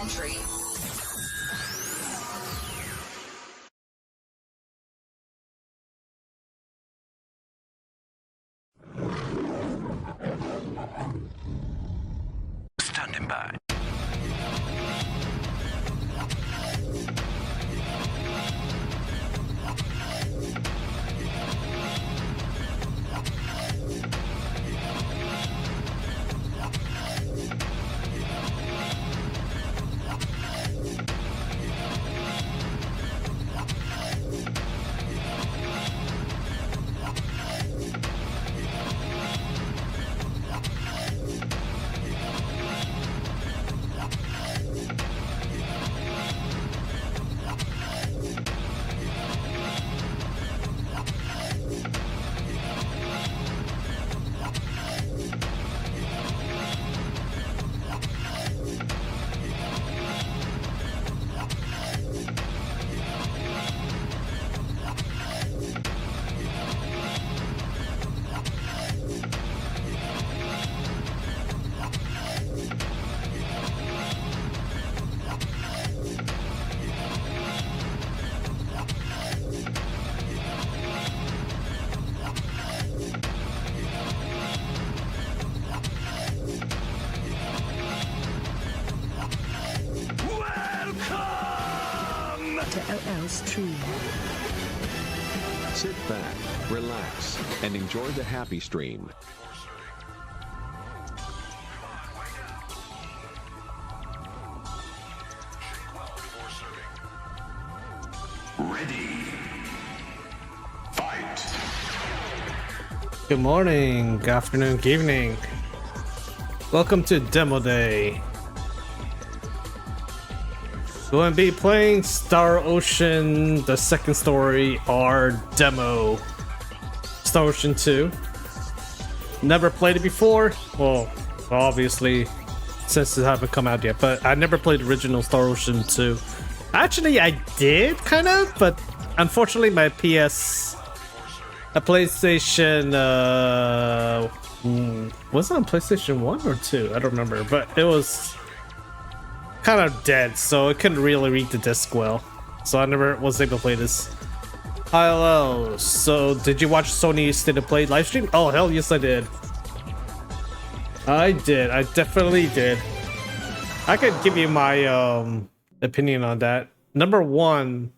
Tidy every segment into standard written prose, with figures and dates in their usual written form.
entry. Standing by. To LL stream. Sit back, relax, and enjoy the happy stream. Ready. Fight. Good morning, good afternoon, good evening. Welcome to Demo Day. Going to be playing Star Ocean, the second story, R demo. Star Ocean 2. Never played it before. Well, obviously, since it haven't come out yet, but I never played original Star Ocean 2. Actually, I did, kind of, but unfortunately, my PlayStation, was it on PlayStation 1 or 2? I don't remember, but it was kind of dead, so it couldn't really read the disc well, so I never was able to play this. Hello. So did you watch Sony's State of Play live stream? Oh hell yes I did. I definitely did. I could give you my opinion on that. Number one,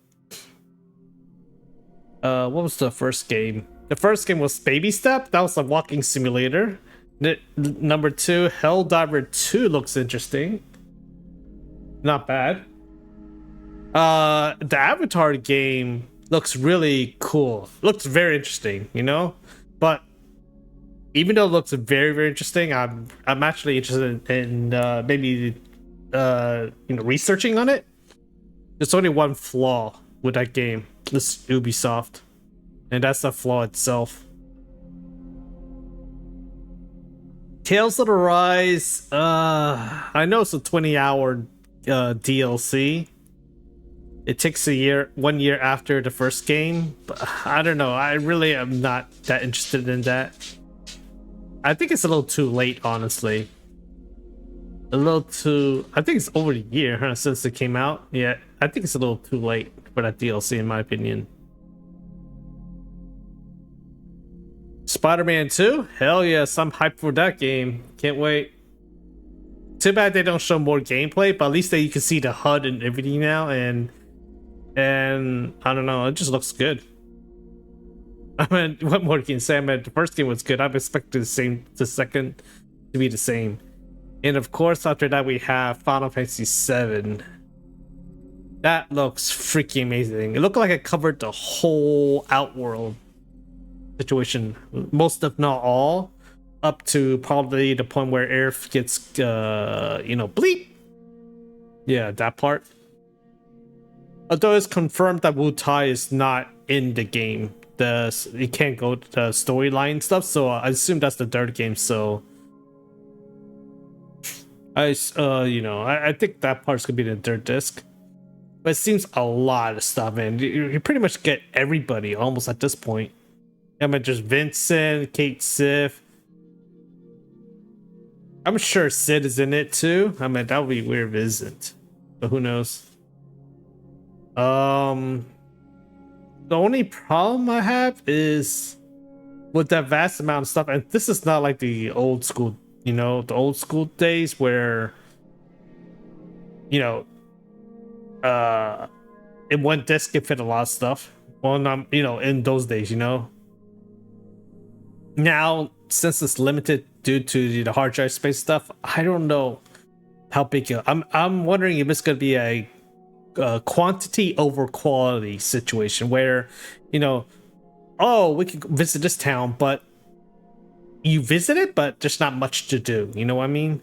what was the first game? The first game was Baby Step. That was a walking simulator. Number two, Helldiver 2 looks interesting. Not bad. The Avatar game looks really cool. Looks very interesting, you know? But even though it looks very, very interesting, I'm actually interested in maybe researching on it. There's only one flaw with that game. This Ubisoft. And that's the flaw itself. Tales of the Rise, I know it's a 20-hour DLC. It takes 1 year after the first game, but I don't know. I really am not that interested in that. I think it's a little too late, honestly. A little too. I think it's over a year since it came out. Yeah, I think it's a little too late for that DLC, in my opinion. Spider-Man 2? Hell yes, I'm hyped for that game. Can't wait. Too bad they don't show more gameplay, but at least you can see the HUD and everything now, and I don't know, it just looks good. I mean, what more can you say? I mean, the first game was good. I'm expecting the second to be the same. And of course, after that, we have Final Fantasy VII. That looks freaking amazing. It looked like it covered the whole Outworld situation, most if not all, up to probably the point where Aerith gets, bleep. Yeah, that part. Although it's confirmed that Wu Tai is not in the game, it can't go to the storyline stuff. So I assume that's the third game. So I think that part's gonna be the third disc. But it seems a lot of stuff, man. You pretty much get everybody almost at this point. I mean, just Vincent, Kate Sif. I'm sure Sid is in it too. I mean, that would be weird if it isn't. but who knows? The only problem I have is with that vast amount of stuff, and this is not like the old school, the old school days where, you know, in one disc it fit a lot of stuff. Well, in those days, Now, since it's limited due to the hard drive space stuff, I don't know how big I'm wondering if it's gonna be a quantity over quality situation where, oh, we could visit this town, but you visit it, but there's not much to do. You know what I mean?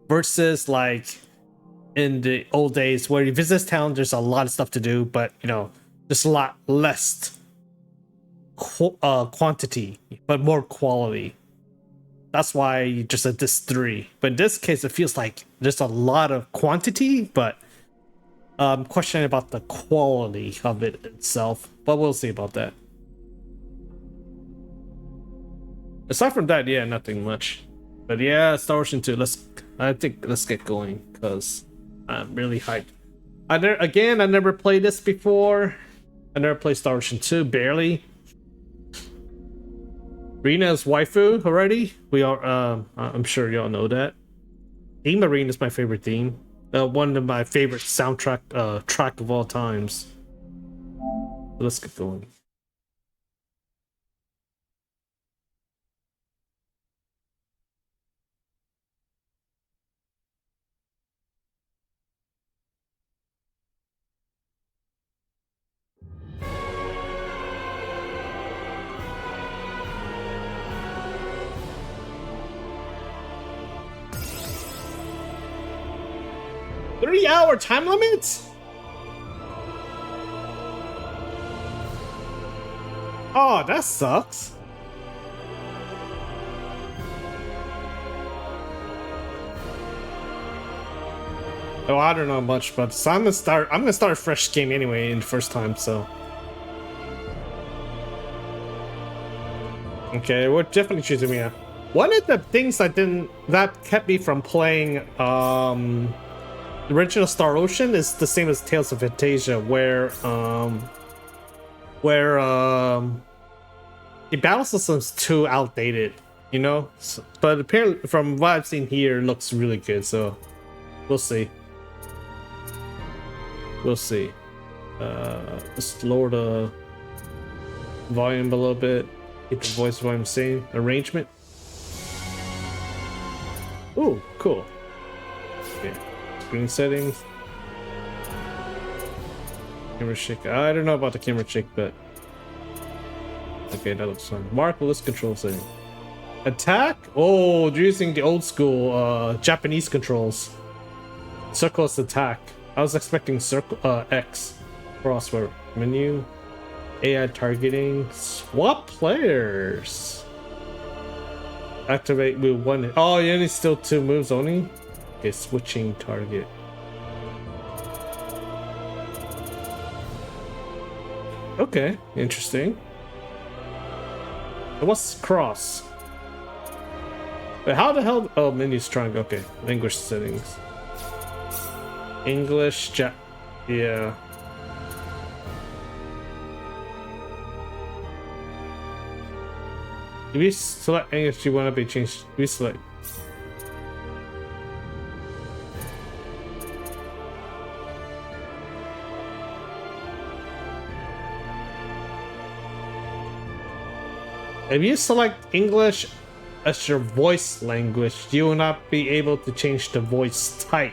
Versus like in the old days where you visit this town, there's a lot of stuff to do, but there's a lot less quantity, but more quality. That's why you just said this 3. But in this case, it feels like there's a lot of quantity, but I'm questioning about the quality of it itself. But we'll see about that. Aside from that, yeah, nothing much. But yeah, Star Ocean 2. Let's get going because I'm really hyped. I never played this before. I never played Star Ocean 2, barely. Reina's waifu already. We are. I'm sure y'all know that. Theme of Reina is my favorite theme. One of my favorite soundtrack track of all times. Let's get going. Three-hour time limit? Oh, that sucks. Oh, I don't know much, but so I'm gonna start a fresh game anyway in the first time, so. Okay, we're definitely choosing Reina. One of the things that kept me from playing the original Star Ocean is the same as Tales of Fantasia, where the battle system's too outdated, so, but apparently from what I've seen here, it looks really good, so we'll see. Let's lower the volume a little bit, keep the voice volume same. Arrangement. Ooh, cool. Okay, screen settings. Camera shake. I don't know about the camera shake, but okay, that looks fun. Markerless control setting. Attack? Oh, they're using the old school Japanese controls. Circle's attack. I was expecting circle X. Crossword menu. AI targeting. Swap players. Activate move 1. Oh, you only still 2 moves only? Okay, switching target. Okay, interesting. What's cross? Wait, how the hell? Oh, menu's trying. Okay, language settings. English, yeah. If you select English, you want to be changed. We select. If you select English as your voice language, you will not be able to change the voice type.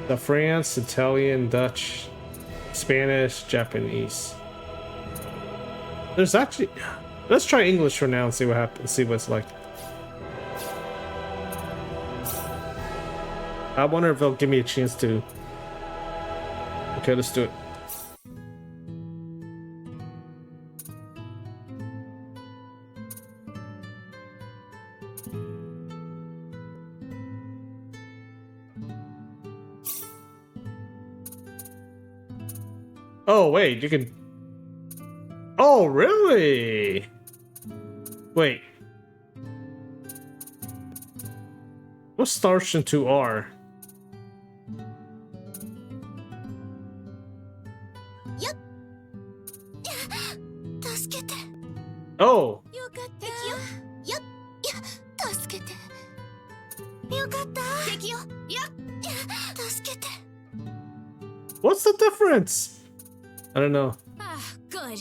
The France, Italian, Dutch, Spanish, Japanese. There's actually... Let's try English for now and see what happens. See what it's like. I wonder if they'll give me a chance to... Okay, let's do it. Oh, wait, you can... Oh, really? Wait. What starts into R? Yup. 助けて。 Oh! よかった。敵よ。やっ。助けて。よかった。敵よ。やっ。助けて。 What's the difference? I don't know. Ah, good.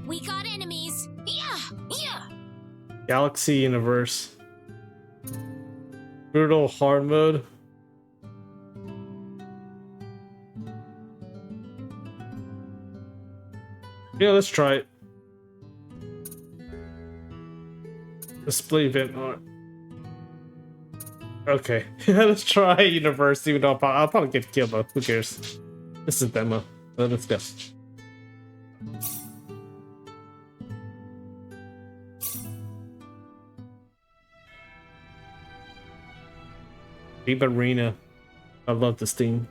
We got enemies. Yeah. Galaxy Universe. Brutal hard mode. Yeah, let's try it. Display event art. Okay, let's try Universe, even though I'll probably get killed, but who cares? This is demo, so let's go. RENA. I love this theme.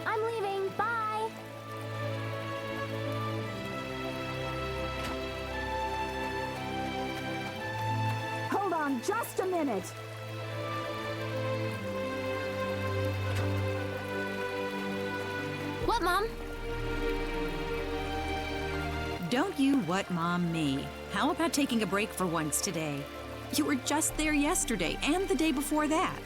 I'm leaving. Bye. Hold on just a minute. What, Mom? Don't you what mom me. How about taking a break for once today? You were just there yesterday and the day before that.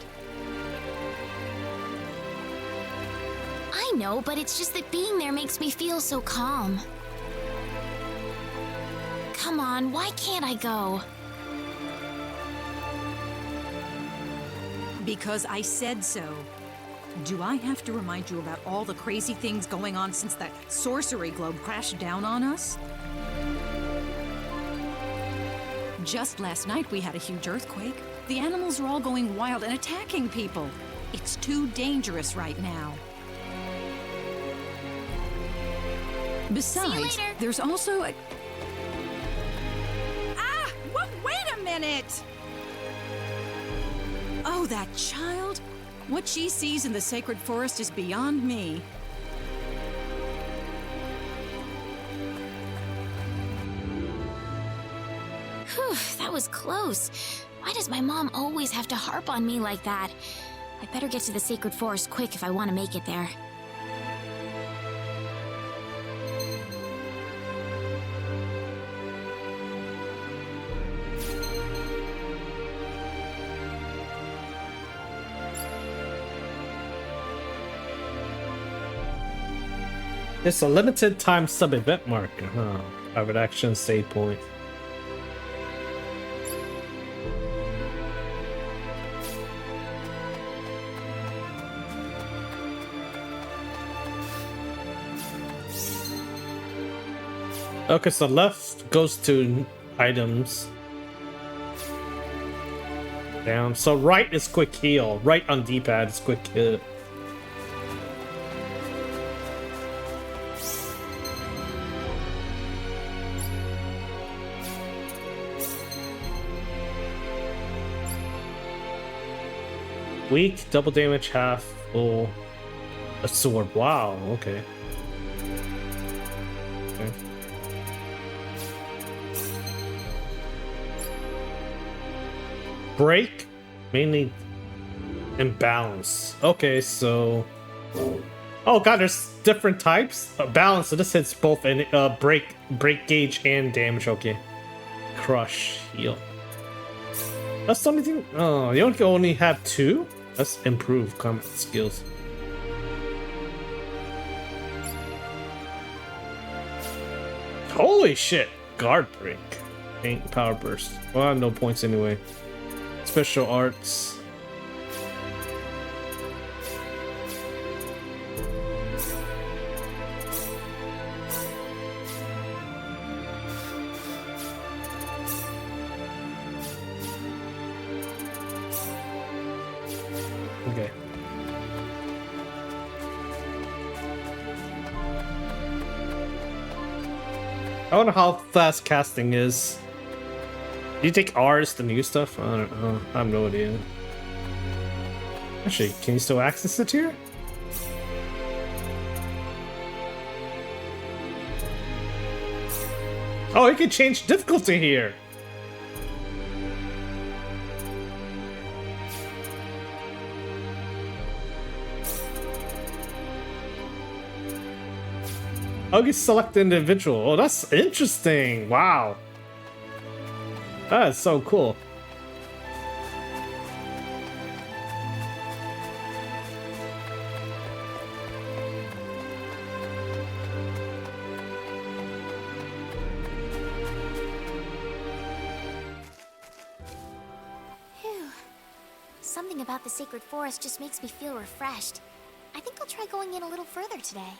I know, but it's just that being there makes me feel so calm. Come on, why can't I go? Because I said so. Do I have to remind you about all the crazy things going on since that sorcery globe crashed down on us? Just last night we had a huge earthquake. The animals are all going wild and attacking people. It's too dangerous right now. Besides, later. there's also a... Ah! Wait a minute! Oh, that child? What she sees in the sacred forest is beyond me. Whew, that was close. Why does my mom always have to harp on me like that? I better get to the sacred forest quick if I want to make it there. It's a limited time sub event marker. Oh, private action save point. Okay, so left goes to items. Down. So right is quick heal. Right on D-pad is quick heal. Weak, double damage, half, full. A sword. Wow, okay. Okay. Break, mainly imbalance. Okay, so. Oh god, there's different types. Balance, so this hits both break gauge and damage. Okay. Crush, heal. That's the only thing. Oh, you can only have 2? Let's improve combat skills. Holy shit! Guard break. Ain't power burst. Well, no points anyway. Special arts. Okay. I wonder how fast casting is. Do you take R's to new stuff? I don't know. I have no idea. Actually, can you still access it here? Oh, you can change difficulty here. Oh, you select the individual. Oh, that's interesting. Wow. That is so cool. Phew. Something about the sacred forest just makes me feel refreshed. I think I'll try going in a little further today.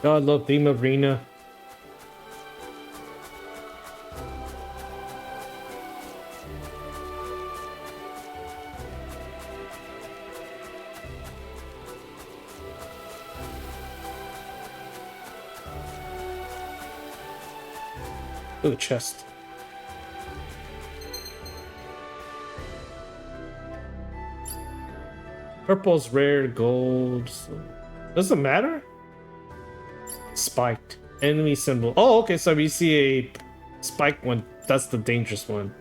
God, I love theme of RENA. Ooh, chest. Purple's rare, gold. Doesn't matter? Spiked. Enemy symbol. Oh, okay, so if you see a spiked one, that's the dangerous one.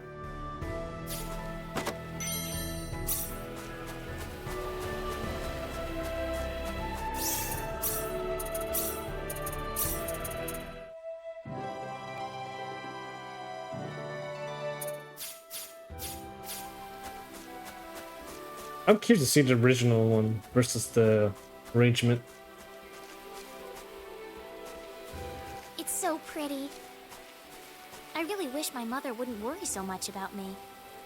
I'm curious to see the original one versus the arrangement. It's so pretty. I really wish my mother wouldn't worry so much about me.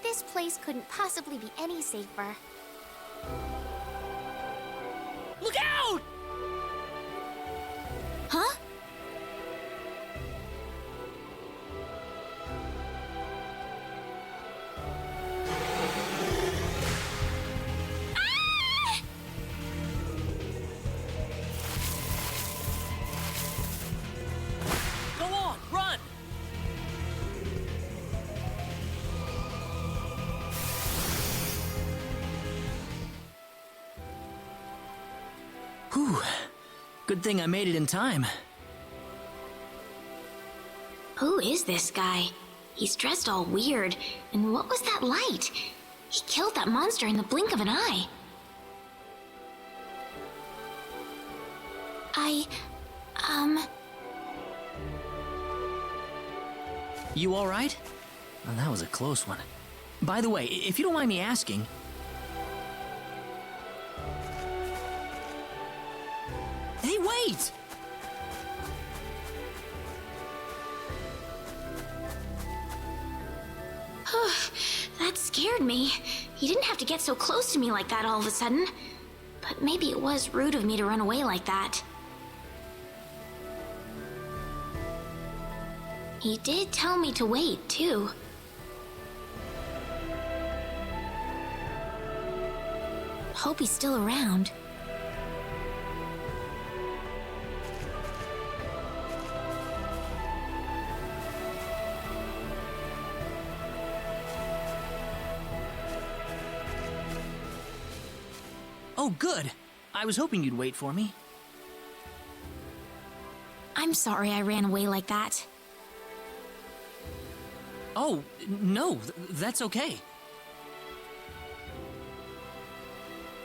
This place couldn't possibly be any safer. Look out! Huh? Go on, run! Whew. Good thing I made it in time. Who is this guy? He's dressed all weird. And what was that light? He killed that monster in the blink of an eye. You all right? Well, that was a close one. By the way, if you don't mind me asking... Hey, wait! That scared me. You didn't have to get so close to me like that all of a sudden. But maybe it was rude of me to run away like that. He did tell me to wait, too. Hope he's still around. Oh, good. I was hoping you'd wait for me. I'm sorry I ran away like that. Oh, no, that's okay.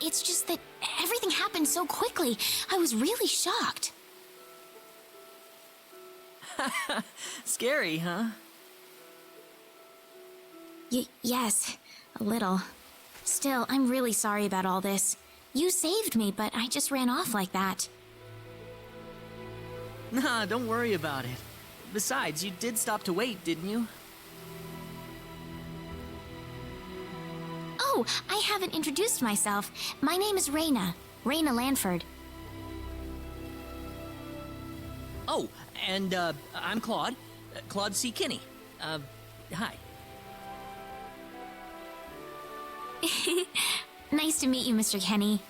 It's just that everything happened so quickly. I was really shocked. Scary, huh? Yes, a little. Still, I'm really sorry about all this. You saved me, but I just ran off like that. Nah, don't worry about it. Besides, you did stop to wait, didn't you? Oh, I haven't introduced myself. My name is Reina. Reina Lanford. Oh, and, I'm Claude. Claude C. Kinney. Hi. Nice to meet you, Mr. Kenny.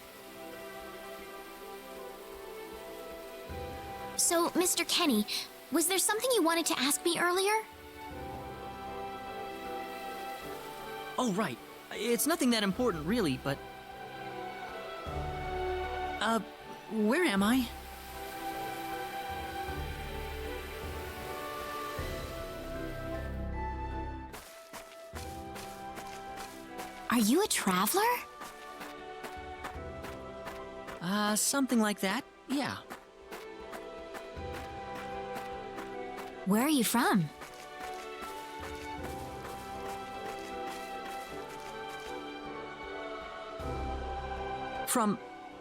So, Mr. Kenny, was there something you wanted to ask me earlier? Oh, right. It's nothing that important, really, but... where am I? Are you a traveler? Something like that, yeah. Where are you from?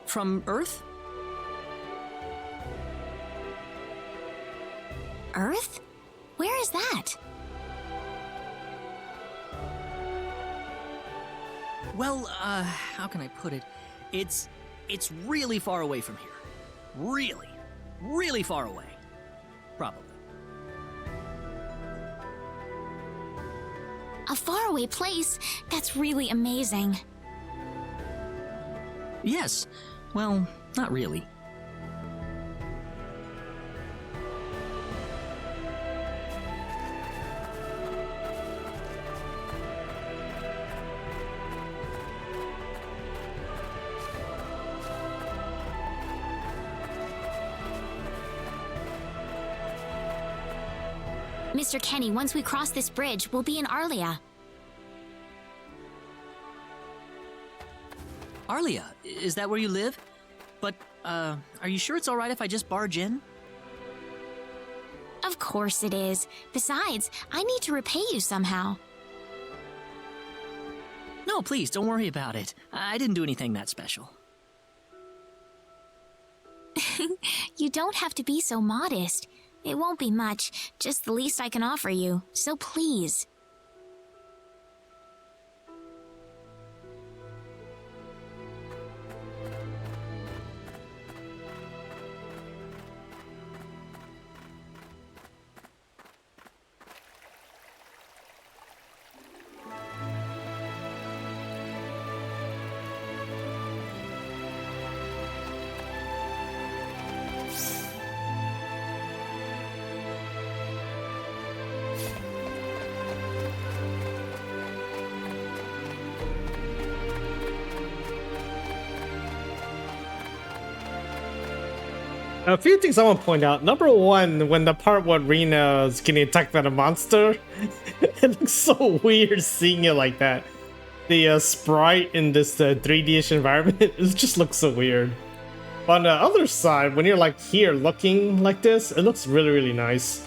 From Earth? Earth? Where is that? Well, how can I put it? It's really far away from here. Really, really far away. Probably. A faraway place? That's really amazing. Yes. Well, not really. Mr. Kenny, once we cross this bridge, we'll be in Arlia. Arlia, is that where you live? But, are you sure it's alright if I just barge in? Of course it is. Besides, I need to repay you somehow. No, please, don't worry about it. I didn't do anything that special. You don't have to be so modest. It won't be much, just the least I can offer you, so please. A few things I want to point out. Number one, when the part where Reina is getting attacked by the monster, it looks so weird seeing it like that. The sprite in this 3D-ish environment, it just looks so weird. But on the other side, when you're like here looking like this, it looks really, really nice.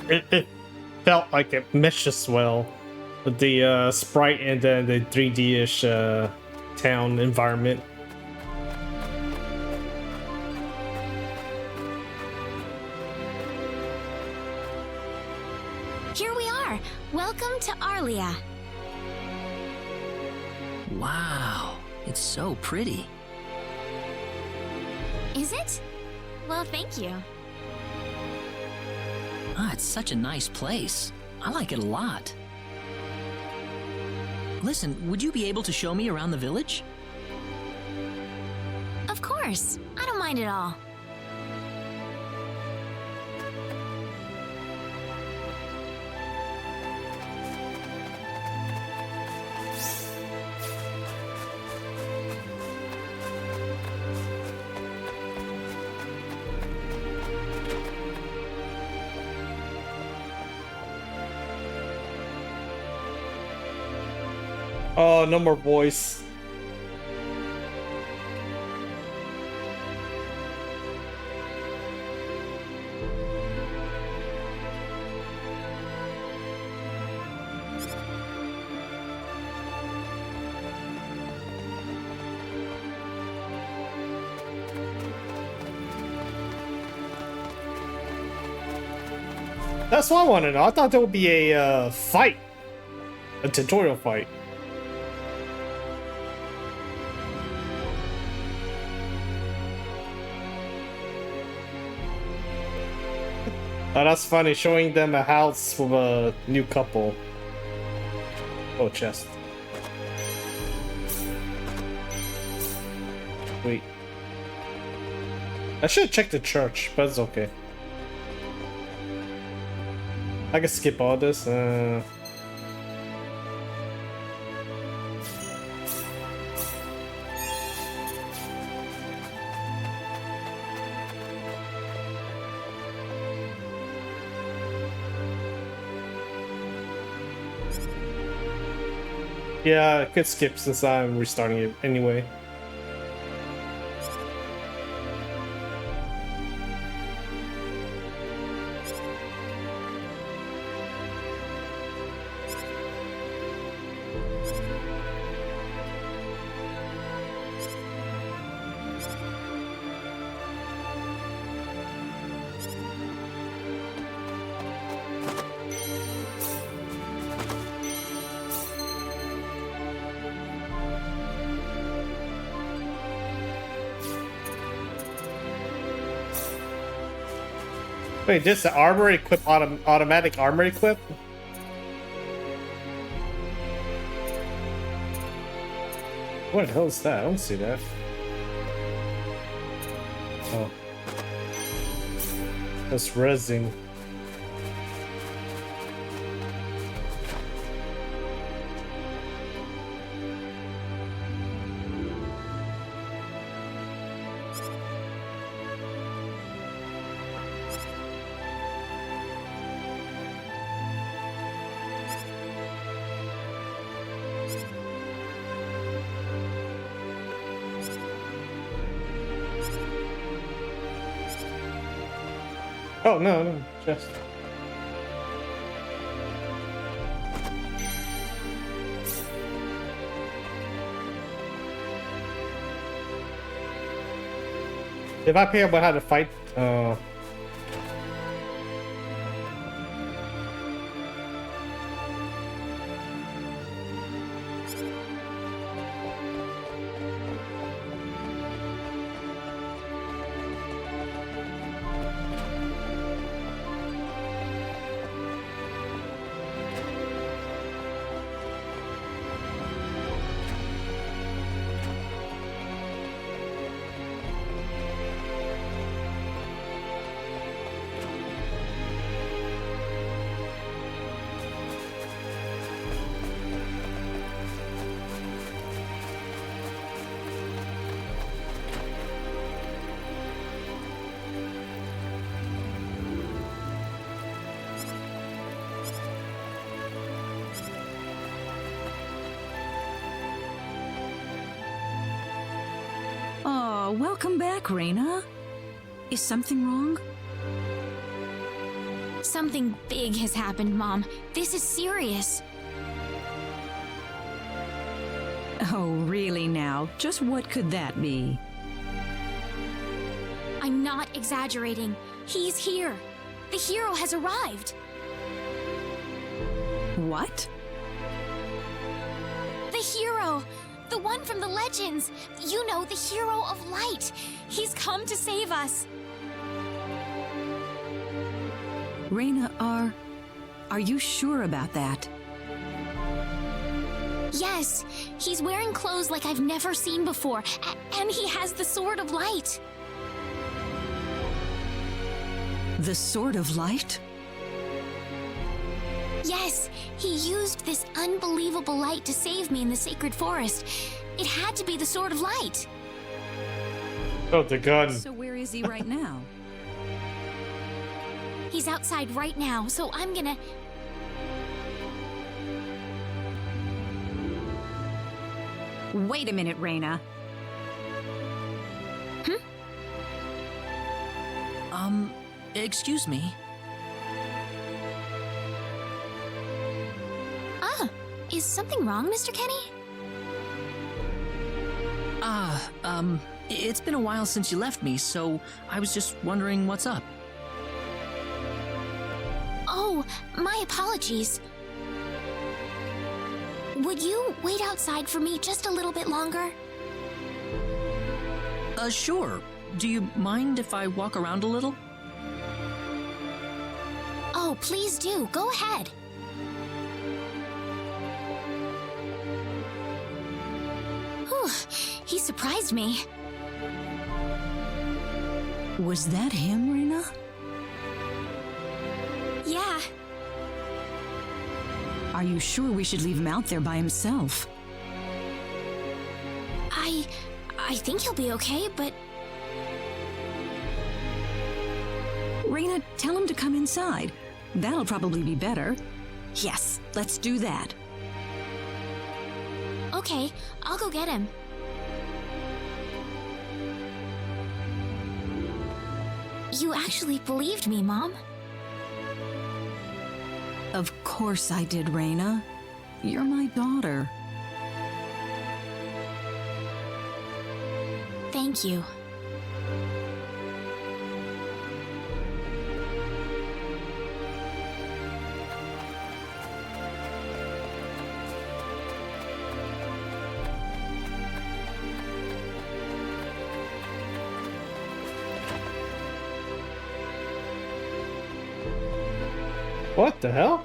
It felt like it meshes well with the sprite and then the 3D-ish town environment. Here we are. Welcome to Arlia. Wow, it's so pretty. Is it? Well, thank you. Ah, it's such a nice place. I like it a lot. Listen, would you be able to show me around the village? Of course. I don't mind at all. Oh, no more voice. That's what I want to know. I thought there would be a fight. A tutorial fight. Oh, that's funny. Showing them a house with a new couple. Oh, chest. Wait. I should have checked the church, but it's okay. I can skip all this. Yeah, I could skip since I'm restarting it anyway. Wait, this the armor equip automatic armor equip? What the hell is that? I don't see that. Oh. That's resin. Oh, no, just... If I pay about how to fight, Oh, welcome back, Reina. Is something wrong? Something big has happened, Mom. This is serious. Oh, really now? Just what could that be? I'm not exaggerating. He's here. The hero has arrived. What? The hero! The one from the legends! You know, the hero of light! He's come to save us! Reina, are you sure about that? Yes! He's wearing clothes like I've never seen before, and he has the Sword of Light! The Sword of Light? Yes! He used this unbelievable light to save me in the Sacred Forest. It had to be the Sword of Light! oh, the gun. So where is he right now? He's outside right now, so I'm gonna... Wait a minute, Reina. Excuse me. Is something wrong, Mr. Kenny? It's been a while since you left me, so I was just wondering what's up. Oh, my apologies. Would you wait outside for me just a little bit longer? Sure. Do you mind if I walk around a little? Oh, please do. Go ahead. Whew, he surprised me. Was that him, Reina? Yeah, Are you sure we should leave him out there by himself? I think he'll be okay, but Reina, tell him to come inside. That'll probably be better. Yes, let's do that. okay, I'll go get him. You actually believed me, Mom. Of course I did, Reina. You're my daughter. Thank you. What the hell?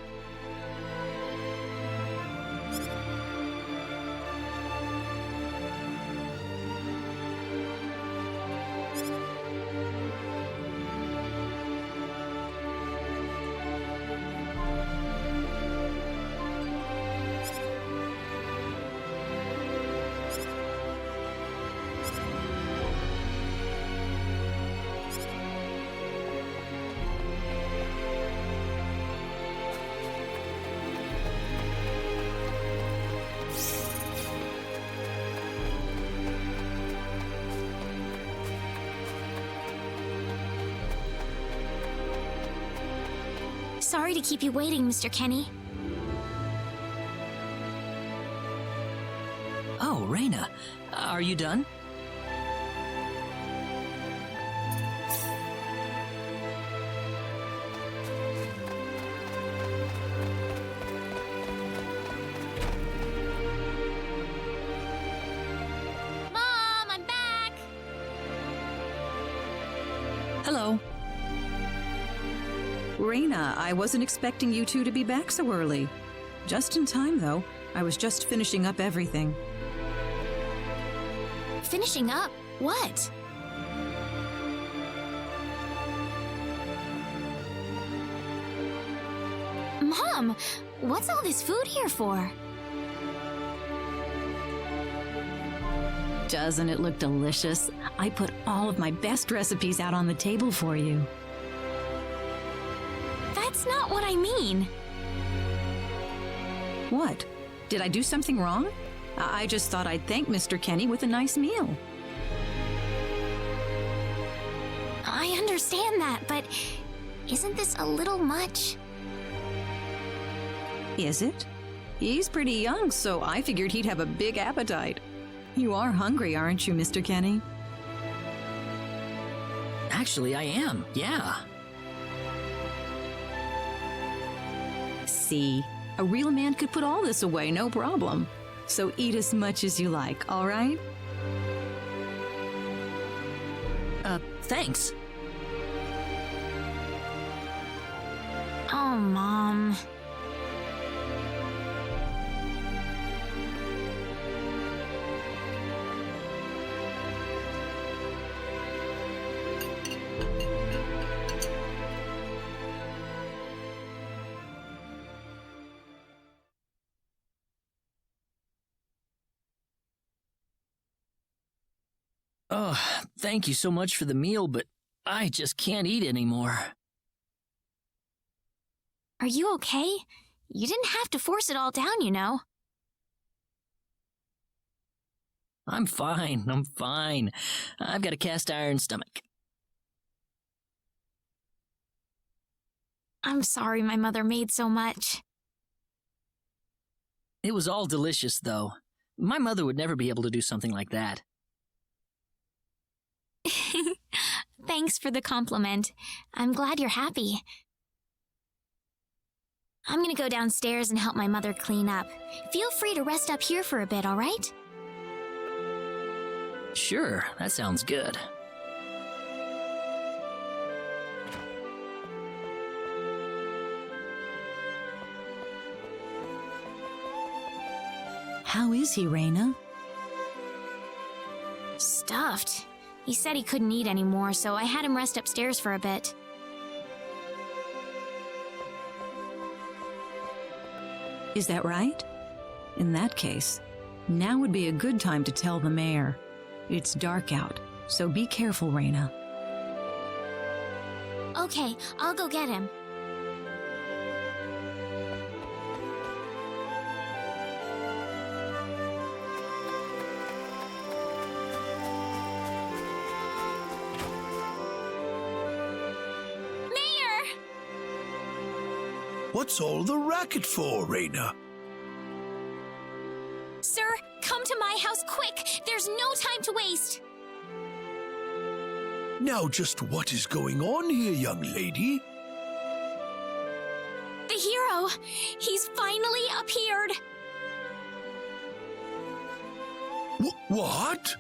Sorry to keep you waiting, Mr. Kenny. Oh, Reina, are you done? Mom, I'm back! Hello. Reina, I wasn't expecting you two to be back so early. Just in time, though. I was just finishing up everything. Finishing up? What? Mom, what's all this food here for? Doesn't it look delicious? I put all of my best recipes out on the table for you. That's not what I mean. What? Did I do something wrong? I just thought I'd thank Mr. Kenny with a nice meal. I understand that, but isn't this a little much? Is it? He's pretty young, so I figured he'd have a big appetite. You are hungry, aren't you, Mr. Kenny? Actually, I am, yeah. See, a real man could put all this away, no problem. So eat as much as you like, all right? Thanks. Oh, Mom. Oh, thank you so much for the meal, but I just can't eat anymore. Are you okay? You didn't have to force it all down, you know. I'm fine, I'm fine. I've got a cast iron stomach. I'm sorry my mother made so much. It was all delicious, though. My mother would never be able to do something like that. Thanks for the compliment. I'm glad you're happy. I'm gonna go downstairs and help my mother clean up. Feel free to rest up here for a bit, all right? Sure, that sounds good. How is he, Reina? Stuffed. He said he couldn't eat anymore, so I had him rest upstairs for a bit. Is that right? In that case, now would be a good time to tell the mayor. It's dark out, so be careful, Reina. Okay, I'll go get him. Mayor! What's all the racket for, Reina? Sir, come to my house quick! There's no time to waste! Now just what is going on here, young lady? The hero! He's finally appeared! What?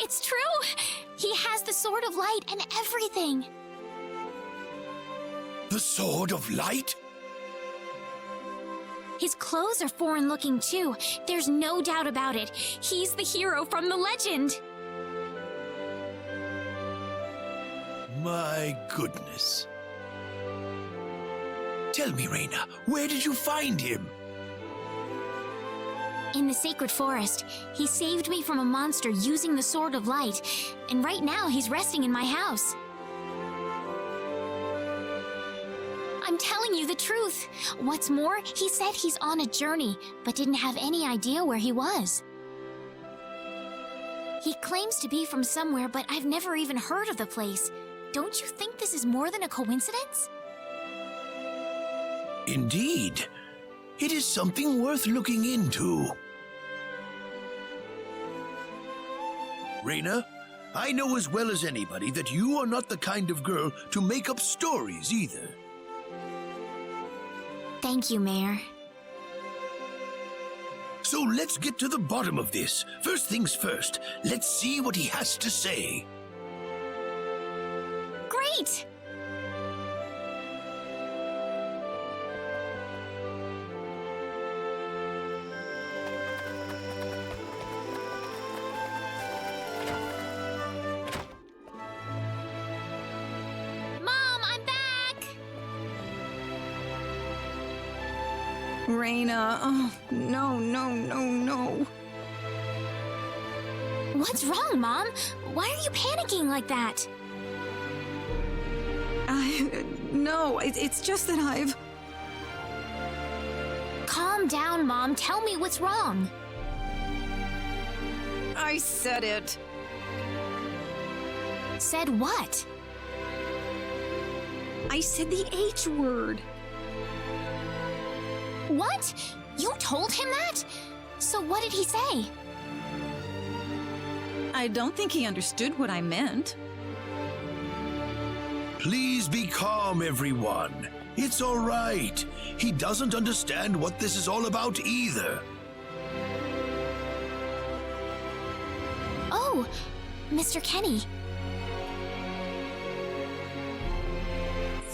It's true! He has the Sword of Light and everything! The Sword of Light? His clothes are foreign looking too. There's no doubt about it. He's the hero from the legend. My goodness. Tell me, Reina, where did you find him? In the sacred forest, he saved me from a monster using the Sword of Light, and right now he's resting in my house. I'm telling you the truth. What's more, he said he's on a journey, but didn't have any idea where he was. He claims to be from somewhere, but I've never even heard of the place. Don't you think this is more than a coincidence? Indeed. It is something worth looking into. Reina, I know as well as anybody that you are not the kind of girl to make up stories either. Thank you, Mayor. So let's get to the bottom of this. First things first, let's see what he has to say. Great! Mom, I'm back! Reina, oh, no, no, no, no. What's wrong, Mom? Why are you panicking like that? No, it's just that I've... Calm down, Mom. Tell me what's wrong. I said it. Said what? I said the H word. What? You told him that? So what did he say? I don't think he understood what I meant. Please be calm, everyone. It's all right. He doesn't understand what this is all about either. Oh, Mr. Kenny.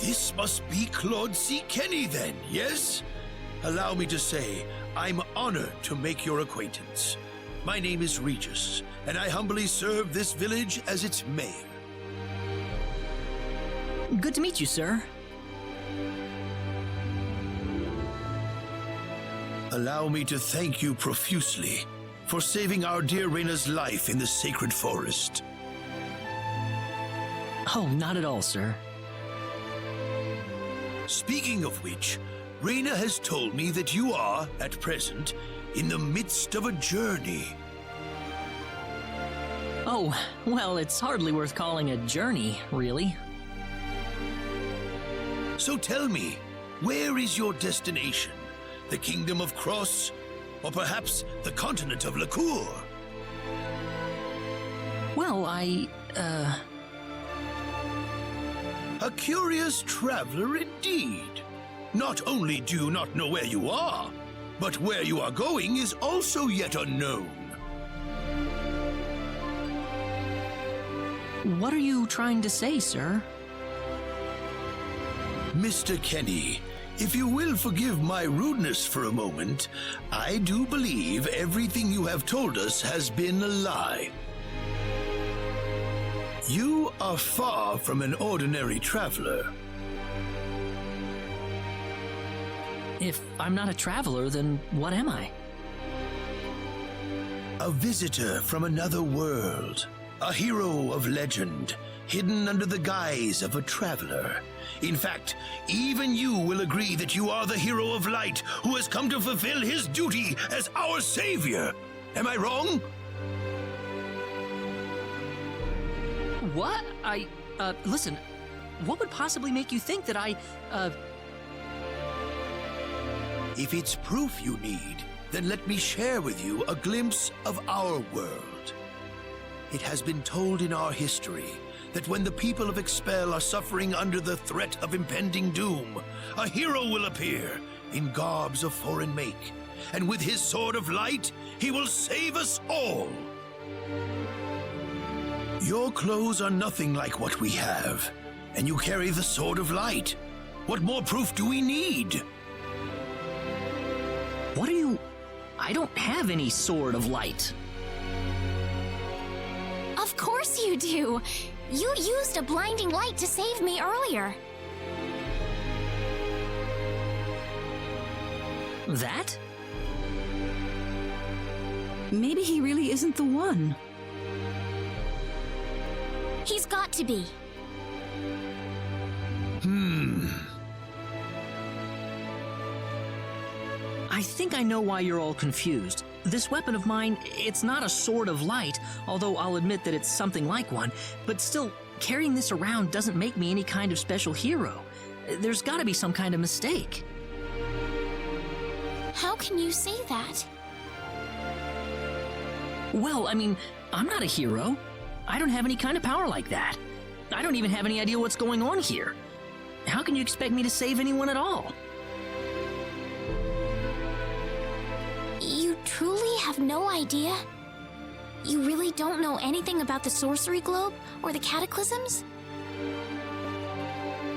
This must be Claude C. Kenny then, yes? Allow me to say, I'm honored to make your acquaintance. My name is Regis, and I humbly serve this village as its mayor. Good to meet you, sir. Allow me to thank you profusely for saving our dear Reina's life in the sacred forest. Oh, not at all, sir. Speaking of which, Reina has told me that you are, at present, in the midst of a journey. Oh, well, it's hardly worth calling a journey, really. So tell me, where is your destination? The Kingdom of Cross? Or perhaps the continent of Lacour? Well, A curious traveler indeed. Not only do you not know where you are, but where you are going is also yet unknown. What are you trying to say, sir? Mr. Kenny, if you will forgive my rudeness for a moment, I do believe everything you have told us has been a lie. You are far from an ordinary traveler. If I'm not a traveler, then what am I? A visitor from another world. A hero of legend, hidden under the guise of a traveler. In fact, even you will agree that you are the hero of light who has come to fulfill his duty as our savior. Am I wrong? What? Listen, what would possibly make you think that If it's proof you need, then let me share with you a glimpse of our world. It has been told in our history that when the people of Expel are suffering under the threat of impending doom, a hero will appear in garbs of foreign make, and with his sword of light, he will save us all. Your clothes are nothing like what we have, and you carry the sword of light. What more proof do we need? What are you... I don't have any sword of light. Of course you do! You used a blinding light to save me earlier. That? Maybe he really isn't the one. He's got to be. I think I know why you're all confused. This weapon of mine, it's not a sword of light, although I'll admit that it's something like one, but still, carrying this around doesn't make me any kind of special hero. There's gotta be some kind of mistake. How can you say that? Well, I mean, I'm not a hero. I don't have any kind of power like that. I don't even have any idea what's going on here. How can you expect me to save anyone at all? You truly have no idea? You really don't know anything about the sorcery globe or the cataclysms?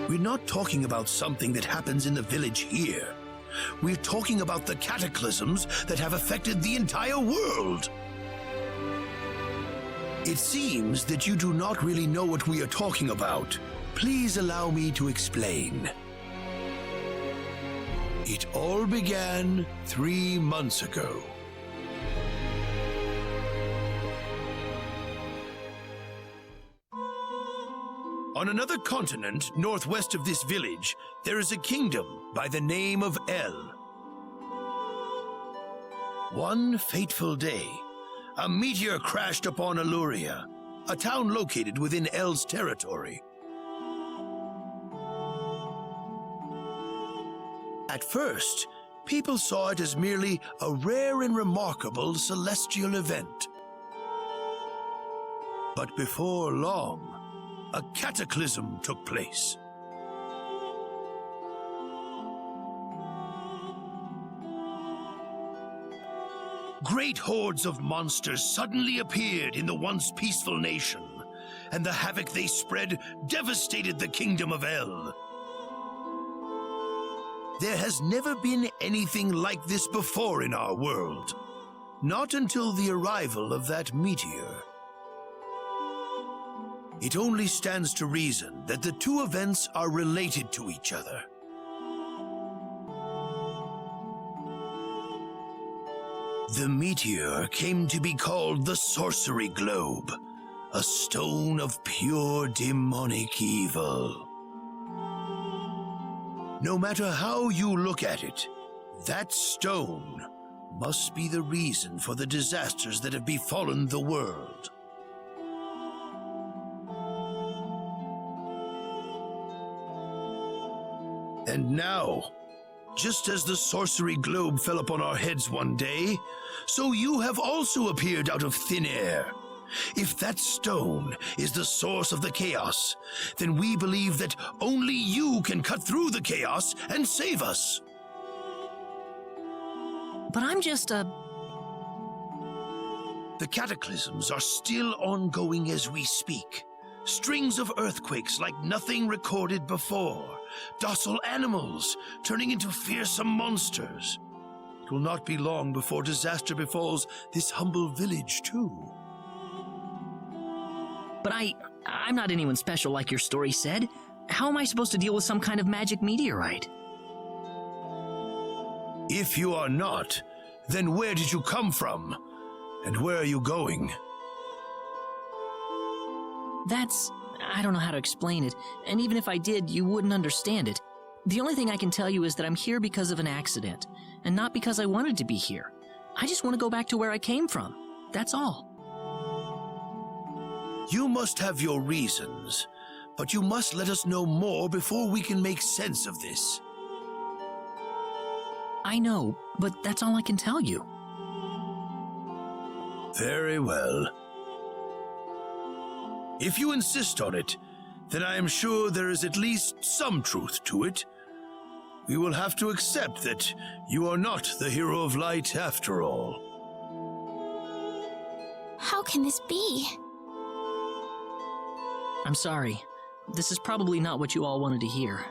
We're not talking about something that happens in the village here. We're talking about the cataclysms that have affected the entire world. It seems that you do not really know what we are talking about. Please allow me to explain. It all began 3 months ago. On another continent, northwest of this village, there is a kingdom by the name of El. One fateful day, a meteor crashed upon Aluria, a town located within El's territory. At first, people saw it as merely a rare and remarkable celestial event. But before long, a cataclysm took place. Great hordes of monsters suddenly appeared in the once peaceful nation, and the havoc they spread devastated the kingdom of El. There has never been anything like this before in our world. Not until the arrival of that meteor. It only stands to reason that the two events are related to each other. The meteor came to be called the sorcery globe, a stone of pure demonic evil. No matter how you look at it, that stone must be the reason for the disasters that have befallen the world. And now, just as the sorcery globe fell upon our heads one day, so you have also appeared out of thin air. If that stone is the source of the chaos, then we believe that only you can cut through the chaos and save us. But I'm just The cataclysms are still ongoing as we speak. Strings of earthquakes like nothing recorded before. Docile animals turning into fearsome monsters. It will not be long before disaster befalls this humble village, too. But I'm not anyone special like your story said. How am I supposed to deal with some kind of magic meteorite? If you are not, then where did you come from? And where are you going? I don't know how to explain it, and even if I did, you wouldn't understand it. The only thing I can tell you is that I'm here because of an accident, and not because I wanted to be here. I just want to go back to where I came from. That's all. You must have your reasons, but you must let us know more before we can make sense of this. I know, but that's all I can tell you. Very well. If you insist on it, then I am sure there is at least some truth to it. We will have to accept that you are not the hero of light after all. How can this be? I'm sorry. This is probably not what you all wanted to hear.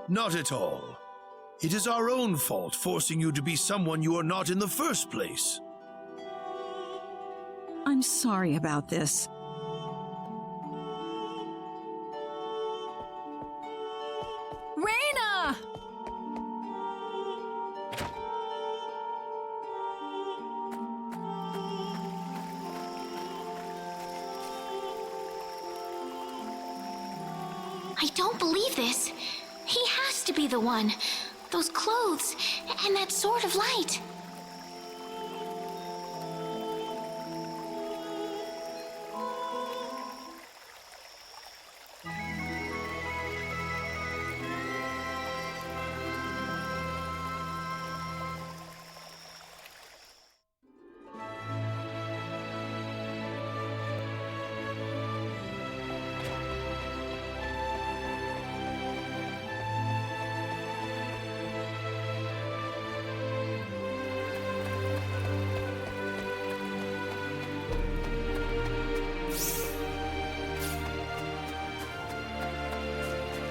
Not at all. It is our own fault forcing you to be someone you are not in the first place. I'm sorry about this. Reina! I don't believe this. He has to be the one. Those clothes and that sword of light.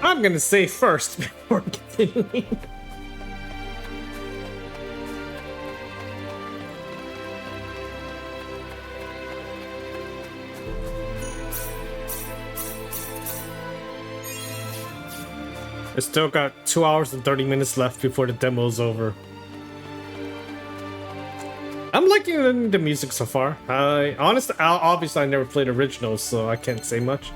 I'm gonna say first before continuing. I still got 2 hours and 30 minutes left before the demo's over. I'm liking the music so far. Obviously I never played originals, so I can't say much.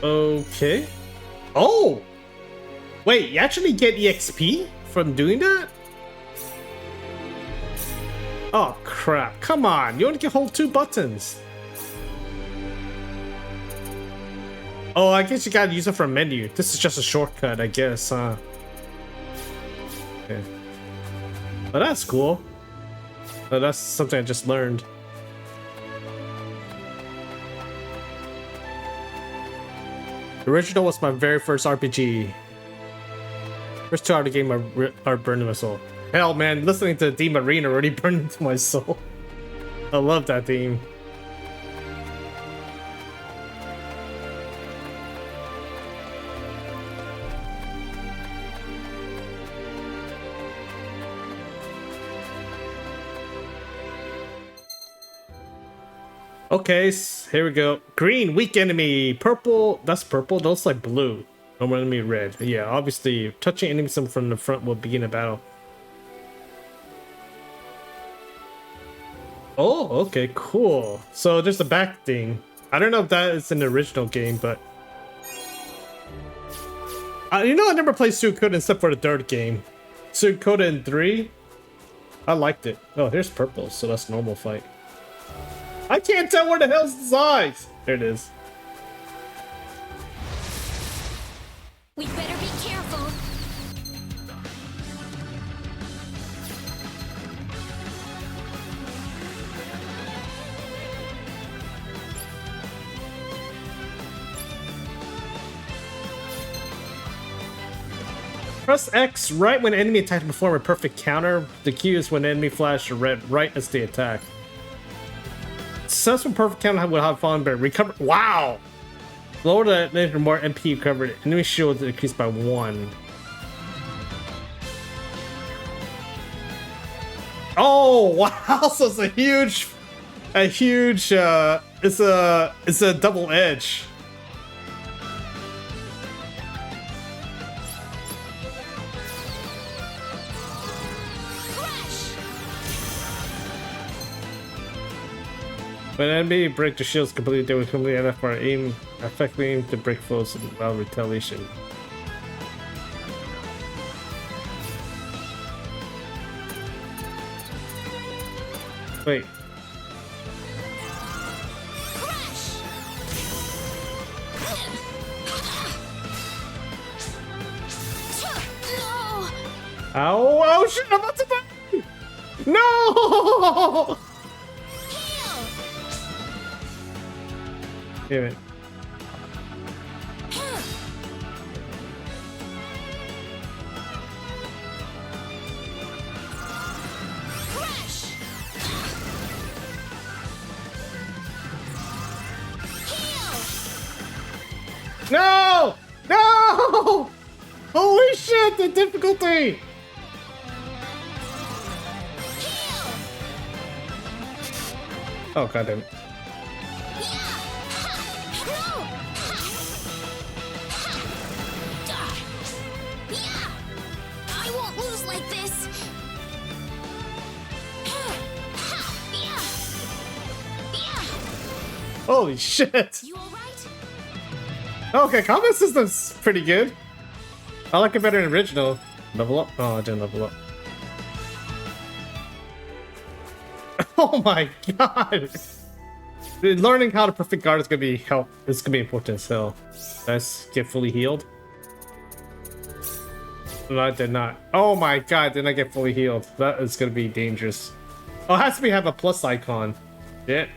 Okay. Oh! Wait, you actually get EXP from doing that? Oh crap, come on, you only can hold 2 buttons. Oh, I guess you gotta use it for a menu. This is just a shortcut, I guess, huh? Okay. Oh, that's cool. Oh, that's something I just learned. The original was my very first RPG. First 2 hours of the game are burned in my soul. Hell, man, listening to the theme of RENA already burned into my soul. I love that theme. Okay, here we go. Green, weak enemy. Purple, that's purple. Those like blue. Normal enemy, red. Yeah, obviously, touching enemies from the front will begin a battle. Oh, okay, cool. So there's a back thing. I don't know if that is in the original game, but... you know, I never played Suikoden except for the 3rd game. Suikoden 3? I liked it. Oh, here's purple, so that's normal fight. I can't tell where the hell's his eyes. There it is. We better Press X right when enemy attack to perform a perfect counter. The Q is when enemy flash red right as they attack. Successful perfect counter will have fun, but recover. Wow! Lower the negative more MP recovered. Enemy shield increased by 1. Oh wow! So it's a huge, it's a double edge. When enemy break the shields completely, they will completely enough for aim, effectively aim to break foes without retaliation. Wait. Ow! Oh shit! I'm about to die! No! Damn it. No! No! Holy shit, the difficulty! Oh goddamn. I won't lose like this. Holy shit! You all right? Okay, combat system's pretty good. I like it better than original. Level up? Oh, I didn't level up. Oh my god! Dude, learning how to perfect guard is gonna be It's gonna be important. So, let's get fully healed. No, I did not. Oh my god! Did I get fully healed? That is gonna be dangerous. Oh, it has to be have a plus icon. Shit.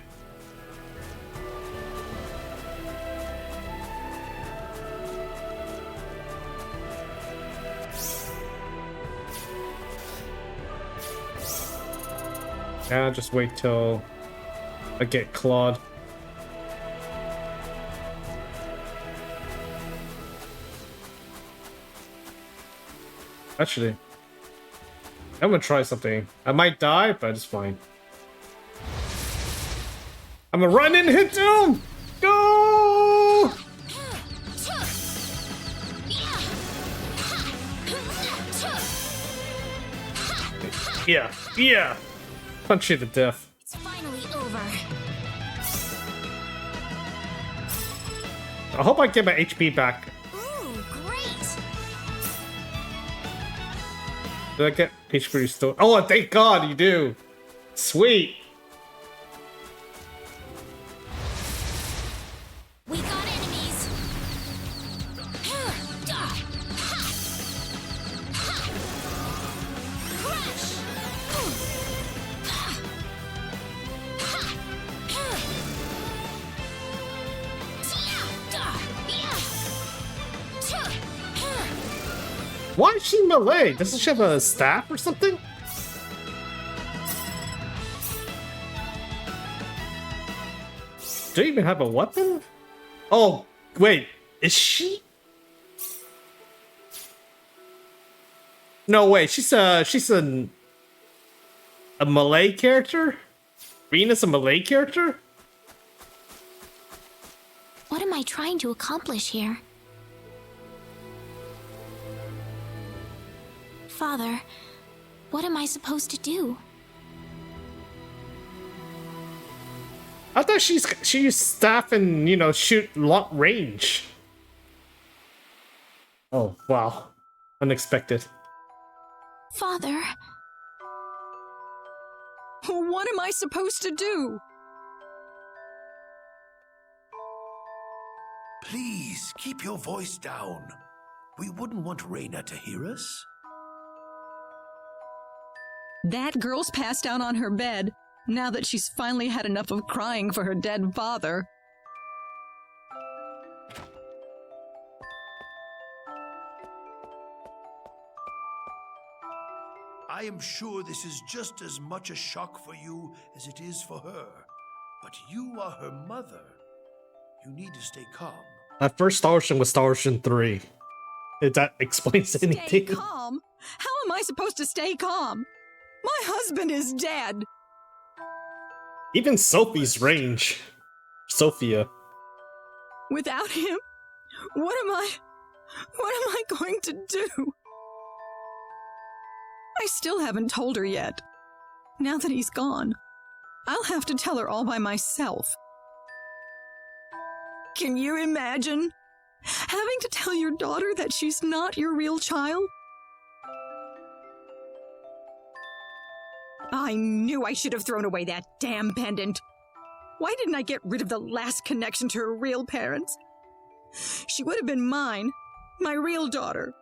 Yeah, just wait till I get clawed. Actually, I'm gonna try something. I might die, but it's fine. I'm gonna run and hit him! Go! Yeah, yeah! Punch you to death. It's finally over. I hope I get my HP back. Ooh, great. Did I get HP restored? Oh, thank God you do. Sweet. We got enemies. Why is she melee? Doesn't she have a staff or something? Do you even have a weapon? Oh, wait. Is she? No, wait. She's a melee character? Rena's a melee character? What am I trying to accomplish here? Father, what am I supposed to do? I thought she used staff and, you know, shoot long range. Oh, wow. Unexpected. Father, What am I supposed to do? Please keep your voice down. We wouldn't want Reina to hear us. That girl's passed out on her bed, now that she's finally had enough of crying for her dead father. am sure this is just as much a shock for you as it is for her. But you are her mother. You need to stay calm. My first Star Ocean was Star Ocean 3. If that explains Stay anything. calm? How am I supposed to stay calm? My husband is dead. Even Sophie's range. Sophia. Without him, what am I going to do? I still haven't told her yet. Now that he's gone, I'll have to tell her all by myself. Can you imagine having to tell your daughter that she's not your real child? I knew I should have thrown away that damn pendant. Why didn't I get rid of the last connection to her real parents? She would have been mine, my real daughter.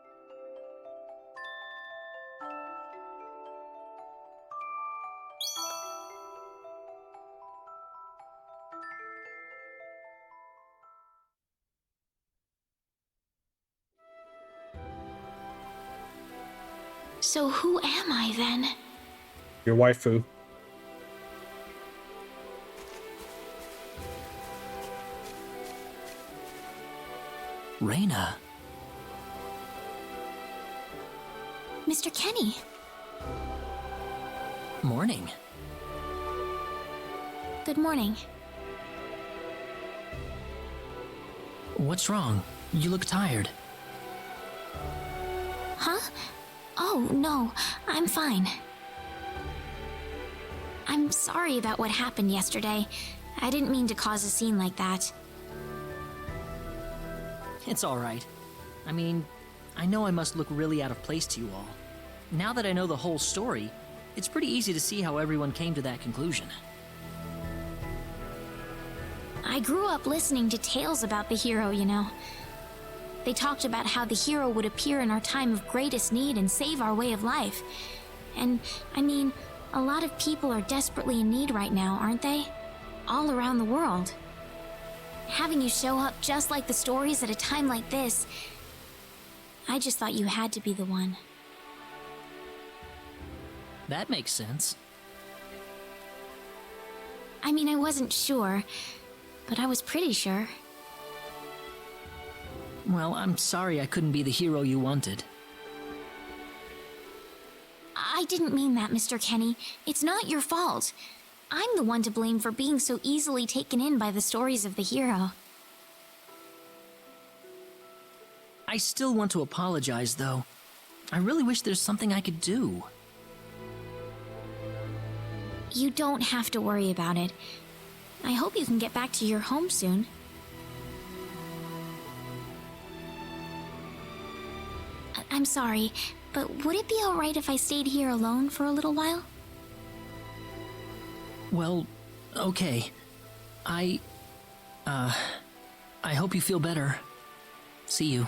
So who am I then? Your waifu. Reina. Mr. Kenny. Morning. Good morning. What's wrong? You look tired. Huh? Oh, no, I'm fine. I'm sorry about what happened yesterday. I didn't mean to cause a scene like that. It's all right. I mean, I know I must look really out of place to you all. Now that I know the whole story, it's pretty easy to see how everyone came to that conclusion. I grew up listening to tales about the hero, you know. They talked about how the hero would appear in our time of greatest need and save our way of life. And, I mean, a lot of people are desperately in need right now, aren't they? All around the world. Having you show up just like the stories at a time like this, I just thought you had to be the one. That makes sense. I mean, I wasn't sure, but I was pretty sure. Well, I'm sorry I couldn't be the hero you wanted. I didn't mean that, Mr. Kenny. It's not your fault. I'm the one to blame for being so easily taken in by the stories of the hero. I still want to apologize, though. I really wish there's something I could do. You don't have to worry about it. I hope you can get back to your home soon. I'm sorry, but would it be alright if I stayed here alone for a little while? Well, okay. I hope you feel better. See you.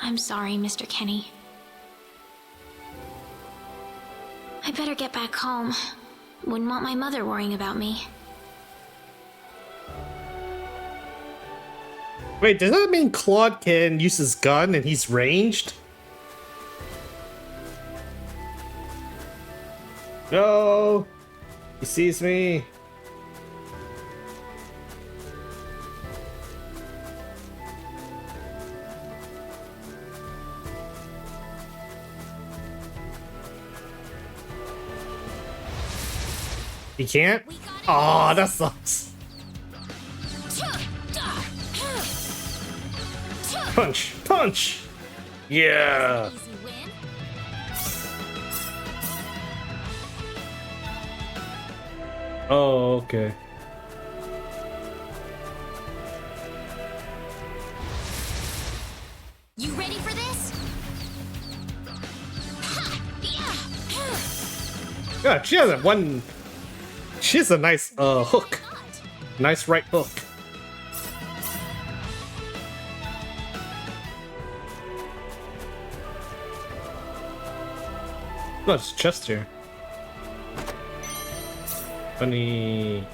I'm sorry, Mr. Kenny. I better get back home. Wouldn't want my mother worrying about me. Wait, does that mean Claude can use his gun and he's ranged? No! He sees me. He can't? Aw, that sucks. Punch! Punch! Yeah! Easy win. Oh, okay. You ready for this? Yeah, she has one. She has a nice hook. Nice right hook. No, it's chest here. Funny.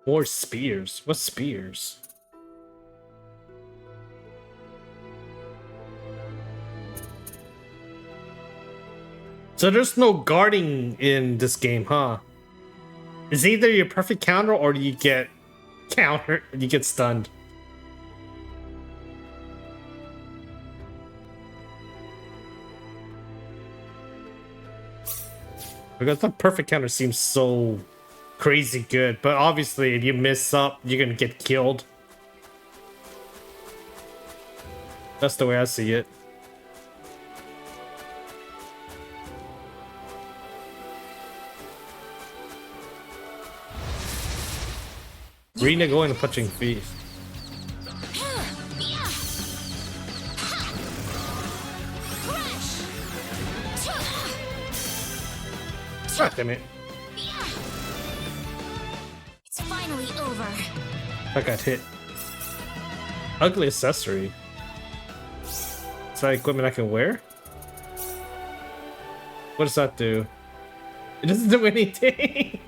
More spears. What spears? So there's no guarding in this game, huh? It's either your perfect counter or you get countered, you get stunned. Because the perfect counter seems so crazy good, but obviously if you mess up, you're gonna get killed. That's the way I see it. Reina going and punching feet. God damn it. It's finally over. I got hit. Ugly accessory. Is that equipment I can wear? What does that do? It doesn't do anything.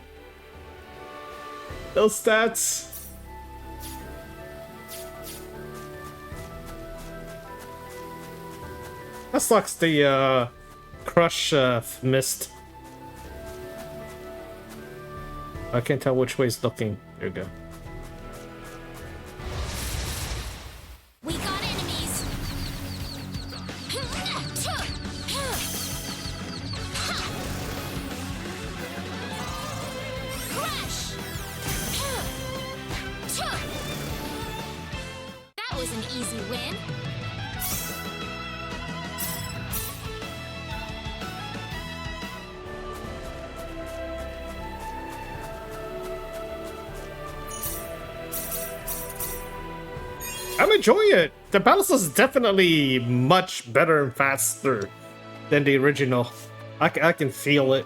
Those stats. That sucks. The crush missed. I can't tell which way it's looking. There we go. We got enemies. Crash. That was an easy win. I'm enjoying it. The battles is definitely much better and faster than the original. I can feel it.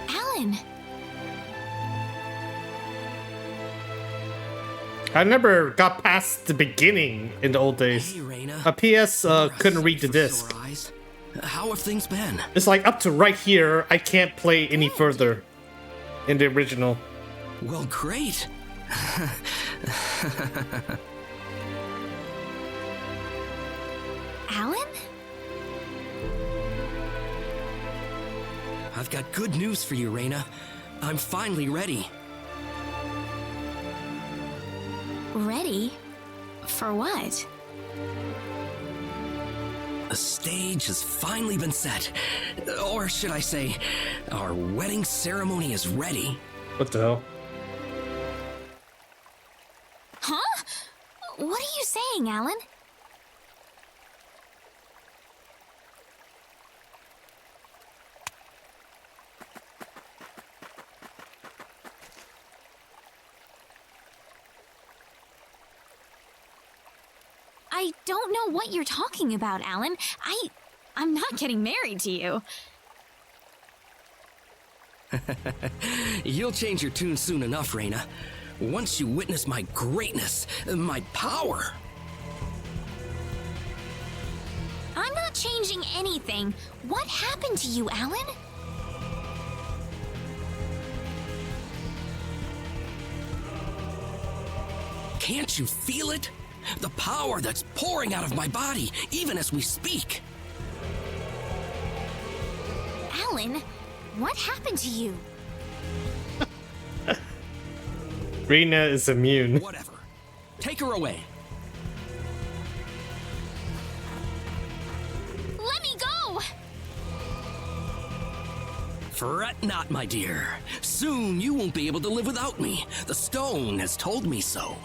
Alan. I never got past the beginning in the old days. Hey, Reina. A PS couldn't read the disc. How have things been? It's like up to right here, I can't play any further in the original. Well, great. Alan? I've got good news for you, Reina. I'm finally ready. Ready? For what? The stage has finally been set. Or should I say, our wedding ceremony is ready. What the hell? Huh? What are you saying, Alan? I don't know what you're talking about, Alan. I'm not getting married to you. You'll change your tune soon enough, Reina. Once you witness my greatness, my power. I'm not changing anything. What happened to you, Alan? Can't you feel it? The power that's pouring out of my body, even as we speak. Alan, what happened to you? Reina is immune. Whatever. Take her away. Let me go! Fret not, my dear. Soon you won't be able to live without me. The stone has told me so.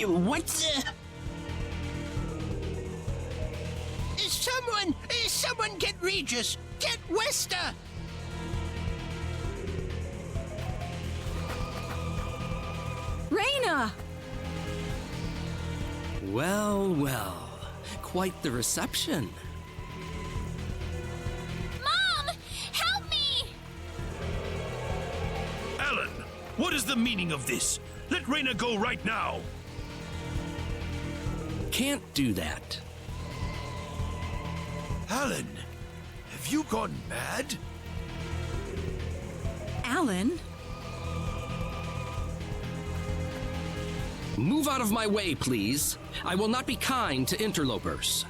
What? Someone get Regis! Get Wester! Reina! Well, well. Quite the reception. Mom! Help me! Alan, what is the meaning of this? Let Reina go right now. can't do that. Alan, have you gone mad? Alan? Move out of my way, please. I will not be kind to interlopers.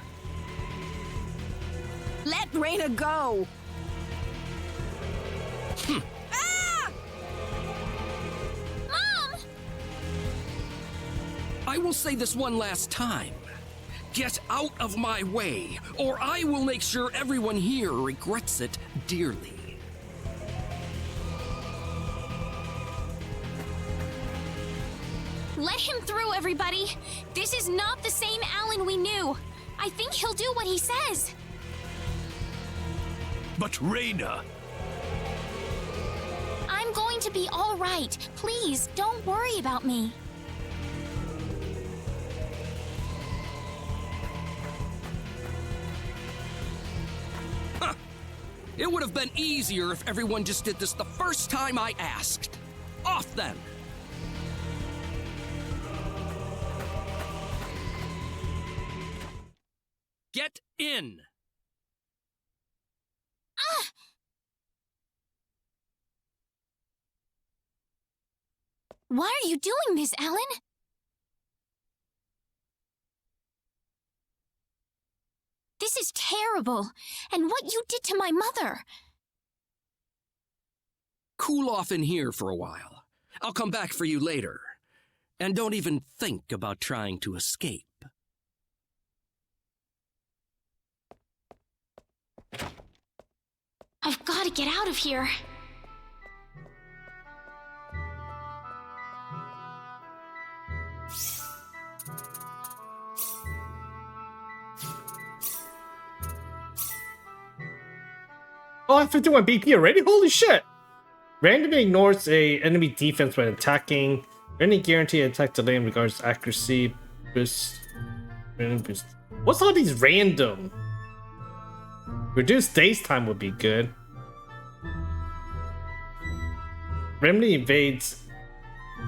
Let Reina go! Mom! I will say this one last time. Get out of my way, or I will make sure everyone here regrets it dearly. Let him through, everybody! This is not the same Alan we knew! I think he'll do what he says! But Reina, I'm going to be all right. Please, don't worry about me. It would have been easier if everyone just did this the first time I asked. Off then! Get in! Why are you doing this, Alan? This is terrible. And what you did to my mother. Cool off in here for a while. I'll come back for you later. And don't even think about trying to escape. I've got to get out of here. Oh, I'm 51 BP already? Holy shit! Randomly ignores a enemy defense when attacking. Any guaranteed attack delay in regards to accuracy. Boost. Random boost. What's all these random? Reduced days time would be good. Randomly evades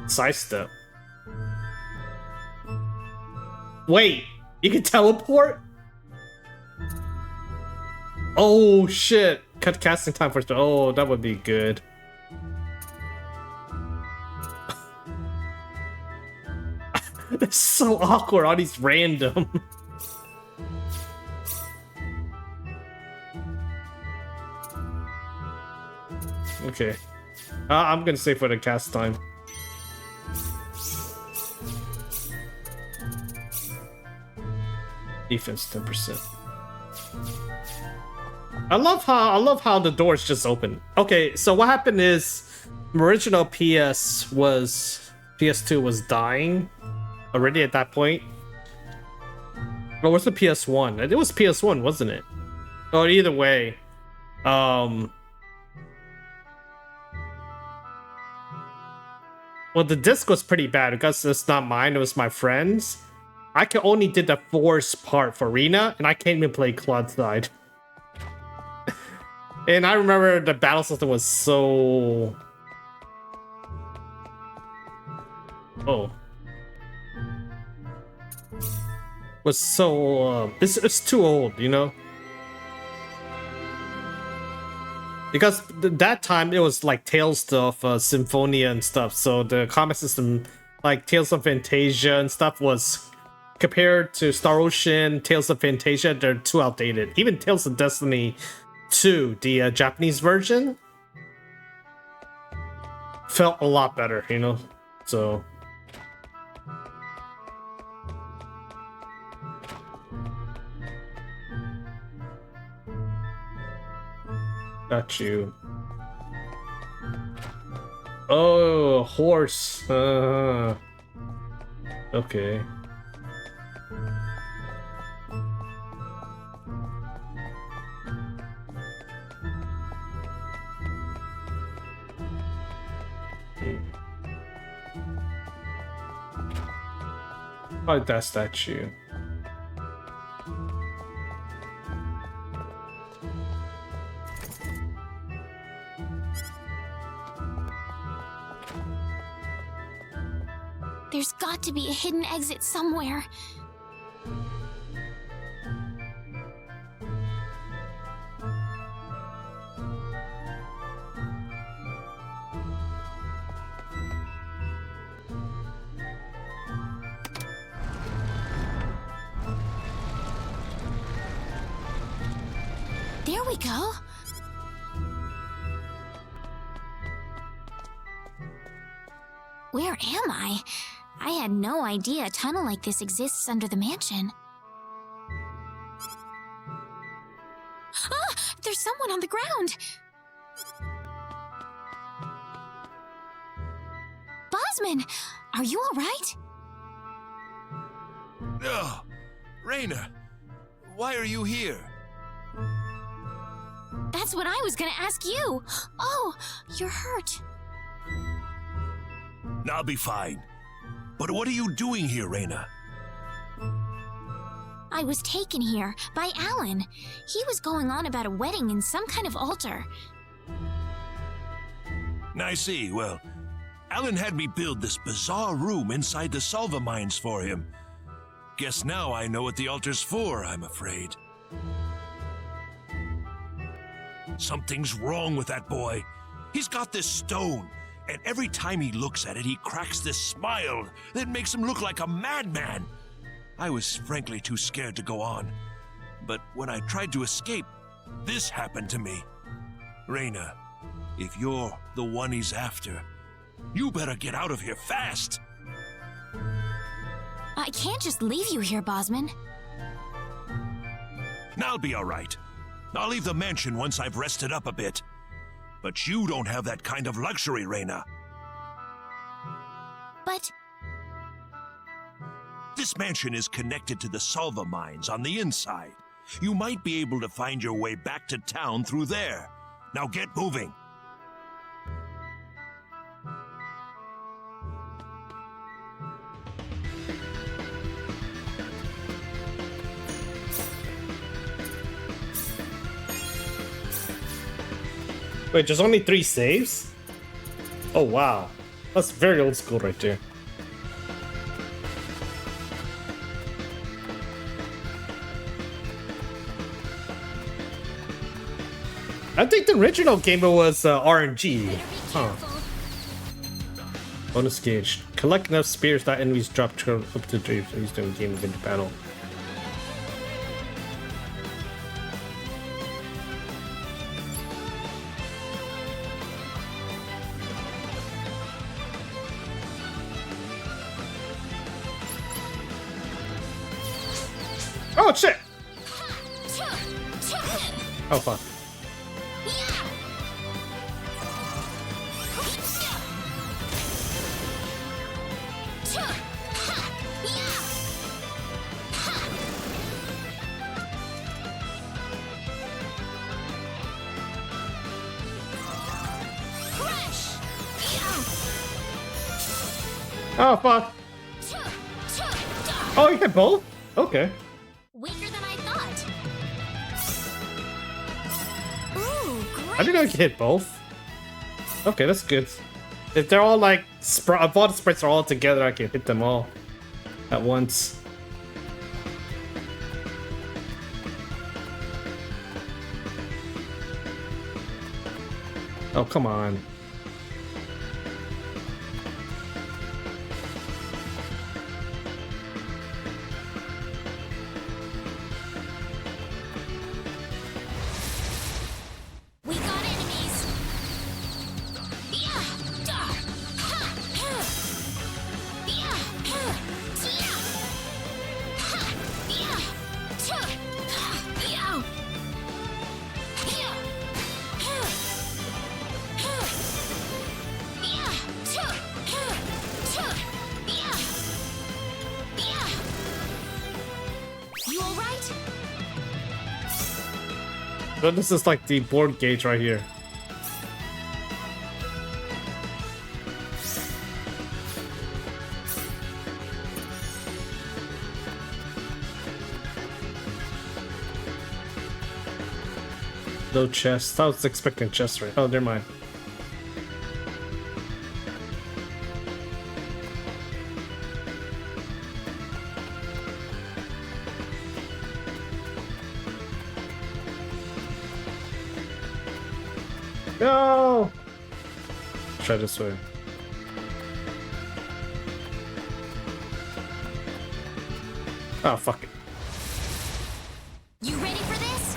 sidestep. Wait, you can teleport? Oh shit! Cut casting time for oh, that would be good. That's so awkward. All these random. Okay, I'm gonna save for the cast time. Defense 10%. I love how the doors just open. Okay, so what happened is original PS2 was dying already at that point. Or was it PS1? It was PS1, wasn't it? Oh, either way. Well, the disc was pretty bad because it's not mine, it was my friend's. I can only did the force part for RENA, and I can't even play Cloud side. And I remember the battle system was so... Oh. Was so... It's too old, you know? Because that time it was like Tales of Symphonia and stuff, so the combat system, like Tales of Fantasia and stuff, was compared to Star Ocean, Tales of Fantasia, they're too outdated. Even Tales of Destiny 2, the Japanese version, felt a lot better, you know? So... Got you. Oh, a horse. Okay. Like that statue. There's got to be a hidden exit somewhere. There we go. Where am I? I had no idea a tunnel like this exists under the mansion. Ah! There's someone on the ground! Bosman! Are you alright? Oh, Reina, why are you here? That's what I was gonna ask you! Oh, you're hurt. I'll be fine. But what are you doing here, Reina? I was taken here by Alan. He was going on about a wedding in some kind of altar. I see. Well, Alan had me build this bizarre room inside the Salva mines for him. Guess now I know what the altar's for, I'm afraid. Something's wrong with that boy. He's got this stone, and every time he looks at it, he cracks this smile that makes him look like a madman. I was frankly too scared to go on, but when I tried to escape, this happened to me. Reina, if you're the one he's after, you better get out of here fast. I can't just leave you here, Bosman. I'll be all right. I'll leave the mansion once I've rested up a bit. But you don't have that kind of luxury, Reina. But... This mansion is connected to the Salva mines on the inside. You might be able to find your way back to town through there. Now get moving. Wait, there's only 3 saves? Oh wow. That's very old school right there. I think the original game was RNG. Huh. Bonus gauge. Collect enough spears that enemies drop up to 3 used in game event battle. Oh shit! Oh fuck. Oh fuck. Oh, you hit both? Okay. Weaker than I thought. Ooh, great. I didn't know you could hit both. Okay, that's good. If they're all like, if all the sprites are all together, I can hit them all at once. Oh, come on. So this is like the board gauge right here. No chest. I was expecting chest right. Oh, never mind. No! Try this way. Oh, fuck it. You ready for this?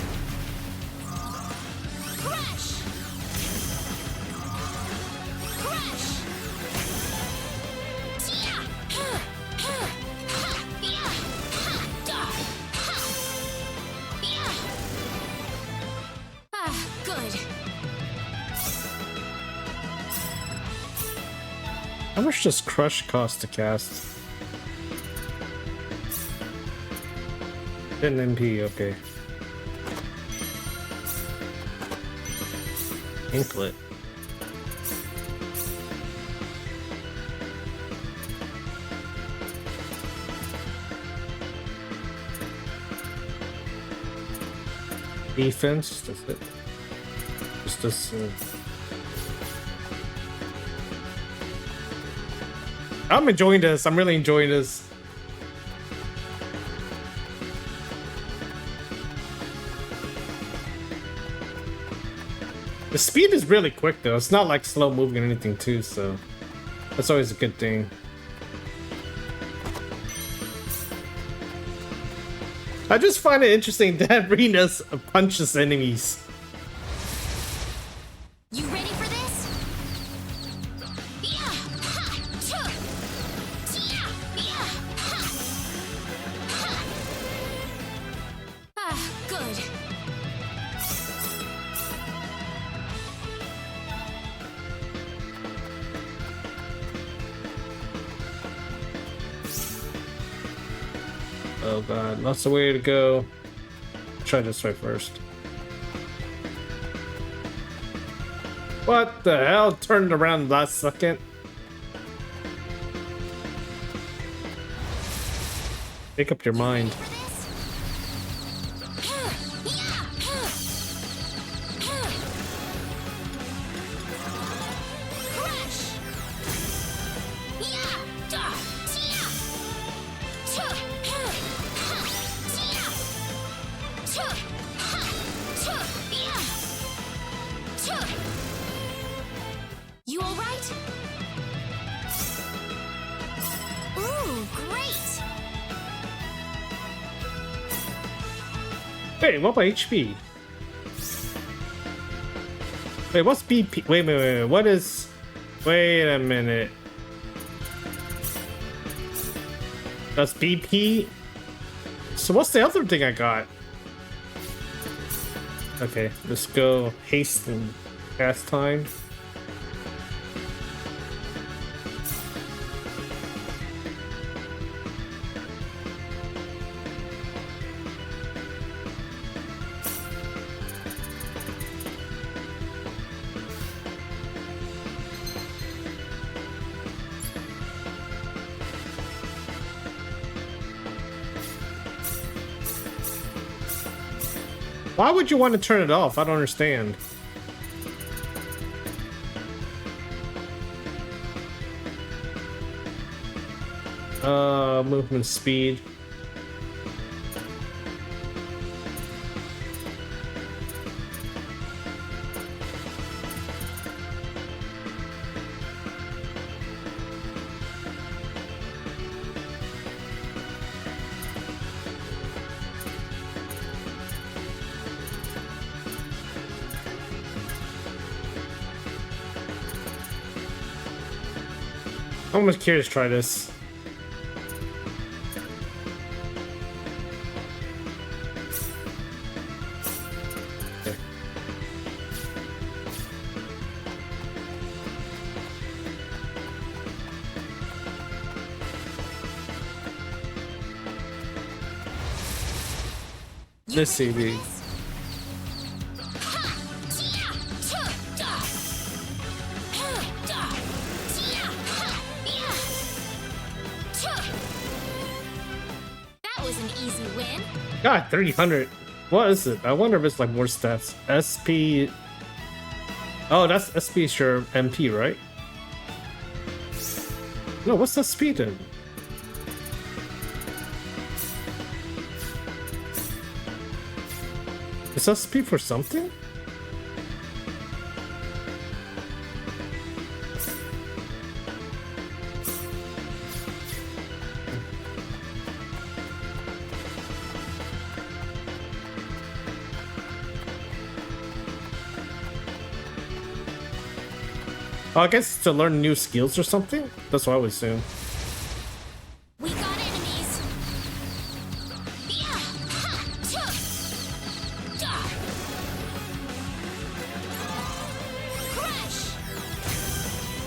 good. How much does Crush cost to cast? 10 MP, okay. Inklet. Defense, that's it. Just this. I'm enjoying this. I'm really enjoying this. The speed is really quick though. It's not like slow moving or anything too, so that's always a good thing. I just find it interesting that Rena's punches enemies. You ready for this? Yeah, ha, cha, tia, yeah, ha, ha. Ah, good. Oh god, lots of way to go. Try this way first. What the hell? Turned around last second. Make up your mind. You all right? Ooh, great! Wait, what about HP? Wait, what's BP? Wait. What is... Wait a minute. That's BP? So what's the other thing I got? Okay, let's go haste and cast time. Why would you want to turn it off? I don't understand. Movement speed. I'm almost curious to try this. Okay. Let's see these. God, 300. What is it? I wonder if it's like more stats. SP. Oh, that's SP, sure. MP, right? No, what's the speed then? Is that speed for something? Oh, I guess to learn new skills or something? That's what I would assume. We got enemies. Yeah, ha, cha, da.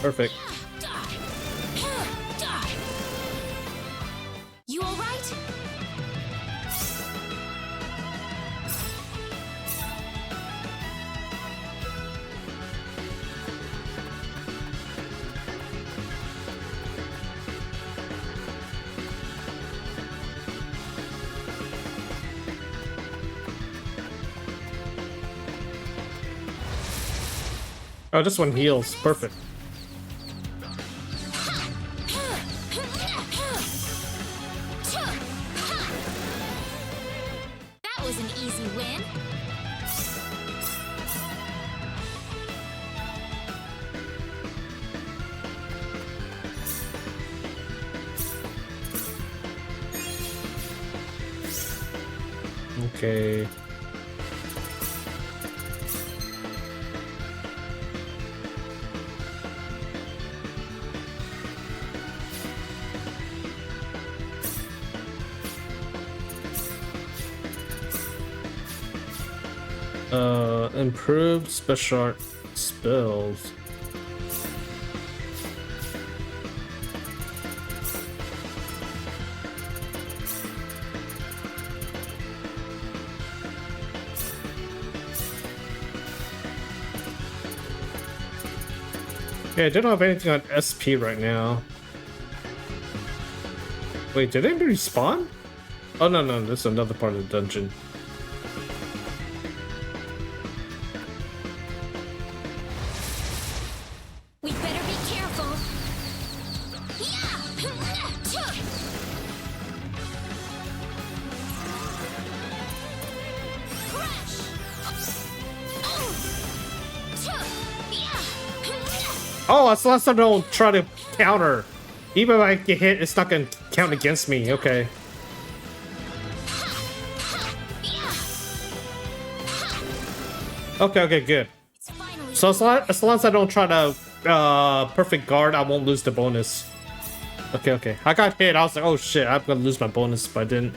Perfect. You all right? Oh, this one heals. Perfect. That was an easy win. Okay. Improved special art spells. Yeah, I don't have anything on SP right now. Wait, did anybody respawn? Oh, no, no, this is another part of the dungeon. We better be careful. Oh, as long as I don't try to counter. Even if I get hit, it's not gonna count against me. Okay. Okay, okay, good. So as long as I don't try to perfect guard, I won't lose the bonus. Okay, okay. I got hit. I was like, oh shit, I'm gonna lose my bonus, but I didn't.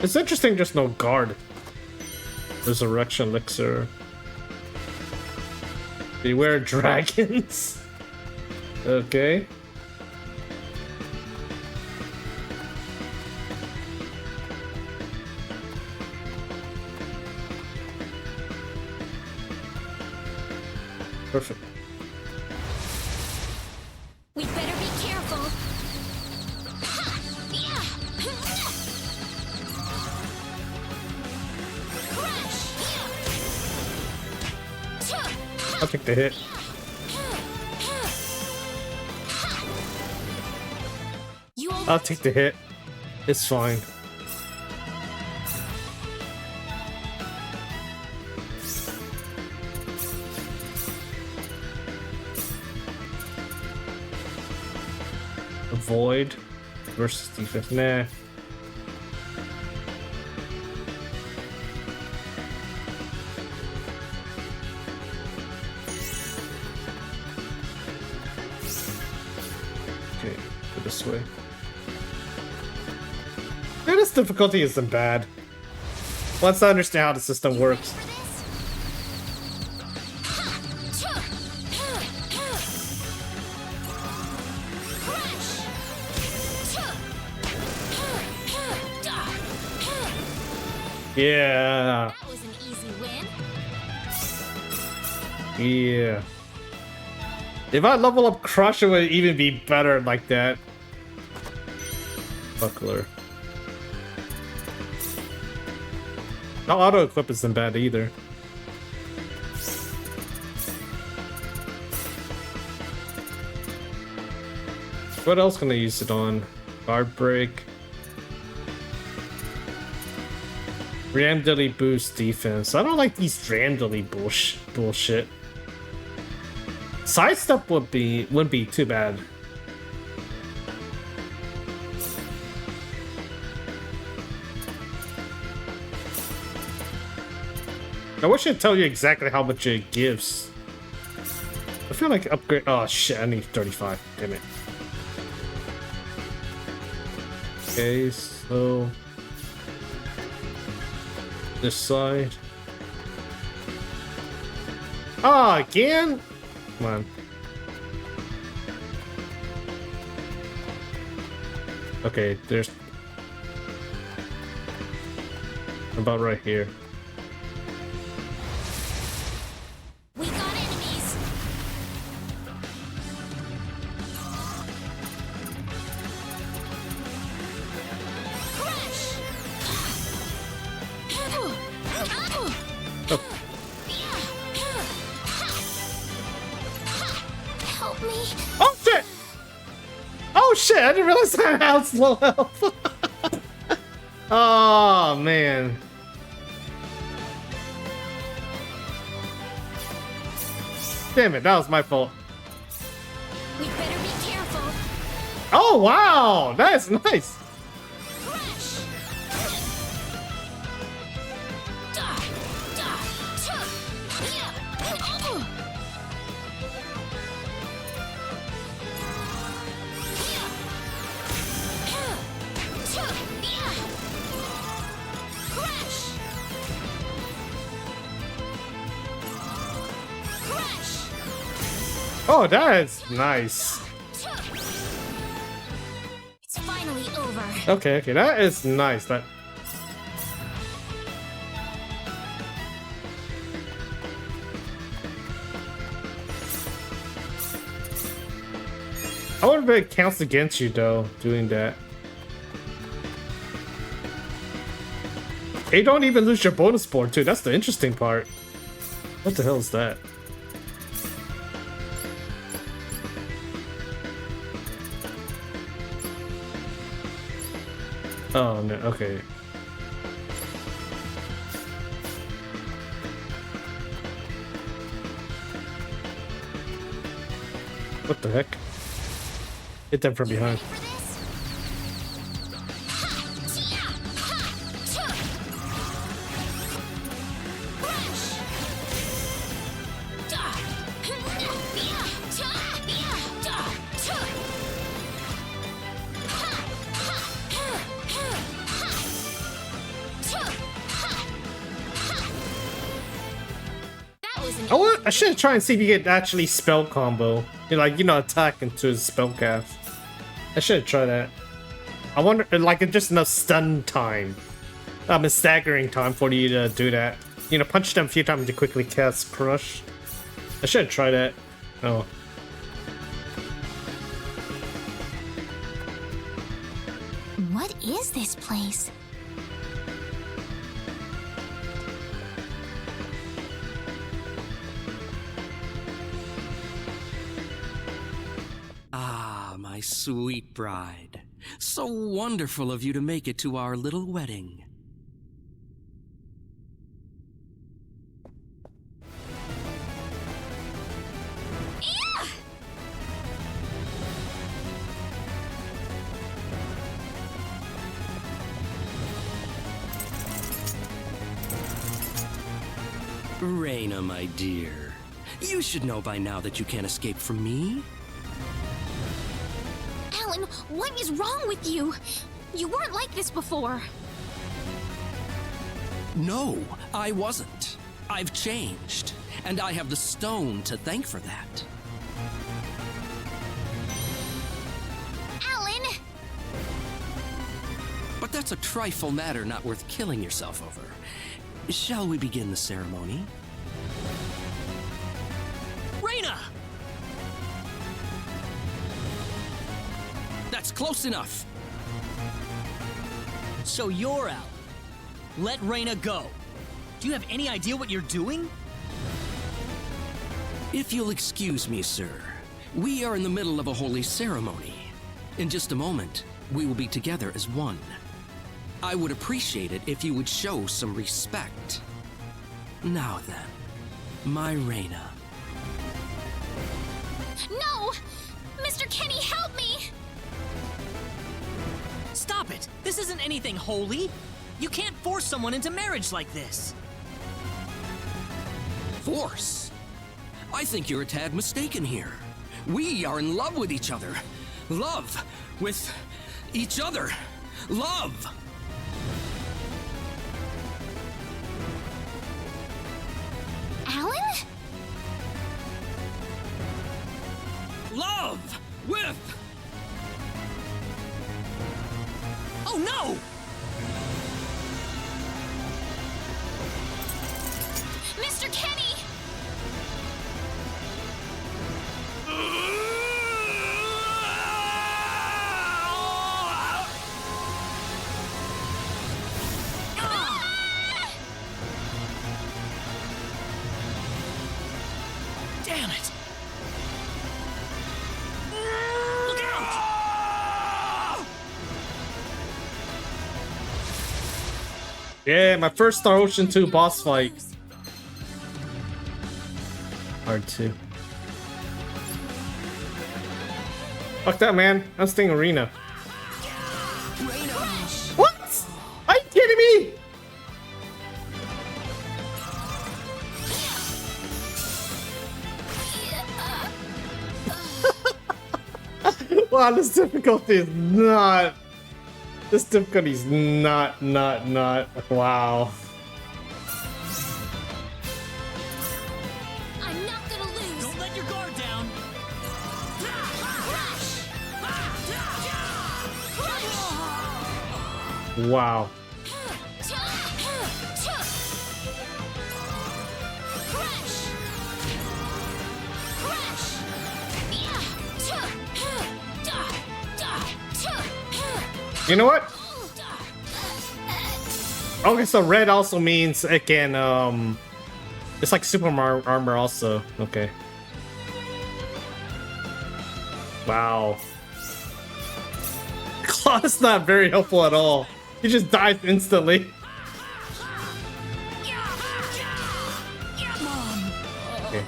It's interesting, just no guard. Resurrection elixir. Beware dragons. Okay. Perfect. We better be careful. I'll take the hit. I'll take the hit. It's fine. Avoid versus defense. Nah. Okay, go this way. Yeah, this difficulty isn't bad. Once I understand how the system works. Yeah. That was an easy win. Yeah. If I level up Crush, it would even be better like that. Buckler. No auto equip isn't bad either. What else can I use it on? Guard break. Randomly boost defense. I don't like these randomly bullshit. Sidestep wouldn't be too bad. I wish I'd tell you exactly how much it gives. I feel like upgrade. Oh shit! I need 35. Damn it. Okay, so this side. Oh, again? Come on. Okay, there's... about right here. We got enemies. Crash! Oh. Help me. Oh shit! Oh shit! I didn't realize I had slow health. Oh man. Damn it! That was my fault. We better be careful. Oh wow! That's nice. Crash! Oh, that is nice. It's finally over. Okay, okay, that is nice. That. I wonder if it counts against you though, doing that. You don't even lose your bonus board too. That's the interesting part. What the hell is that? Oh no, okay. What the heck? Hit them from behind. I should try and see if you get actually spell combo. Attack into his spell cast. I should try that. I wonder, like, just enough stun time. A staggering time for you to do that. Punch them a few times to quickly cast Crush. I should try that. Oh. What is this place? My sweet bride. So wonderful of you to make it to our little wedding. Reina, my dear. You should know by now that you can't escape from me. What is wrong with you? You weren't like this before. No, I wasn't. I've changed, and I have the stone to thank for that. Alan! But that's a trifle matter not worth killing yourself over. Shall we begin the ceremony? Reina! That's close enough. So you're out. Let Reina go. Do you have any idea what you're doing? If you'll excuse me, sir, we are in the middle of a holy ceremony. In just a moment, we will be together as one. I would appreciate it if you would show some respect. Now then, my Reina. No! Mr. Kenny, help me! Stop it! This isn't anything holy! You can't force someone into marriage like this! Force? I think you're a tad mistaken here. We are in love with each other. Love with each other. Love! Alan? Mr. Kenny! Damn it! Look out! Yeah, my first Star Ocean 2 boss fight. Hard too. Fuck that, man. I'm staying Arena. What? Are you kidding me? Wow, this difficulty is not. This difficulty is not. Wow. I'm not gonna lose! Don't let your guard down! Wow. You know what? Okay, so red also means it can, it's like super armor also. Okay. Wow. Claw's not very helpful at all. He just dies instantly. Okay.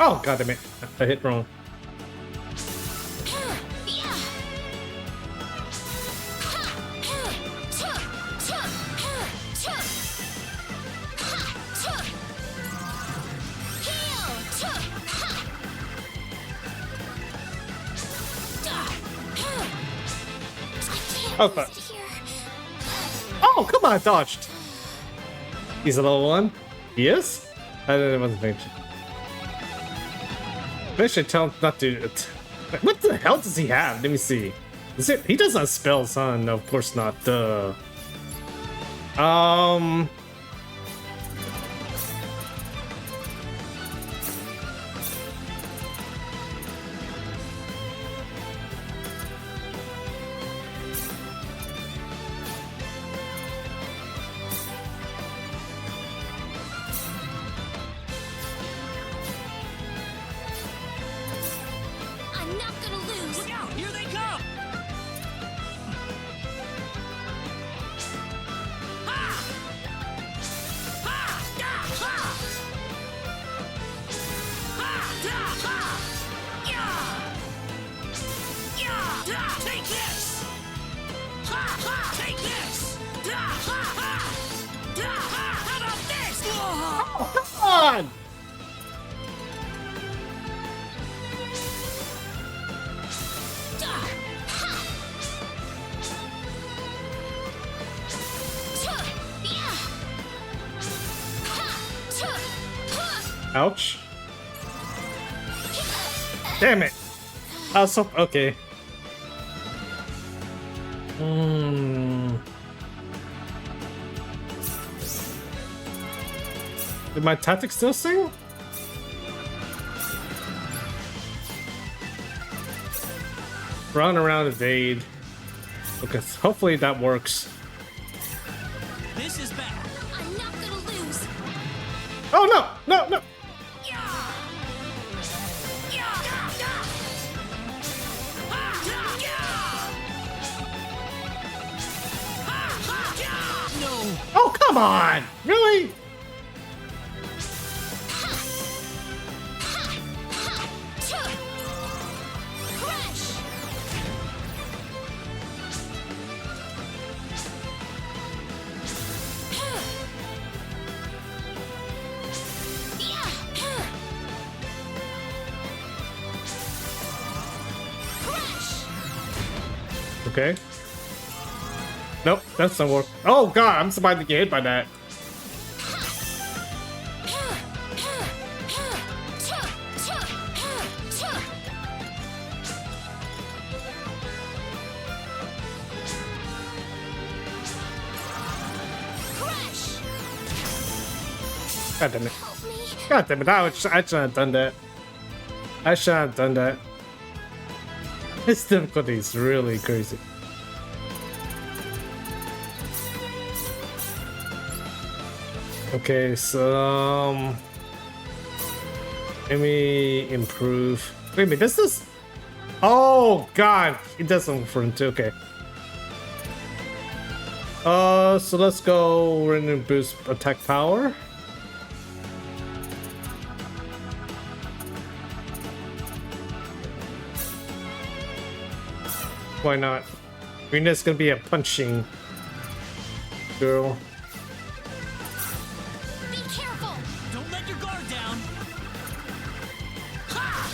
Oh, god damn it. I hit wrong. Oh, fuck. Oh, come on, dodged. He's a level 1? He is? I wasn't thinking. Maybe I should tell him not to. What the hell does he have? Let me see. Is it? He doesn't have spells, huh? No, of course not. Duh. I'm not gonna lose! Look out! Here they come! Take this! Take this! How about this? Oh, come on! Ouch. Damn it. I was so okay. Did my tactic still sing? Run around evade. Okay, hopefully that works. This is bad. I'm not gonna lose! Oh no! No, no! No! Oh, come on! Really? Okay. Nope, that's not work. Oh god, I'm surprised to get hit by that. God damn it. Help me. God damn it. I shouldn't have done that. I shouldn't have done that. This difficulty is really crazy. Okay, so let me improve. Wait a minute, this is. Oh god, it does something for him too. Okay. So let's go. We're gonna boost attack power. Why not? Reina's gonna be a punching girl. Be careful. Don't let your guard down. Ha!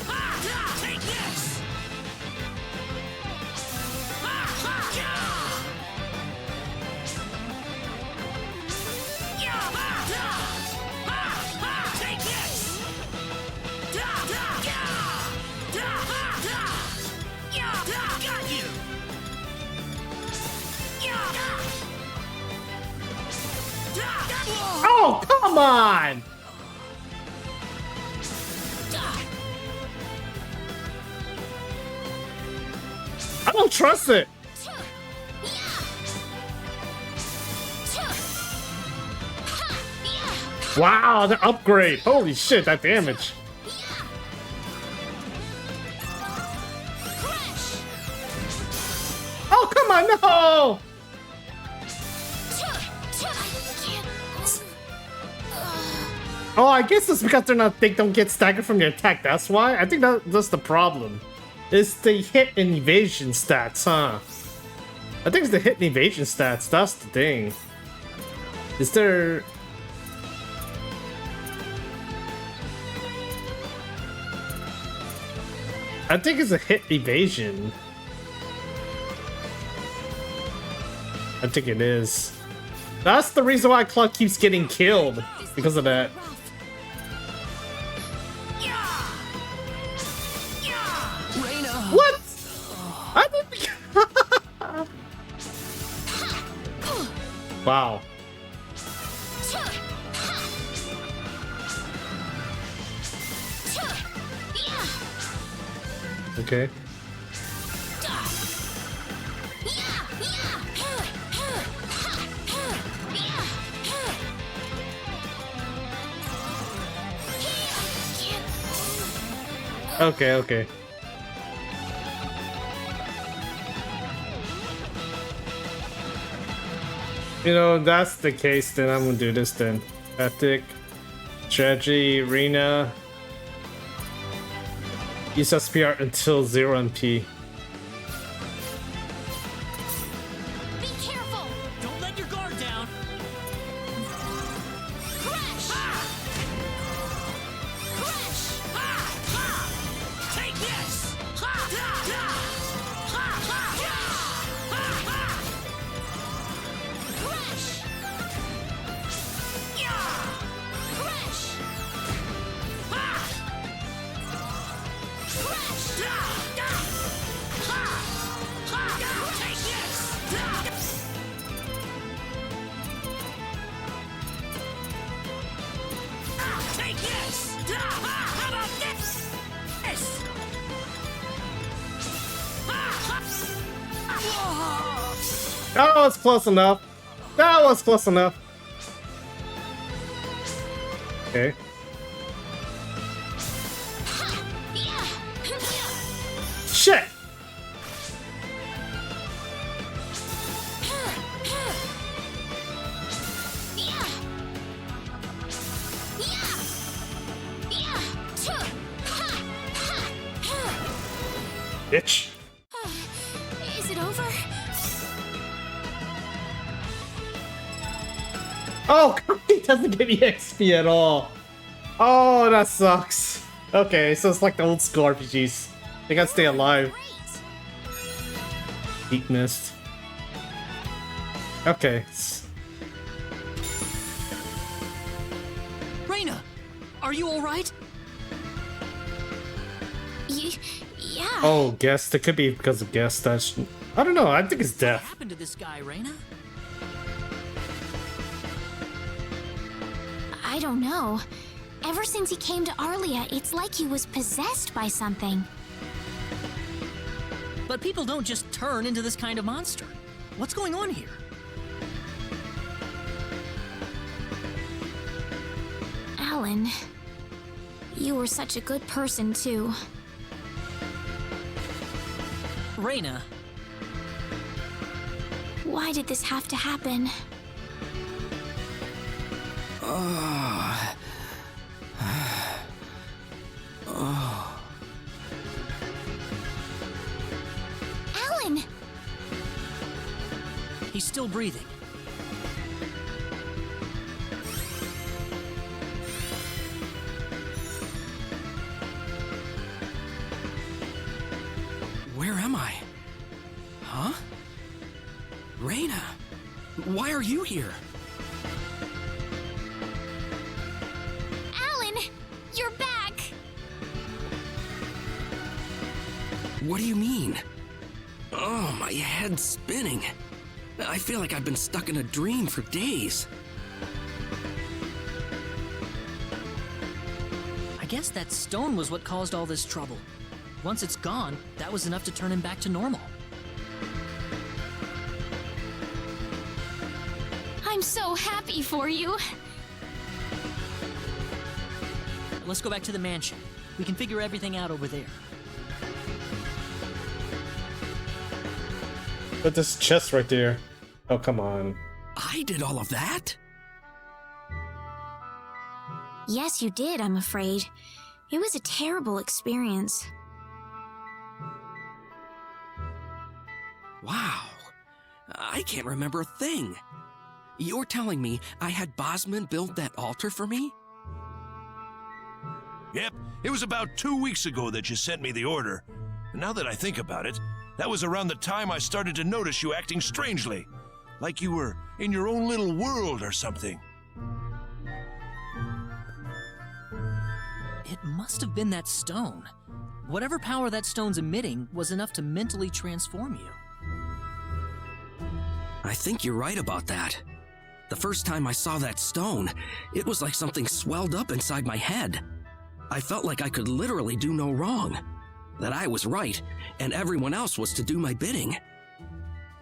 Ha! Take this! Ha! Ha! Yeah! Yeah! Ha! Ha! Ha! Ha! Take this! Da! Da! Yeah! Da! Ha! Da! Yeah! Da! Got you! Yeah! Da! Da! Oh, come on! I don't trust it. Wow, the upgrade. Holy shit, that damage. Oh, come on, no! Oh, I guess it's because they don't get staggered from your attack. That's why. I think that's the problem. It's the hit and evasion stats, huh? I think it's the hit and evasion stats. That's the thing. Is there? I think it's a hit evasion. I think it is. That's the reason why Cluck keeps getting killed. Because of that. Reina! What? I didn't. Wow. Okay. Okay, okay. You know, that's the case, then I'm gonna do this then. Tactic, strategy, Reina. Use SPR until 0 MP. Be careful. Don't let your guard down. Crash. Crash. Take this! Ha! Da! Da! Ha! Ha! Yeah! Ha! Ha! Crash. Yeah! Crash. Ha! Crash. Da! Da! Ha! Ha! Take this! Da! Take this! Da! Ha! How about this? This! Ha! Ha! That was close enough. That was close enough. Okay. Shit! Bitch. Is it over? Oh, he doesn't give me XP at all. Oh, that sucks. Okay, so it's like the old school RPGs. They gotta stay alive. Heat mist. Okay. Reina, are you all right? Yeah. Oh, guest. It could be because of guest. That's. I don't know. I think it's What death. happened to this guy, Reina? I don't know. Ever since he came to Arlia, it's like he was possessed by something. But people don't just turn into this kind of monster. What's going on here? Alan, you were such a good person, too. Reina, Why did this have to happen? Alan! he's still breathing. Where am I? Huh? Reina, why are you here? Alan! You're back! What do you mean? Oh, my head's spinning. I feel like I've been stuck in a dream for days. I guess that stone was what caused all this trouble. Once it's gone, that was enough to turn him back to normal. I'm so happy for you. Let's go back to the mansion. We can figure everything out over there. But this chest right there. Oh, come on. I did all of that? Yes, you did, I'm afraid. It was a terrible experience. Wow. I can't remember a thing. You're telling me I had Bosman build that altar for me? Yep, it was about 2 weeks ago that you sent me the order. And now that I think about it, that was around the time I started to notice you acting strangely. Like you were in your own little world or something. It must have been that stone. Whatever power that stone's emitting was enough to mentally transform you. I think you're right about that. The first time I saw that stone, it was like something swelled up inside my head. I felt like I could literally do no wrong. That I was right, and everyone else was to do my bidding.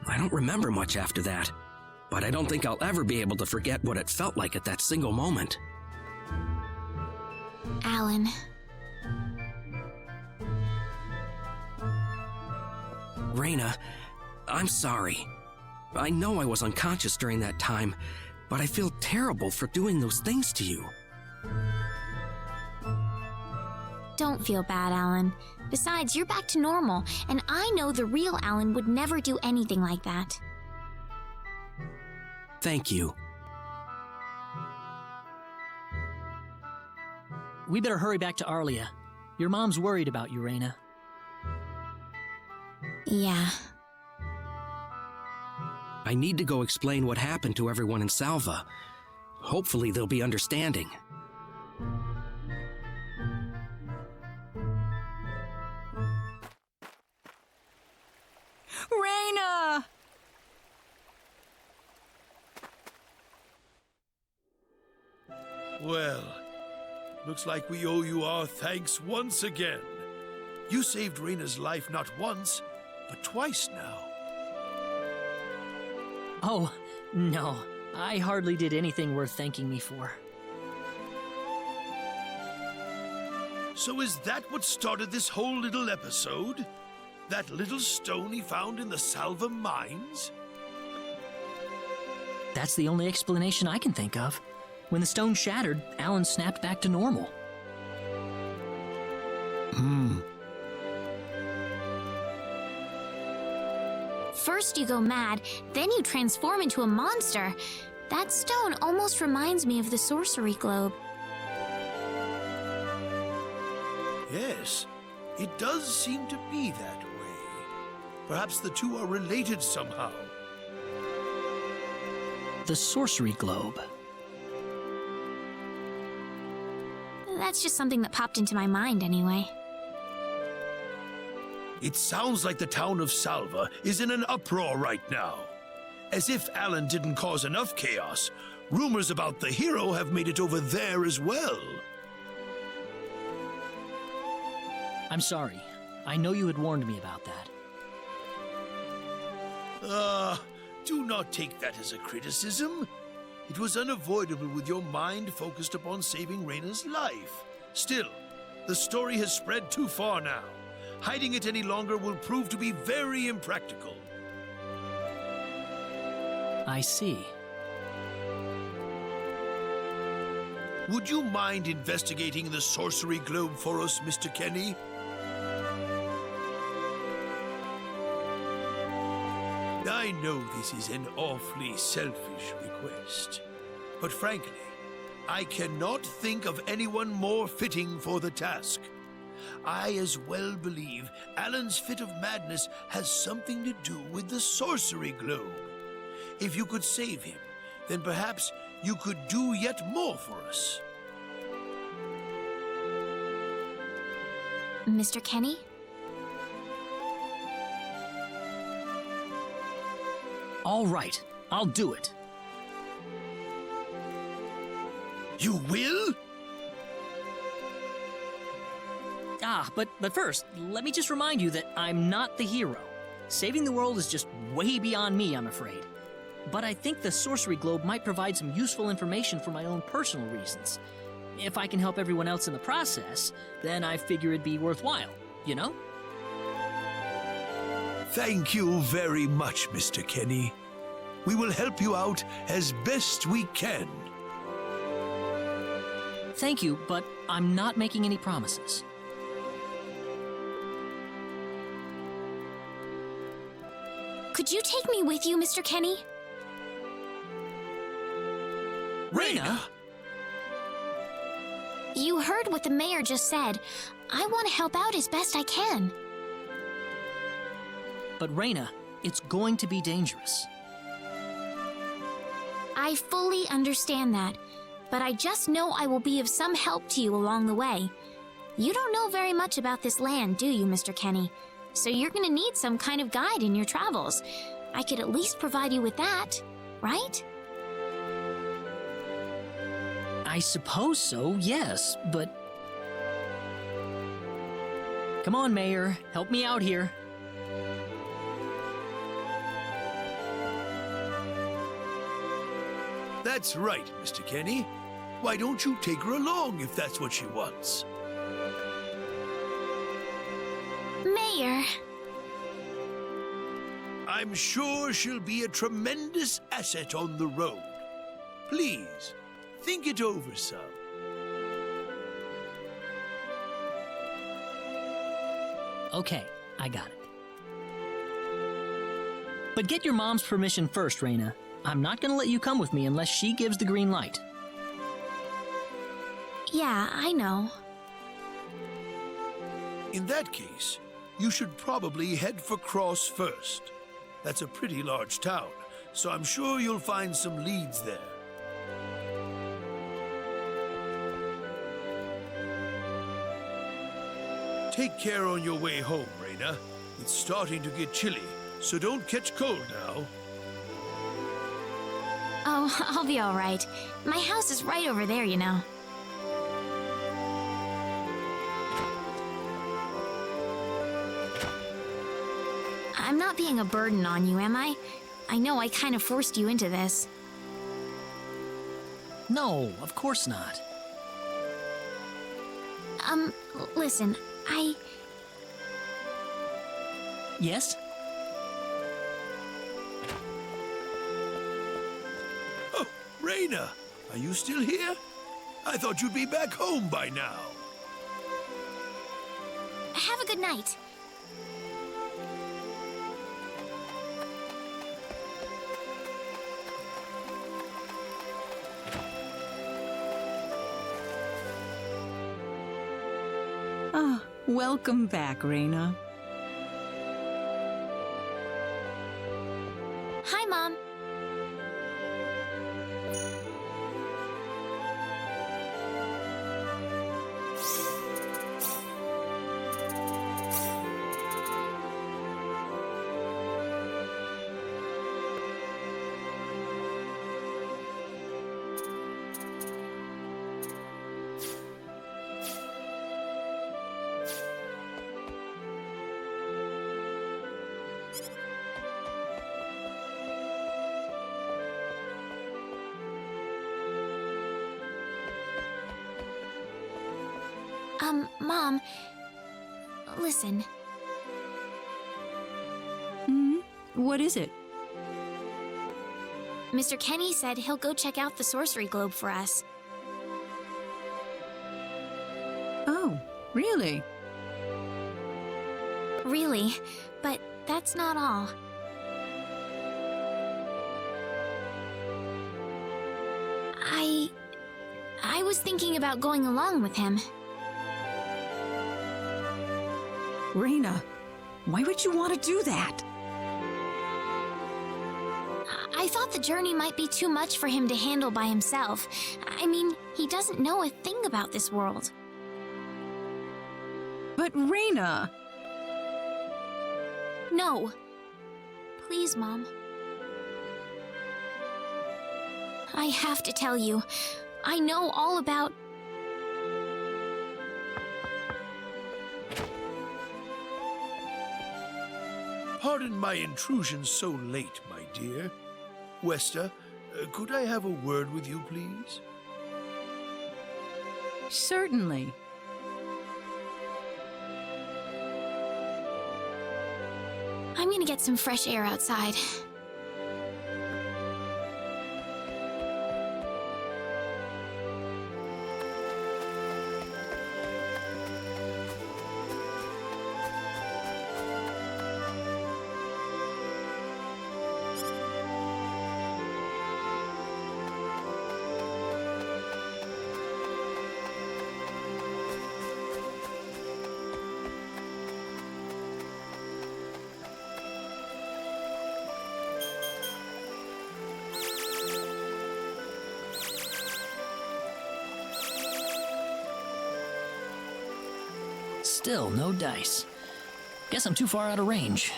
I don't remember much after that, but I don't think I'll ever be able to forget what it felt like at that single moment. Alan. Reina, I'm sorry. I know I was unconscious during that time, but I feel terrible for doing those things to you. Don't feel bad, Alan. Besides, you're back to normal, and I know the real Alan would never do anything like that. Thank you. We better hurry back to Arlia. Your mom's worried about you, Reina. Yeah. I need to go explain what happened to everyone in Salva. Hopefully they'll be understanding. Reina! Well, looks like we owe you our thanks once again. You saved Reina's life not once, but twice now. Oh, no. I hardly did anything worth thanking me for. So is that what started this whole little episode? That little stone he found in the Salva mines? That's the only explanation I can think of. When the stone shattered, Alan snapped back to normal. First you go mad, then you transform into a monster. That stone almost reminds me of the sorcery globe. Yes, it does seem to be that way. Perhaps the two are related somehow. The sorcery globe. That's just something that popped into my mind anyway. It sounds like the town of Salva is in an uproar right now. As if Alan didn't cause enough chaos, Rumors about the hero have made it over there as well. I'm sorry. I know you had warned me about that. Do not take that as a criticism. It was unavoidable with your mind focused upon saving Reina's life. Still, the story has spread too far now. Hiding it any longer will prove to be very impractical. I see. Would you mind investigating the sorcery globe for us, Mr. Kenny? I know this is an awfully selfish request, but frankly, I cannot think of anyone more fitting for the task. I as well believe Alan's fit of madness has something to do with the sorcery globe. If you could save him, then perhaps you could do yet more for us. Mr. Kenny? All right, I'll do it. You will? But first, let me just remind you that I'm not the hero. Saving the world is just way beyond me, I'm afraid. But I think the sorcery globe might provide some useful information for my own personal reasons. If I can help everyone else in the process, then I figure it'd be worthwhile, you know? Thank you very much, Mr. Kenny. We will help you out as best we can. Thank you, but I'm not making any promises. Could you take me with you, Mr. Kenny? Reina! You heard what the mayor just said. I want to help out as best I can. But Reina, it's going to be dangerous. I fully understand that, but I just know I will be of some help to you along the way. You don't know very much about this land, do you, Mr. Kenny? So you're gonna need some kind of guide in your travels. I could at least provide you with that, right? I suppose so, yes, but... Come on, Mayor, help me out here. That's right, Mr. Kenny. Why don't you take her along if that's what she wants? Mayor. I'm sure she'll be a tremendous asset on the road. Please, think it over some. Okay, I got it. But get your mom's permission first, Reina. I'm not gonna let you come with me unless she gives the green light. Yeah, I know. In that case, you should probably head for Cross first. That's a pretty large town, so I'm sure you'll find some leads there. Take care on your way home, Reina. It's starting to get chilly, so don't catch cold now. Oh, I'll be all right. My house is right over there, you know. I'm not being a burden on you, am I? I know I kind of forced you into this. No, of course not. Listen, Yes? Oh, Reina, are you still here? I thought you'd be back home by now. Have a good night. Ah, welcome back, Reina. Hi, Mom. Mom, listen. What is it? Mr. Kenny said he'll go check out the sorcery globe for us. Oh, really? Really, but that's not all. I was thinking about going along with him. Reina, why would you want to do that? I thought the journey might be too much for him to handle by himself. I mean, he doesn't know a thing about this world. But Reina... No. Please, Mom. I have to tell you, I know all about... Pardon my intrusion so late, my dear. Westa, could I have a word with you, please? Certainly. I'm gonna get some fresh air outside. Still, no dice. Guess I'm too far out of range.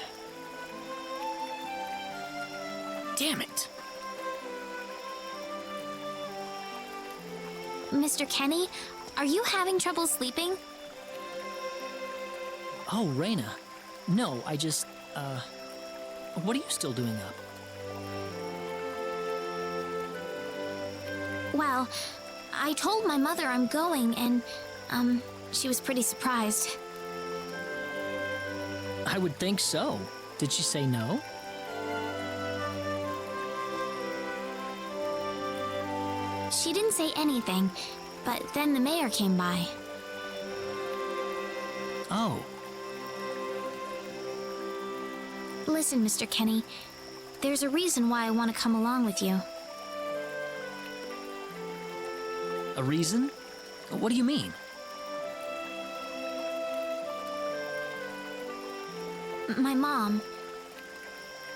Damn it. Mr. Kenny, are you having trouble sleeping? Oh, Reina. No, I just, what are you still doing up? Well, I told my mother I'm going and, she was pretty surprised. I would think so. Did she say no? She didn't say anything, but then the mayor came by. Oh. Listen, Mr. Kenny, there's a reason why I want to come along with you. A reason? What do you mean? My mom,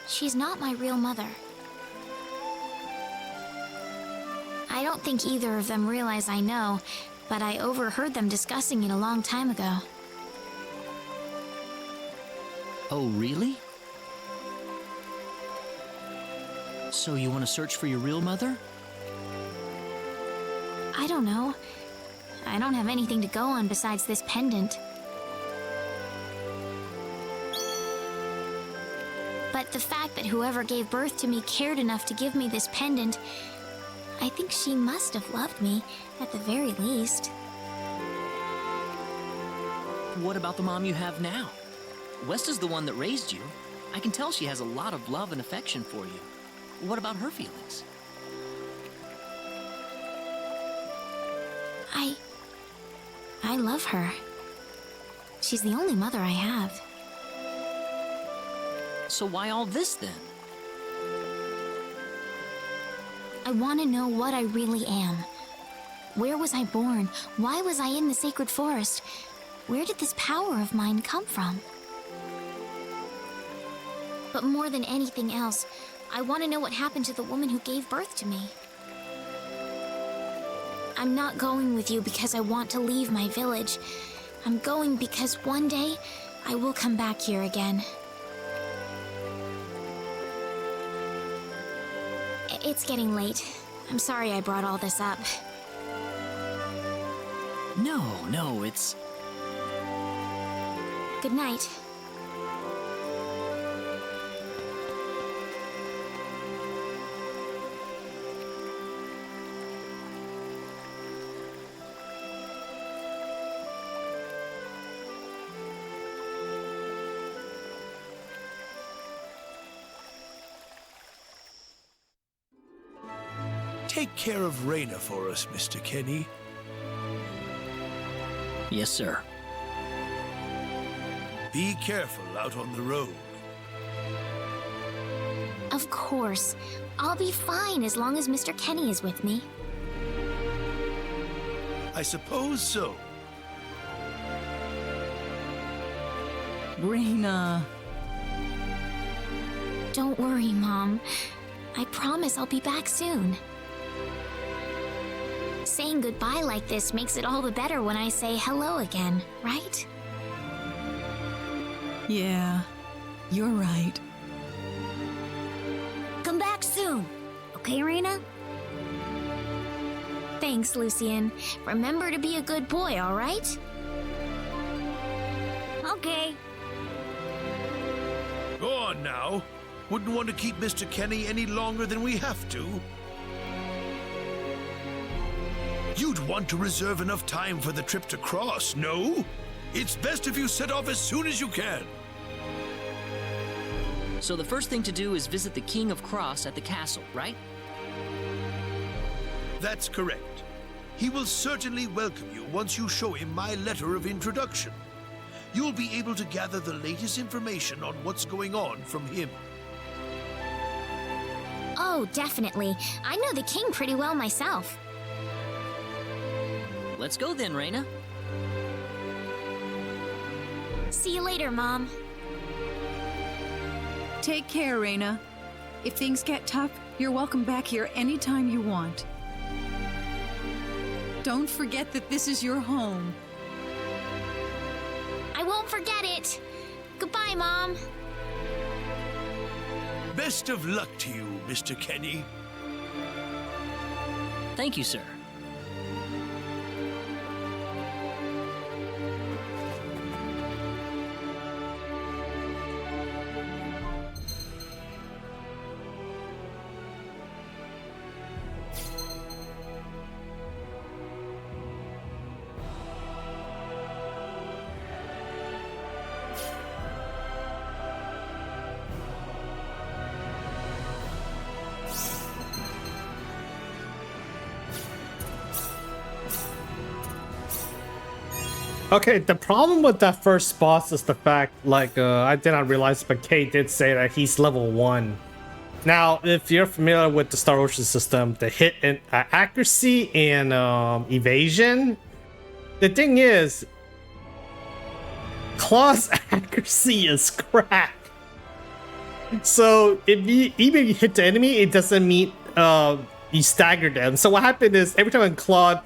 she's not my real mother. I don't think either of them realize I know, but I overheard them discussing it a long time ago. Oh, really? So you want to search for your real mother? I don't know. I don't have anything to go on besides this pendant. But the fact that whoever gave birth to me cared enough to give me this pendant, I think she must have loved me, at the very least. What about the mom you have now? Westa's the one that raised you. I can tell she has a lot of love and affection for you. What about her feelings? I love her. She's the only mother I have. So why all this then? I want to know what I really am. Where was I born? Why was I in the sacred forest? Where did this power of mine come from? But more than anything else, I want to know what happened to the woman who gave birth to me. I'm not going with you because I want to leave my village. I'm going because one day I will come back here again. It's getting late. I'm sorry I brought all this up. No, it's... Good night. take care of Reina for us, Mr. Kenny? Yes, sir. Be careful out on the road. Of course. I'll be fine as long as Mr. Kenny is with me. I suppose so. Reina. Don't worry, Mom. I promise I'll be back soon. Saying goodbye like this makes it all the better when I say hello again, right? Yeah, you're right. Come back soon. Okay, Reina? Thanks, Lucien. Remember to be a good boy, all right? Okay. Go on now. Wouldn't want to keep Mr. Kenny any longer than we have to. You'd want to reserve enough time for the trip to Cross, no? It's best if you set off as soon as you can. So the first thing to do is visit the King of Cross at the castle, right? That's correct. He will certainly welcome you once you show him my letter of introduction. You'll be able to gather the latest information on what's going on from him. Oh, definitely. I know the king pretty well myself. Let's go then, Reina. See you later, Mom. Take care, Reina. If things get tough, you're welcome back here anytime you want. Don't forget that this is your home. I won't forget it. Goodbye, Mom. Best of luck to you, Mr. Kenny. Thank you, sir. Okay, the problem with that first boss is the fact, like, I did not realize, but Kay did say that he's level 1. Now, if you're familiar with the Star Ocean system, the hit and accuracy and evasion, the thing is, Claw's accuracy is crap. So, if you even hit the enemy, it doesn't mean you stagger them. So what happened is, every time Claw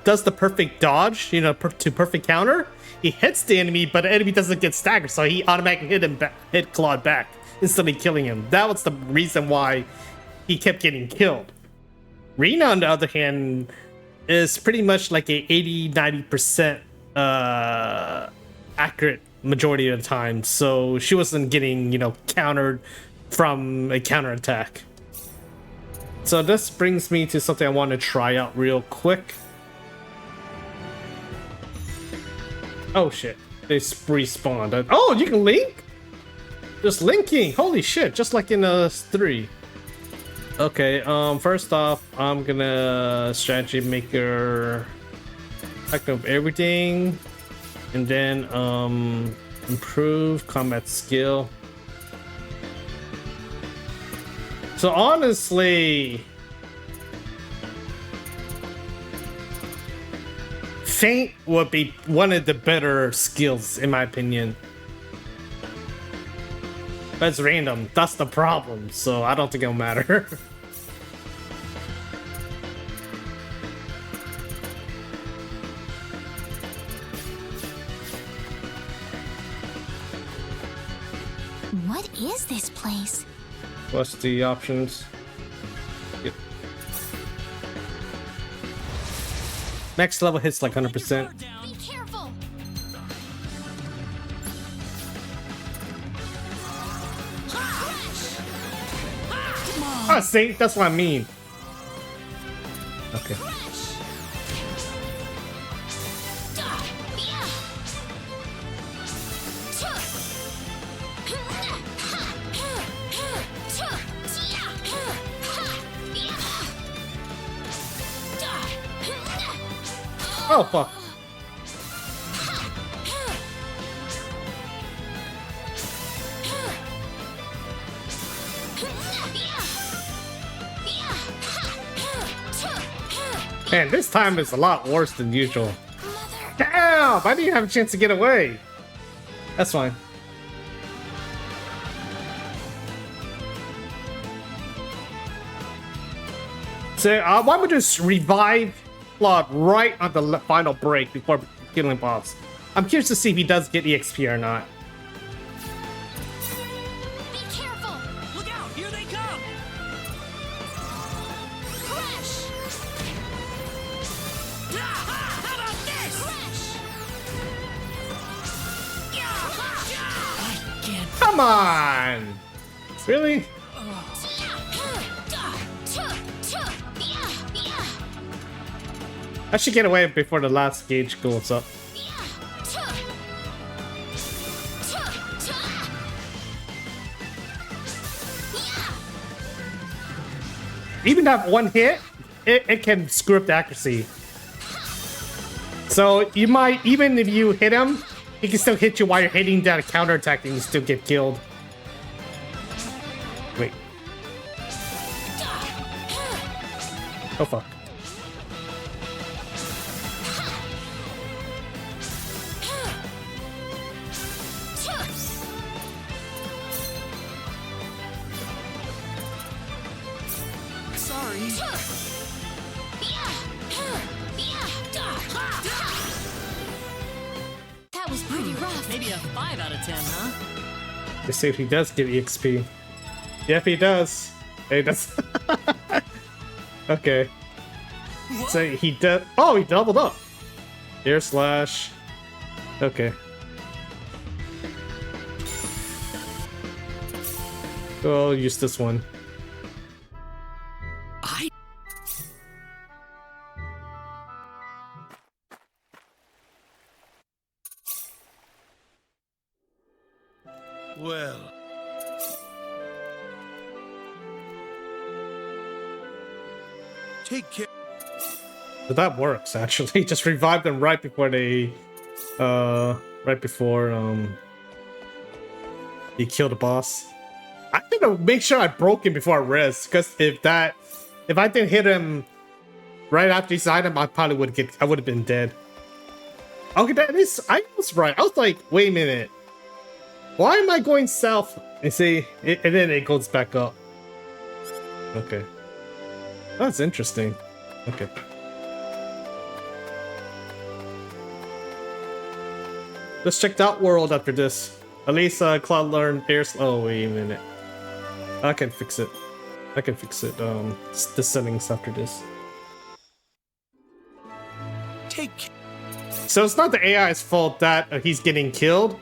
does the perfect dodge, you know, to perfect counter, he hits the enemy, but the enemy doesn't get staggered, so he automatically hit Claude back, instantly killing him. That was the reason why he kept getting killed. Reina, on the other hand, is pretty much like a 80-90% accurate majority of the time, so she wasn't getting, you know, countered from a counterattack. So this brings me to something I want to try out real quick. Oh shit, they respawned. Oh, you can link? Just linking, holy shit, just like in 3. Okay, first off, I'm gonna strategy maker pack up everything, and then improve combat skill. So honestly, Feint would be one of the better skills in my opinion. But it's random, that's the problem, so I don't think it'll matter. What is this place? What's the options? Yep. Max level hits like 100%. Be careful. Ah, see? That's what I mean. Okay. Oh, fuck. Man, this time is a lot worse than usual. Damn! I didn't have a chance to get away. That's fine. So, why would just revive Claude right on the final break before killing boss? I'm curious to see if he does get EXP or not. Be careful! Look out! Here they come! Crash! How about this? Crash! Come on! Really? I should get away before the last gauge goes up. Even that one hit, it can screw up the accuracy. So you might, even if you hit him, he can still hit you while you're hitting that counterattack and you still get killed. Wait. Oh fuck. That was pretty rough. Maybe a 5 out of 10, huh? Let's see if he does get EXP. Yep, he does. He does. Okay. So he does. Oh, he doubled up. Air slash. Okay. So I'll use this one. Well. Take care. So that works actually. Just revive them right before they you kill the boss. I need to make sure I broke him before I rest, because if I didn't hit him right after he's item, I probably would have been dead. Okay, I was right. I was like, wait a minute. Why am I going south? And see, and then it goes back up. Okay. That's interesting. Okay. Let's check that world after this. At least Cloud learned airs. Oh, wait a minute. I can fix it. The settings after this. So it's not the AI's fault that he's getting killed.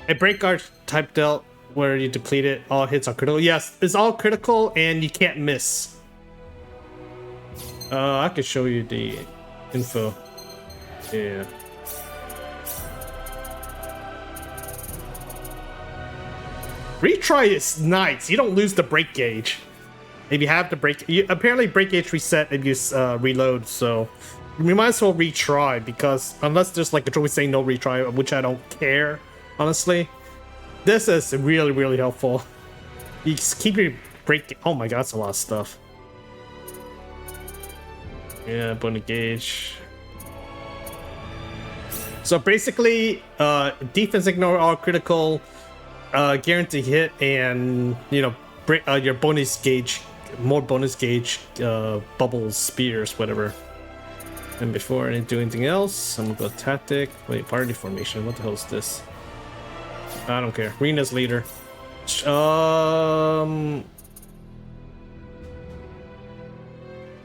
A break guard type dealt where you deplete it, all hits are critical. Yes, it's all critical and you can't miss. I can show you the info. Yeah. Retry is nice. You don't lose the break gauge. If you have the break, apparently break gauge reset if you reload. So you might as well retry, because unless there's like a choice saying no retry, which I don't care, honestly. This is really, really helpful. You just keep your break. Oh my god, that's a lot of stuff. Yeah, bonus gauge. So basically, defense ignore all critical, guarantee hit, and break your bonus gauge, more bonus gauge, bubbles, spears, whatever. And before I do anything else, I'm gonna go tactic. Wait, party formation. What the hell is this? I don't care. Rena's leader.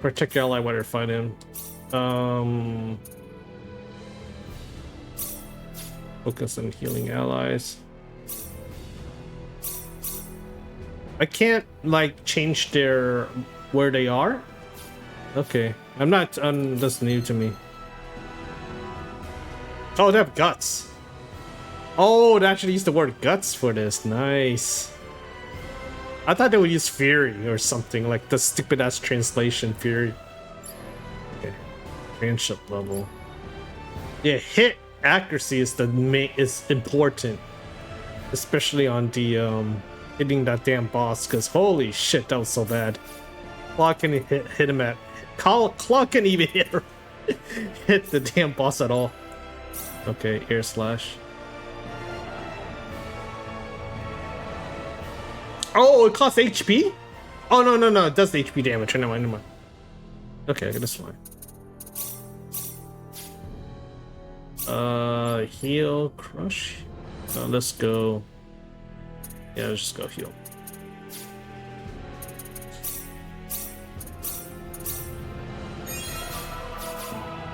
Protect your ally while you're fighting. Focus on healing allies. I can't like change where they are. Okay, I'm not. That's new to me. Oh, they have guts. Oh, they actually used the word guts for this. Nice. I thought they would use fury or something, like the stupid ass translation fury. Okay. Friendship level. Yeah, hit accuracy is important, especially on the hitting that damn boss. Cause holy shit, that was so bad. Claw can hit him at. Claw can even hit the damn boss at all. Okay, air slash. Oh, it costs HP? Oh no, it does the HP damage. Never mind. Okay, this one. Heal, crush. Let's go. Yeah, let's just go heal.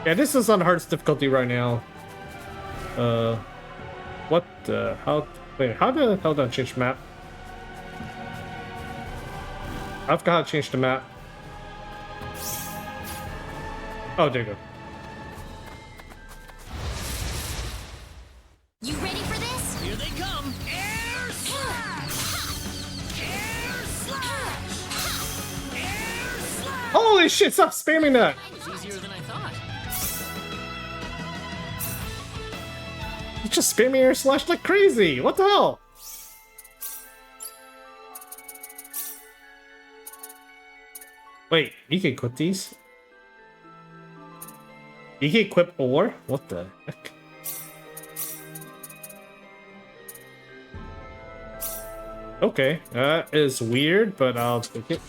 Yeah, this is on hardest difficulty right now. What the hell? Wait, how the hell did I change the map? I forgot how to change the map. Oh, there you go. You ready for this? Here they come. Air slash! Air slash! Air slash! Holy shit, stop spamming that! It's easier than I thought. You just spamming air slash like crazy! What the hell? Wait, you can equip these? You can equip ore? What the heck? Okay, that is weird, but I'll take it.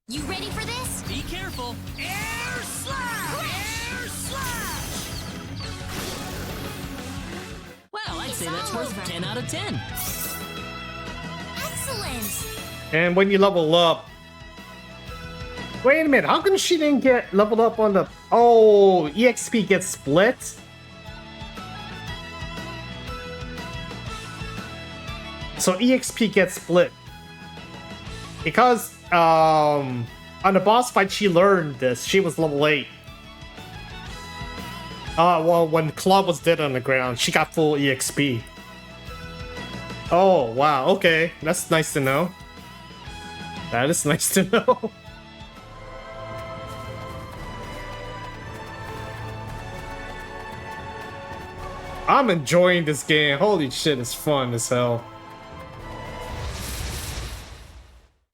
You ready for this? Be careful. Air slash! Air slash! Well, I'd say that's all worth over. 10 out of 10. Excellent! And when you level up... Wait a minute, how come she didn't get leveled up on the... Oh, EXP gets split? So EXP gets split. Because, on the boss fight, she learned this. She was level 8. Well, when Claw was dead on the ground, she got full EXP. Oh, wow, okay. That's nice to know. That is nice to know. I'm enjoying this game. Holy shit, it's fun as hell.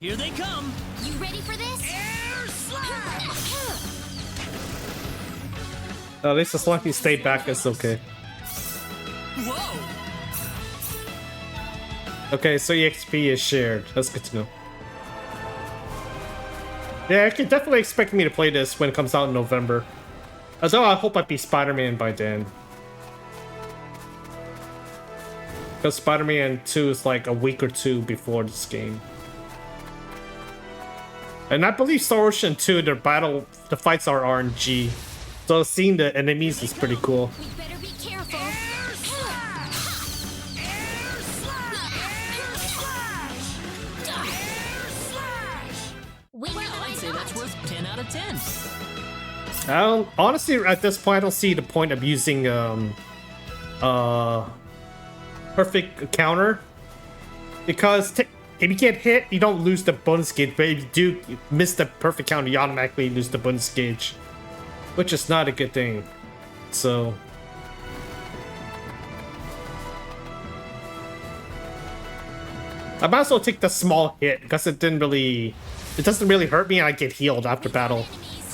Here they come. You ready for this? Air slash! At least as long as you stay back, it's okay. Whoa. Okay, so EXP is shared. That's good to know. Yeah, I can definitely expect me to play this when it comes out in November. Although I hope I beat Spider-Man by then. Because Spider-Man 2 is like a week or two before this game. And I believe Star Ocean 2, the fights are RNG. So seeing the enemies is pretty cool. We better be careful. Air slash! Air slash! Air slash! Air slash! Wait, Well, I'd say that's worth 10 out of 10. I don't, honestly, at this point, I don't see the point of using perfect counter, because if you get hit, you don't lose the bonus gauge, but if you do miss the perfect counter, you automatically lose the bonus gauge, which is not a good thing. So I might as well take the small hit because it doesn't really hurt me, and I get healed after battle.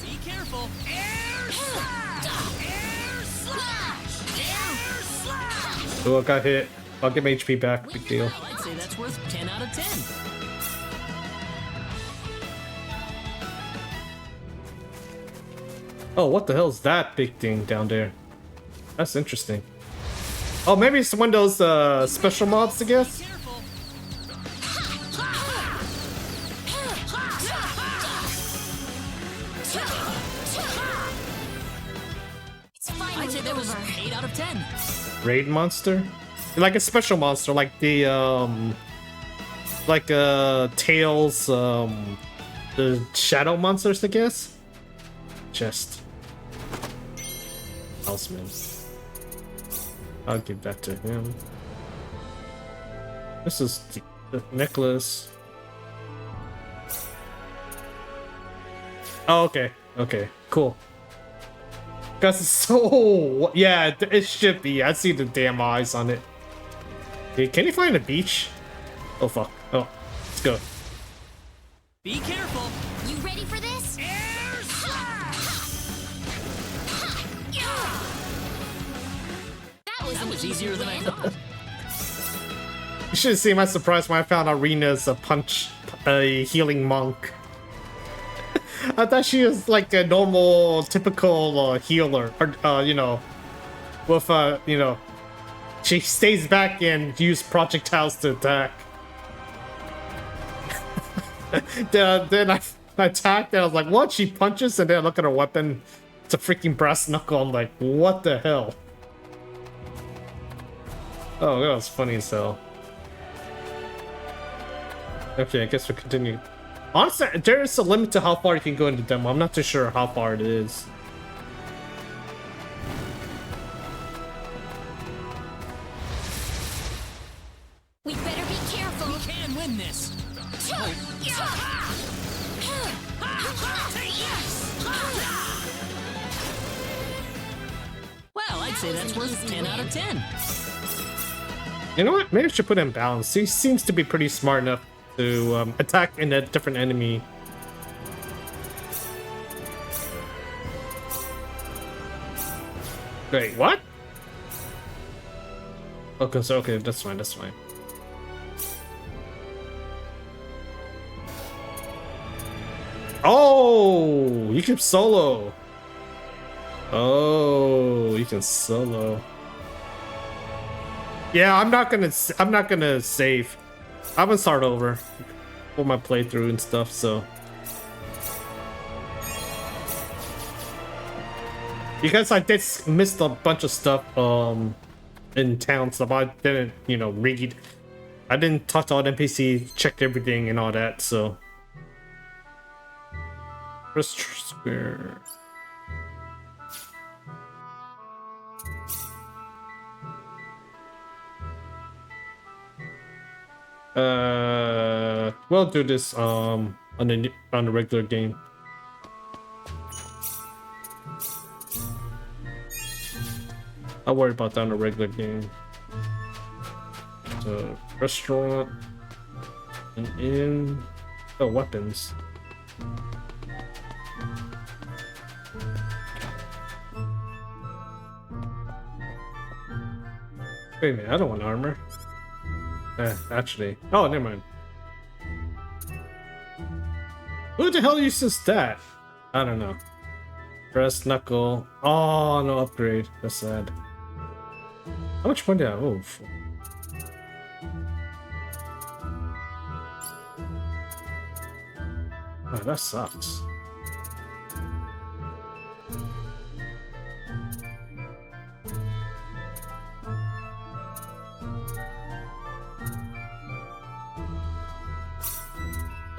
Be careful. Air slash! Air slash! Air slash! Oh, I got hit. I'll get my HP back. Big deal. Well, I'd say that's worth 10 out of 10. Oh, what the hell is that big thing down there? That's interesting. Oh, maybe it's one of those special mobs, I guess? Careful. it's I'd finally say that was over. 8 out of 10. Raid monster? Like a special monster, like the Tails, the shadow monsters, I guess. Just Houseman. I'll give that to him. This is the necklace. Oh, okay. Okay, cool. Because it's so... Yeah, it should be. I see the damn eyes on it. Hey, can you find a beach? Oh, fuck. Oh, let's go. Be careful. You ready for this? Air That was easier than I thought. You should have seen my surprise when I found out Reina's a healing monk. I thought she was like a normal, typical healer, or you know, with you know, she stays back and uses projectiles to attack. then I attacked and I was like, what? She punches, and then I look at her weapon. It's a freaking brass knuckle. I'm like, what the hell? Oh, that was funny as hell. Okay, I guess we'll continue. Honestly, there is a limit to how far you can go in the demo. I'm not too sure how far it is. We better be careful. We can win this. Well, I'd say that's worth 10 out of 10. You know what? Maybe I should put him in balance. He seems to be pretty smart enough to attack in a different enemy. Wait, what? Okay, so okay, that's fine, that's fine. Oh, you can solo. Oh, you can solo. Yeah, I'm not gonna save. I'm gonna start over for my playthrough and stuff, so. Because I did miss a bunch of stuff in town stuff. I didn't, you know, read. I didn't talk to all the NPC, check everything and all that, so. First square. We'll do this on the regular game. I'll worry about that on the regular game. So restaurant and inn. Oh, weapons. Wait a minute, I don't want armor. Actually. Oh, never mind. Who the hell uses that? I don't know. Brass knuckle. Oh, no upgrade. That's sad. How much money do I have? Oh, oh, that sucks.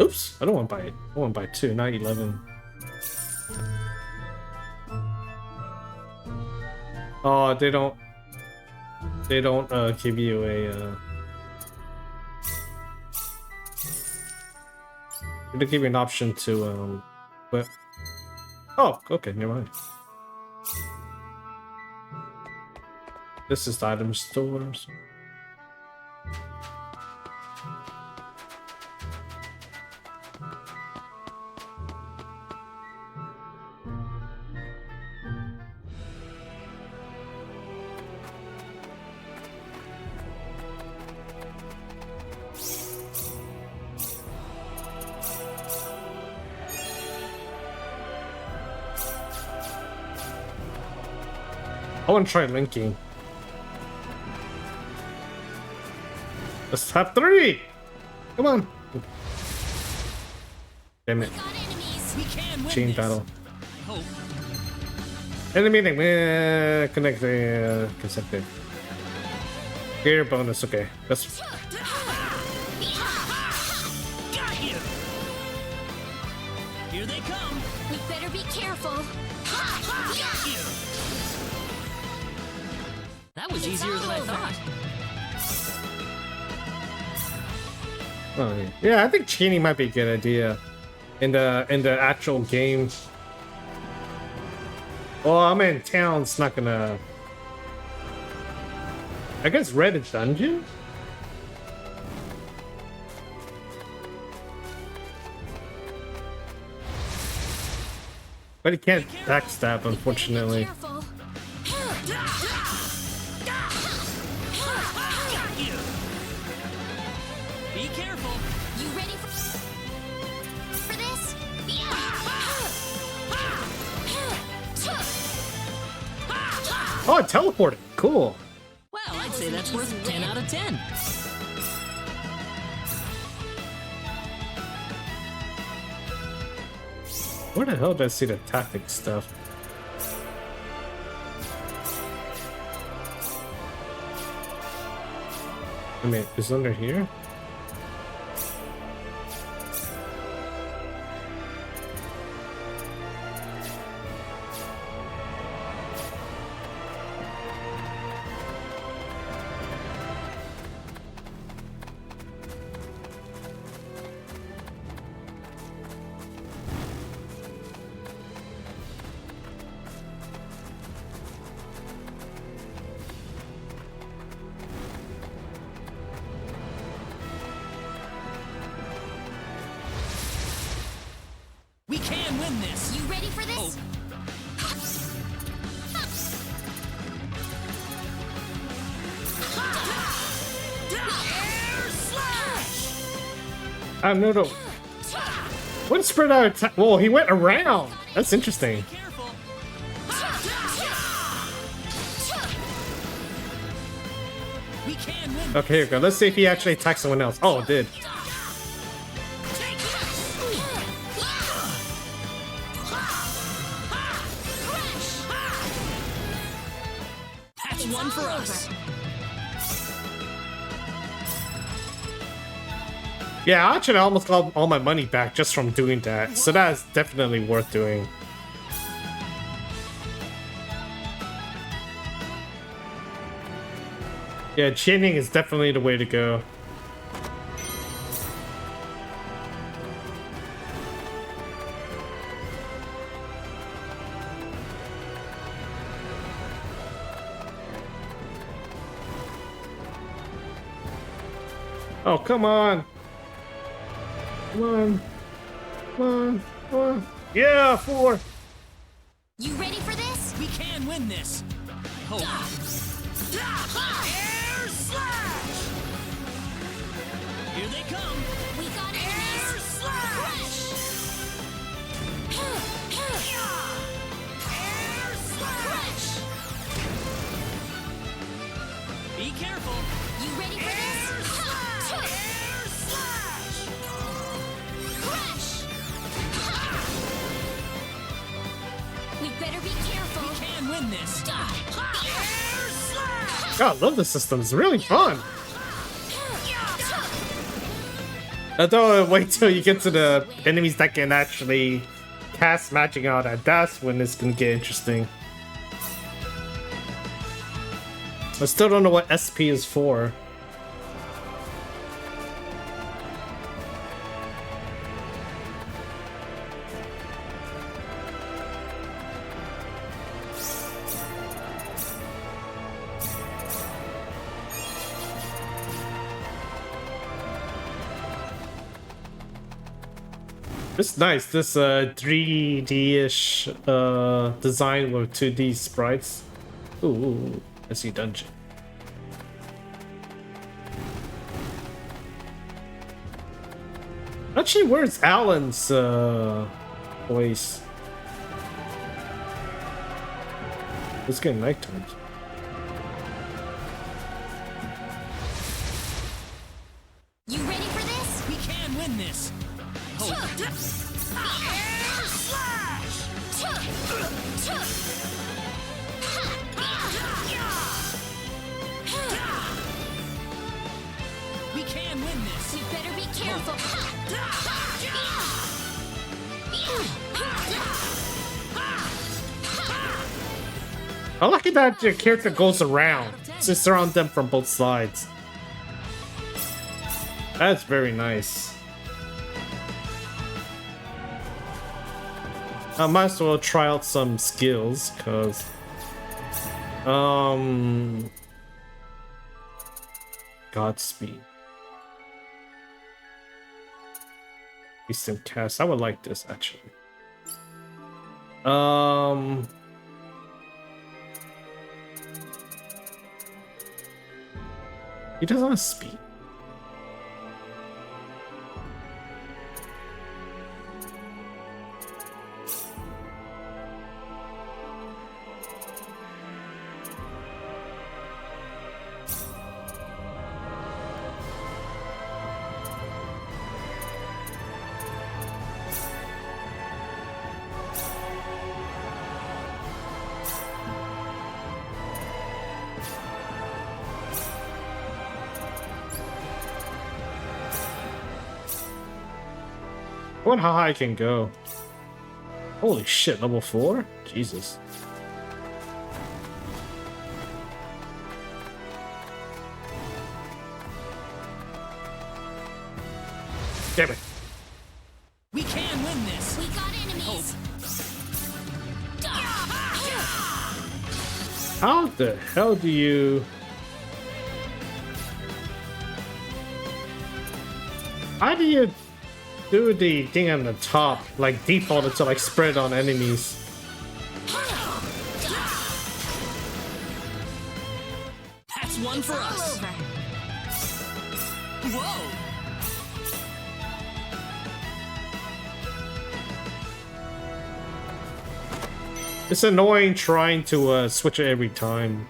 Oops, I don't want to buy it. I want to buy 2, not 11. Oh, they don't give you a they give you an option to but oh, okay, never mind. This is the item stores. I want to try linking. Let's have 3! Come on! Damn it. We can win Chain this. battle. I hope. Enemy meeting. Connect the consecutive. Gear bonus. Okay. That's. Got you. Here they come. We better be careful. Got you. That was easier than I thought. Oh yeah. Yeah, I think chaining might be a good idea in the actual game. Well, I'm in town, it's not gonna. I guess Red is dungeon? But he can't backstab, unfortunately. Be careful. You ready for this? Oh, it teleported. Cool. Well, I'd say that's worth 10 out of 10. Where the hell did I see the tactic stuff? I mean, it's under here? We can win this. You ready for this? Air slash! I don't know. What spread out attack? Whoa, he went around. That's interesting. Careful. We can win. Okay, here we go. Let's see if he actually attacks someone else. Oh, it did. That's one for us. Yeah, actually, I almost got all my money back just from doing that. So that's definitely worth doing. Yeah, chaining is definitely the way to go. Oh, come on. Come on. Come on. Come on. Yeah, 4. You ready for this? We can win this. I hope. Air slash! Here they come. We got Air enemies. slash! Air slash! Be careful. You ready for Air this? slash! Air slash! Crash! We better be careful. We can win this. Air slash! God, I love the system. It's really fun. Although, wait till you get to the enemies that can actually cast magic out at. That's when it's gonna get interesting. I still don't know what SP is for. It's nice, this 3D-ish design with 2D sprites. Ooh, I see dungeon. Actually, where's Alan's voice? It's getting nighttime. You ready for this? We can win this. I hope. Air slash! We can win this. We better be careful. I like that your character goes around. to surround them from both sides. That's very nice. I might as well try out some skills, cause Godspeed. Eastern cast. I would like this actually. He doesn't have speed. I wonder how high I can go. Holy shit, level 4? Jesus. Damn it. We can win this. We got enemies. How the hell do you... How do you do the thing on the top, like defaulted to like spread on enemies? That's one for us. Over. Whoa. It's annoying trying to switch it every time.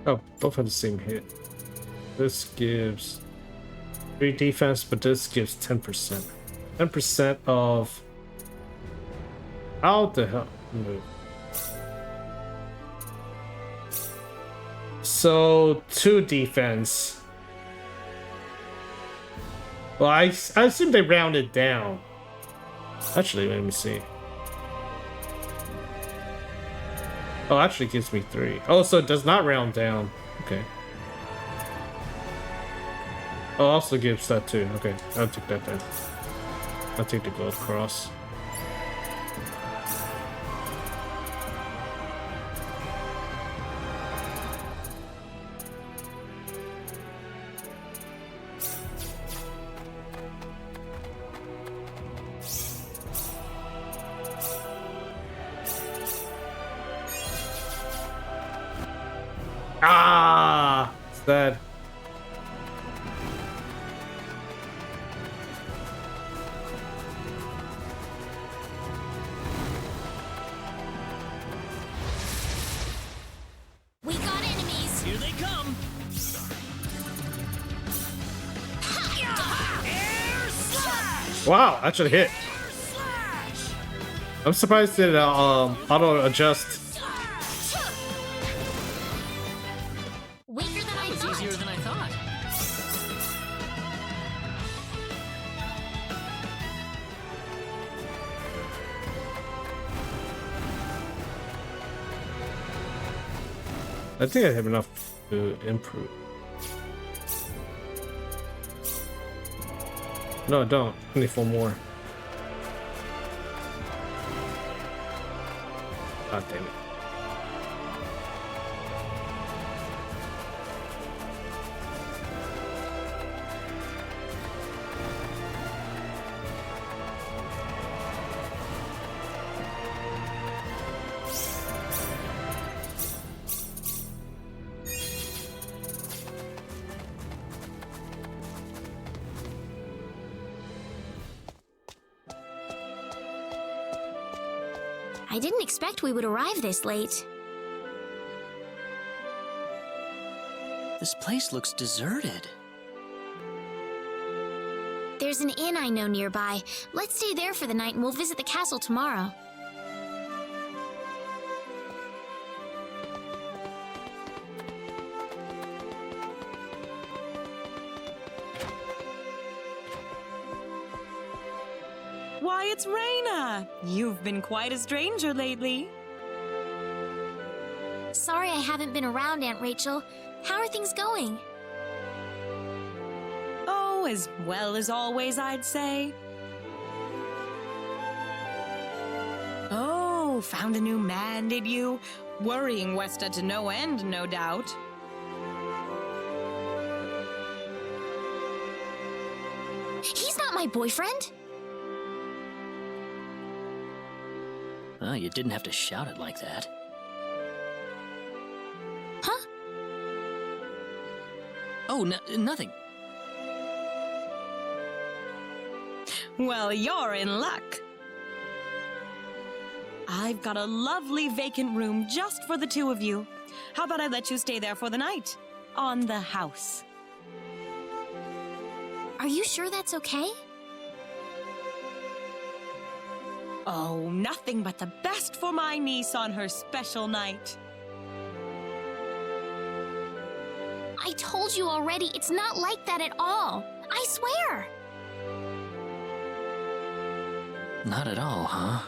Oh, both have the same hit. This gives 3 defense, but this gives 10%. 10% of... How the hell? Move. So, 2 defense. Well, I assume they rounded down. Actually, let me see. Oh, actually gives me 3. Oh, so it does not round down. Okay. Oh, also gives that too. Okay, I'll take that then. I'll take the gold cross. Ah, it's dead. We got enemies. Here they come. Air slash. Wow, actually hit. Air slash. I'm surprised it auto adjust. Weaker than I It's thought. easier than I thought. I think I have enough to improve. No, I don't. I need 4 more. God damn it. I didn't expect we would arrive this late. This place looks deserted. There's an inn I know nearby. Let's stay there for the night and we'll visit the castle tomorrow. Why, it's Reina! You've been quite a stranger lately. Sorry I haven't been around, Aunt Rachel. How are things going? Oh, as well as always, I'd say. Oh, found a new man, did you? Worrying Westa to no end, no doubt. He's not my boyfriend! Oh, you didn't have to shout it like that. Huh? Oh, nothing. Well, you're in luck. I've got a lovely vacant room just for the two of you. How about I let you stay there for the night? On the house. Are you sure that's okay? Oh, nothing but the best for my niece on her special night. I told you already, it's not like that at all. I swear. Not at all, huh?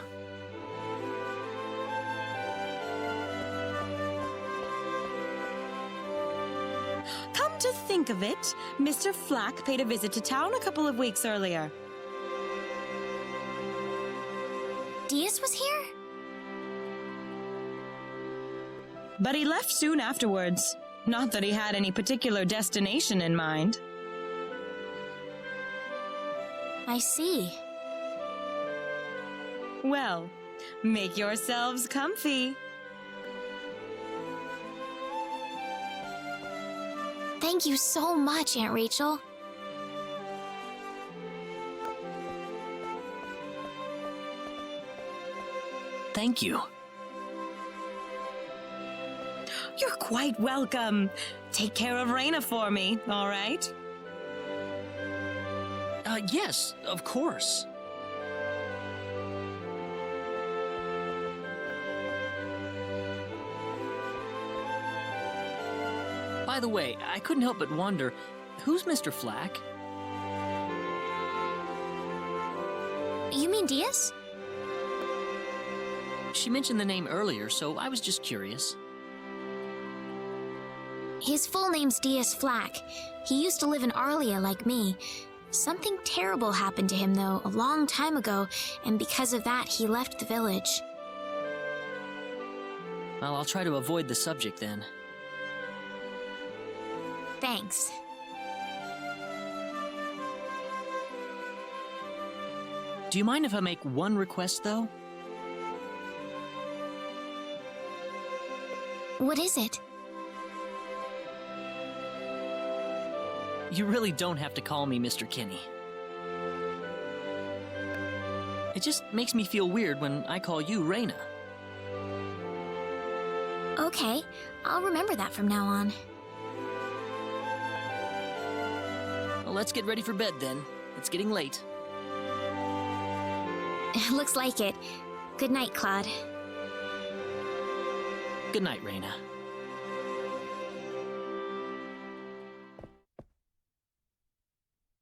Come to think of it, Mr. Flack paid a visit to town a couple of weeks earlier. Diaz was here? But he left soon afterwards. Not that he had any particular destination in mind. I see. Well, make yourselves comfy. Thank you so much, Aunt Rachel. Thank you. You're quite welcome. Take care of Reina for me, all right? Yes, of course. By the way, I couldn't help but wonder, who's Mr. Flack? You mean Diaz? She mentioned the name earlier, so I was just curious. His full name's Diaz Flack. He used to live in Arlia like me. Something terrible happened to him, though, a long time ago, and because of that, he left the village. Well, I'll try to avoid the subject then. Thanks. Do you mind if I make one request, though? What is it? You really don't have to call me Mr. Kinney. It just makes me feel weird when I call you Reina. Okay, I'll remember that from now on. Well, let's get ready for bed then. It's getting late. Looks like it. Good night, Claude. Good night, Reina.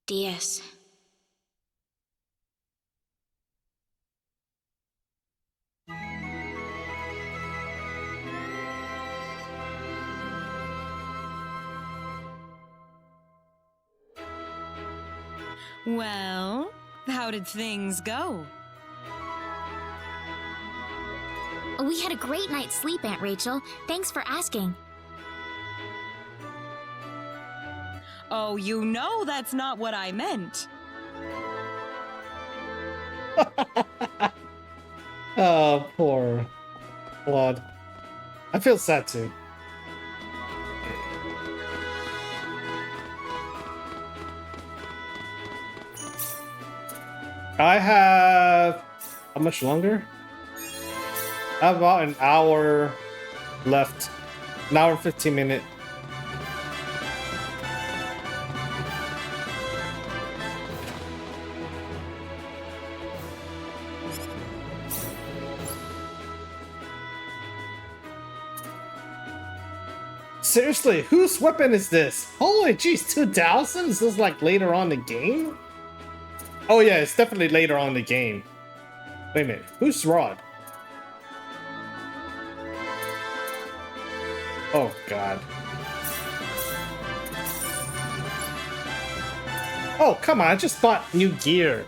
Diaz. Well, how did things go? We had a great night's sleep, Aunt Rachel. Thanks for asking. Oh, you know that's not what I meant. Oh, poor Claude. I feel sad too. I have... how much longer? I have about an hour left. An hour and 15 minutes. Seriously, whose weapon is this? Holy jeez, 2000? Is this like later on in the game? Oh yeah, it's definitely later on in the game. Wait a minute, who's Rod? Oh god. Oh come on, I just bought new gear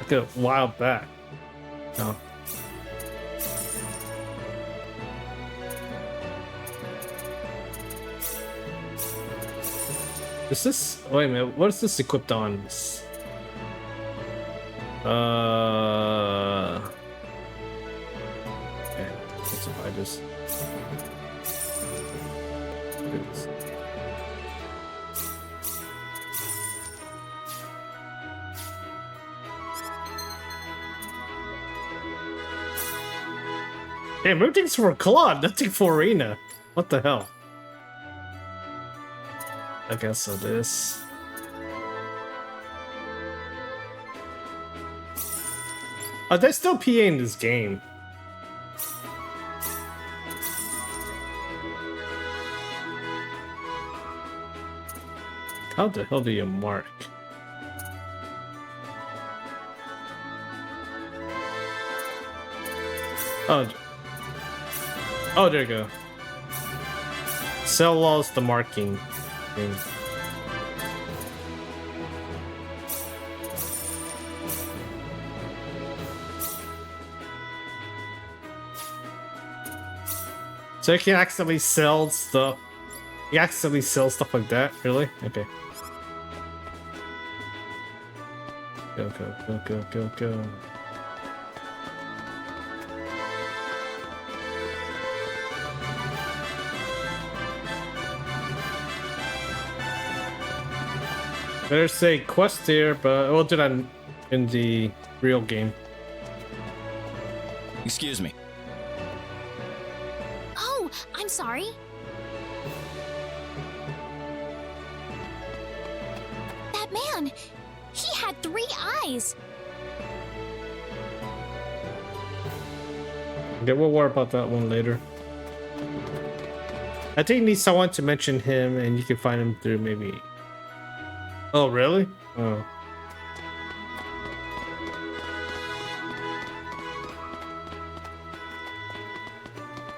like a while back. No. Is this? Wait a minute. What is this equipped on? Okay, let's buy this. Damn, everything's for Claude, nothing for Reina. What the hell? I guess so. This. Oh, there's still PA in this game. How the hell do you mark? Oh. Oh, there you go. Cell lost the marking. So you can accidentally sell stuff. You accidentally sell stuff like that? Really? Okay. Go, go, go, go, go, go. Better say quest here, but we'll do that in the real game. Excuse me. Oh, I'm sorry. That man, he had 3 eyes. Okay, we'll worry about that one later. I think you need someone to mention him, and you can find him through maybe. Oh, really? Oh.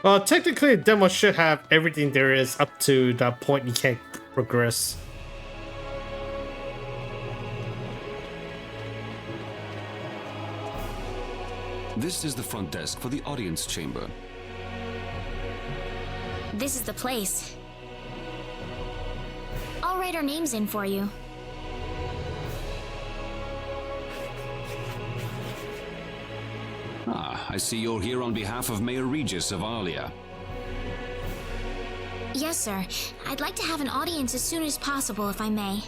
Well, technically, the demo should have everything there is up to that point you can't progress. This is the front desk for the audience chamber. This is the place. I'll write our names in for you. Ah, I see you're here on behalf of Mayor Regis of Arlia. Yes, sir. I'd like to have an audience as soon as possible, if I may.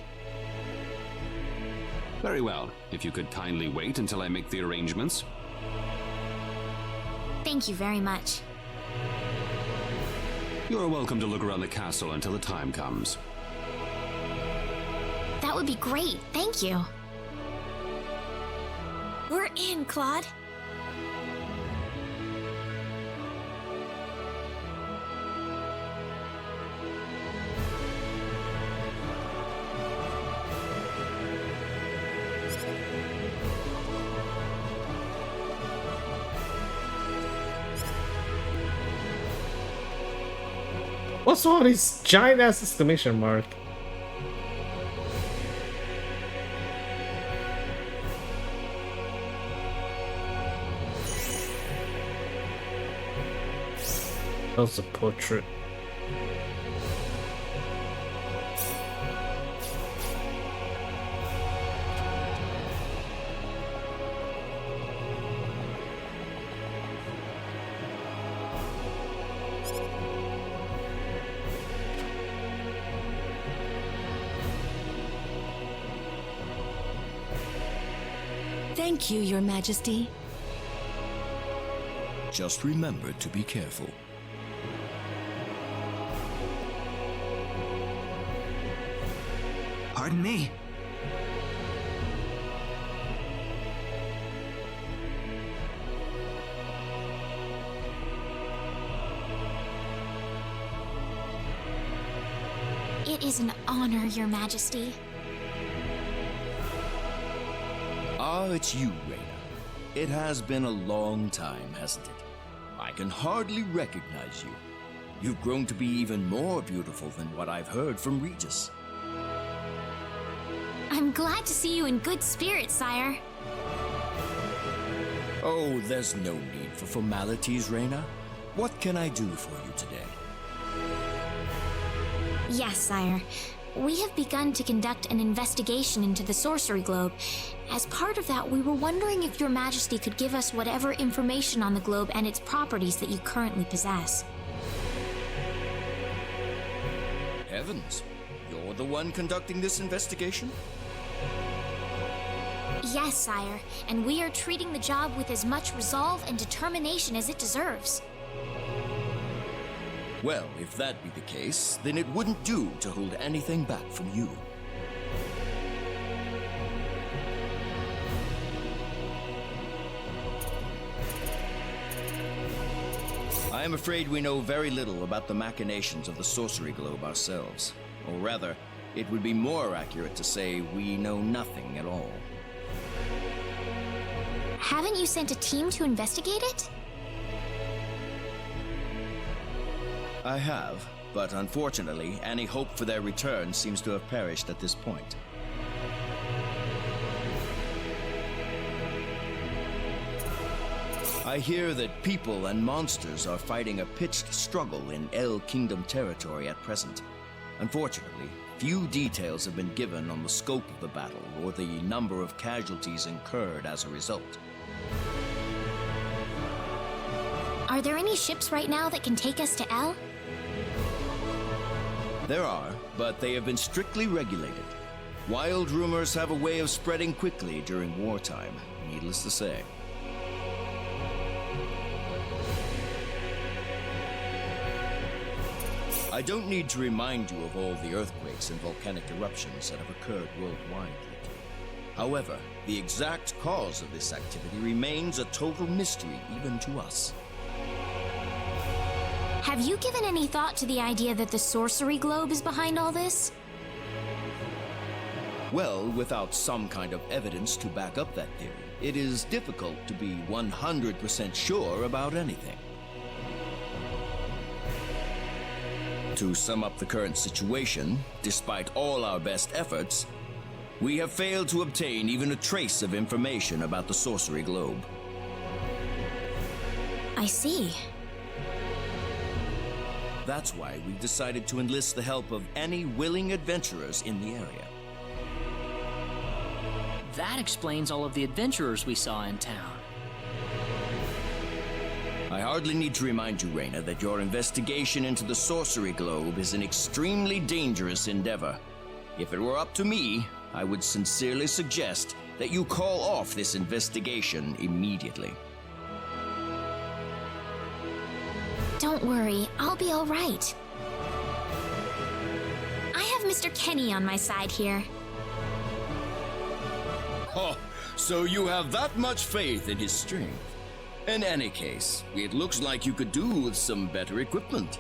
Very well. If you could kindly wait until I make the arrangements. Thank you very much. You're welcome to look around the castle until the time comes. That would be great. Thank you. We're in, Claude. What's all these giant ass exclamation mark? That was a portrait. Thank you, Your Majesty. Just remember to be careful. Pardon me. It is an honor, Your Majesty. Ah, it's you, Reina. It has been a long time, hasn't it? I can hardly recognize you. You've grown to be even more beautiful than what I've heard from Regis. I'm glad to see you in good spirits, sire. Oh, there's no need for formalities, Reina. What can I do for you today? Yes, sire. We have begun to conduct an investigation into the sorcery globe. As part of that, we were wondering if your majesty could give us whatever information on the globe and its properties that you currently possess. Heavens, you're the one conducting this investigation? Yes, sire, and we are treating the job with as much resolve and determination as it deserves. Well, if that be the case, then it wouldn't do to hold anything back from you. I am afraid we know very little about the machinations of the sorcery globe ourselves. Or rather, it would be more accurate to say we know nothing at all. Haven't you sent a team to investigate it? I have, but unfortunately, any hope for their return seems to have perished at this point. I hear that people and monsters are fighting a pitched struggle in El Kingdom territory at present. Unfortunately, few details have been given on the scope of the battle or the number of casualties incurred as a result. Are there any ships right now that can take us to El? There are, but they have been strictly regulated. Wild rumors have a way of spreading quickly during wartime, needless to say. I don't need to remind you of all the earthquakes and volcanic eruptions that have occurred worldwide lately. However, the exact cause of this activity remains a total mystery even to us. Have you given any thought to the idea that the sorcery globe is behind all this? Well, without some kind of evidence to back up that theory, it is difficult to be 100% sure about anything. To sum up the current situation, despite all our best efforts, we have failed to obtain even a trace of information about the sorcery globe. I see. That's why we've decided to enlist the help of any willing adventurers in the area. That explains all of the adventurers we saw in town. I hardly need to remind you, Reina, that your investigation into the sorcery globe is an extremely dangerous endeavor. If it were up to me, I would sincerely suggest that you call off this investigation immediately. Don't worry, I'll be all right. I have Mr. Kenny on my side here. Oh, so you have that much faith in his strength? In any case, it looks like you could do with some better equipment.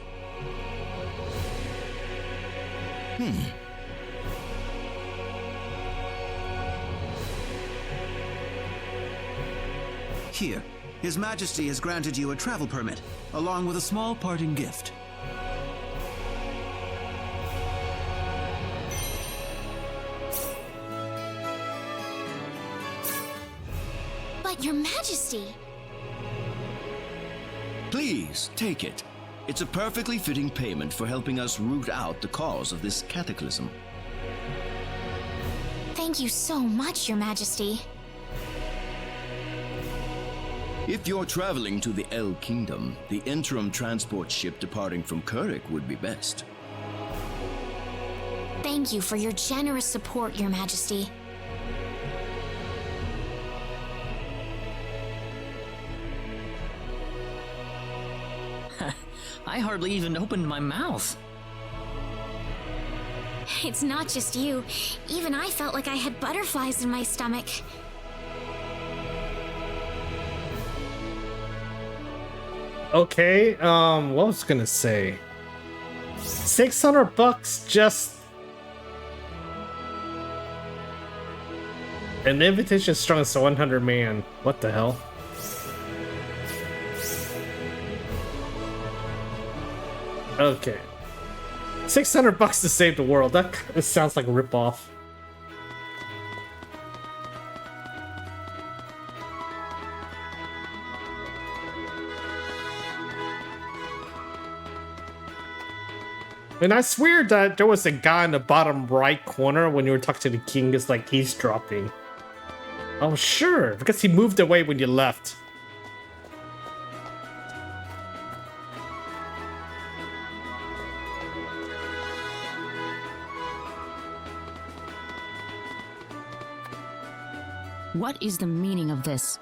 Here, His Majesty has granted you a travel permit, along with a small parting gift. But Your Majesty! Please, take it. It's a perfectly fitting payment for helping us root out the cause of this cataclysm. Thank you so much, Your Majesty. If you're traveling to the El Kingdom, the interim transport ship departing from Kurik would be best. Thank you for your generous support, Your Majesty. I hardly even opened my mouth. It's not just you. Even I felt like I had butterflies in my stomach. Okay, what was I gonna say? $600 just... An invitation strong as 100 man. What the hell? Okay. 600 bucks to save the world. That sounds like a ripoff. And I swear that there was a guy in the bottom right corner when you were talking to the king is like eavesdropping. Oh sure, because he moved away when you left. What is the meaning of this?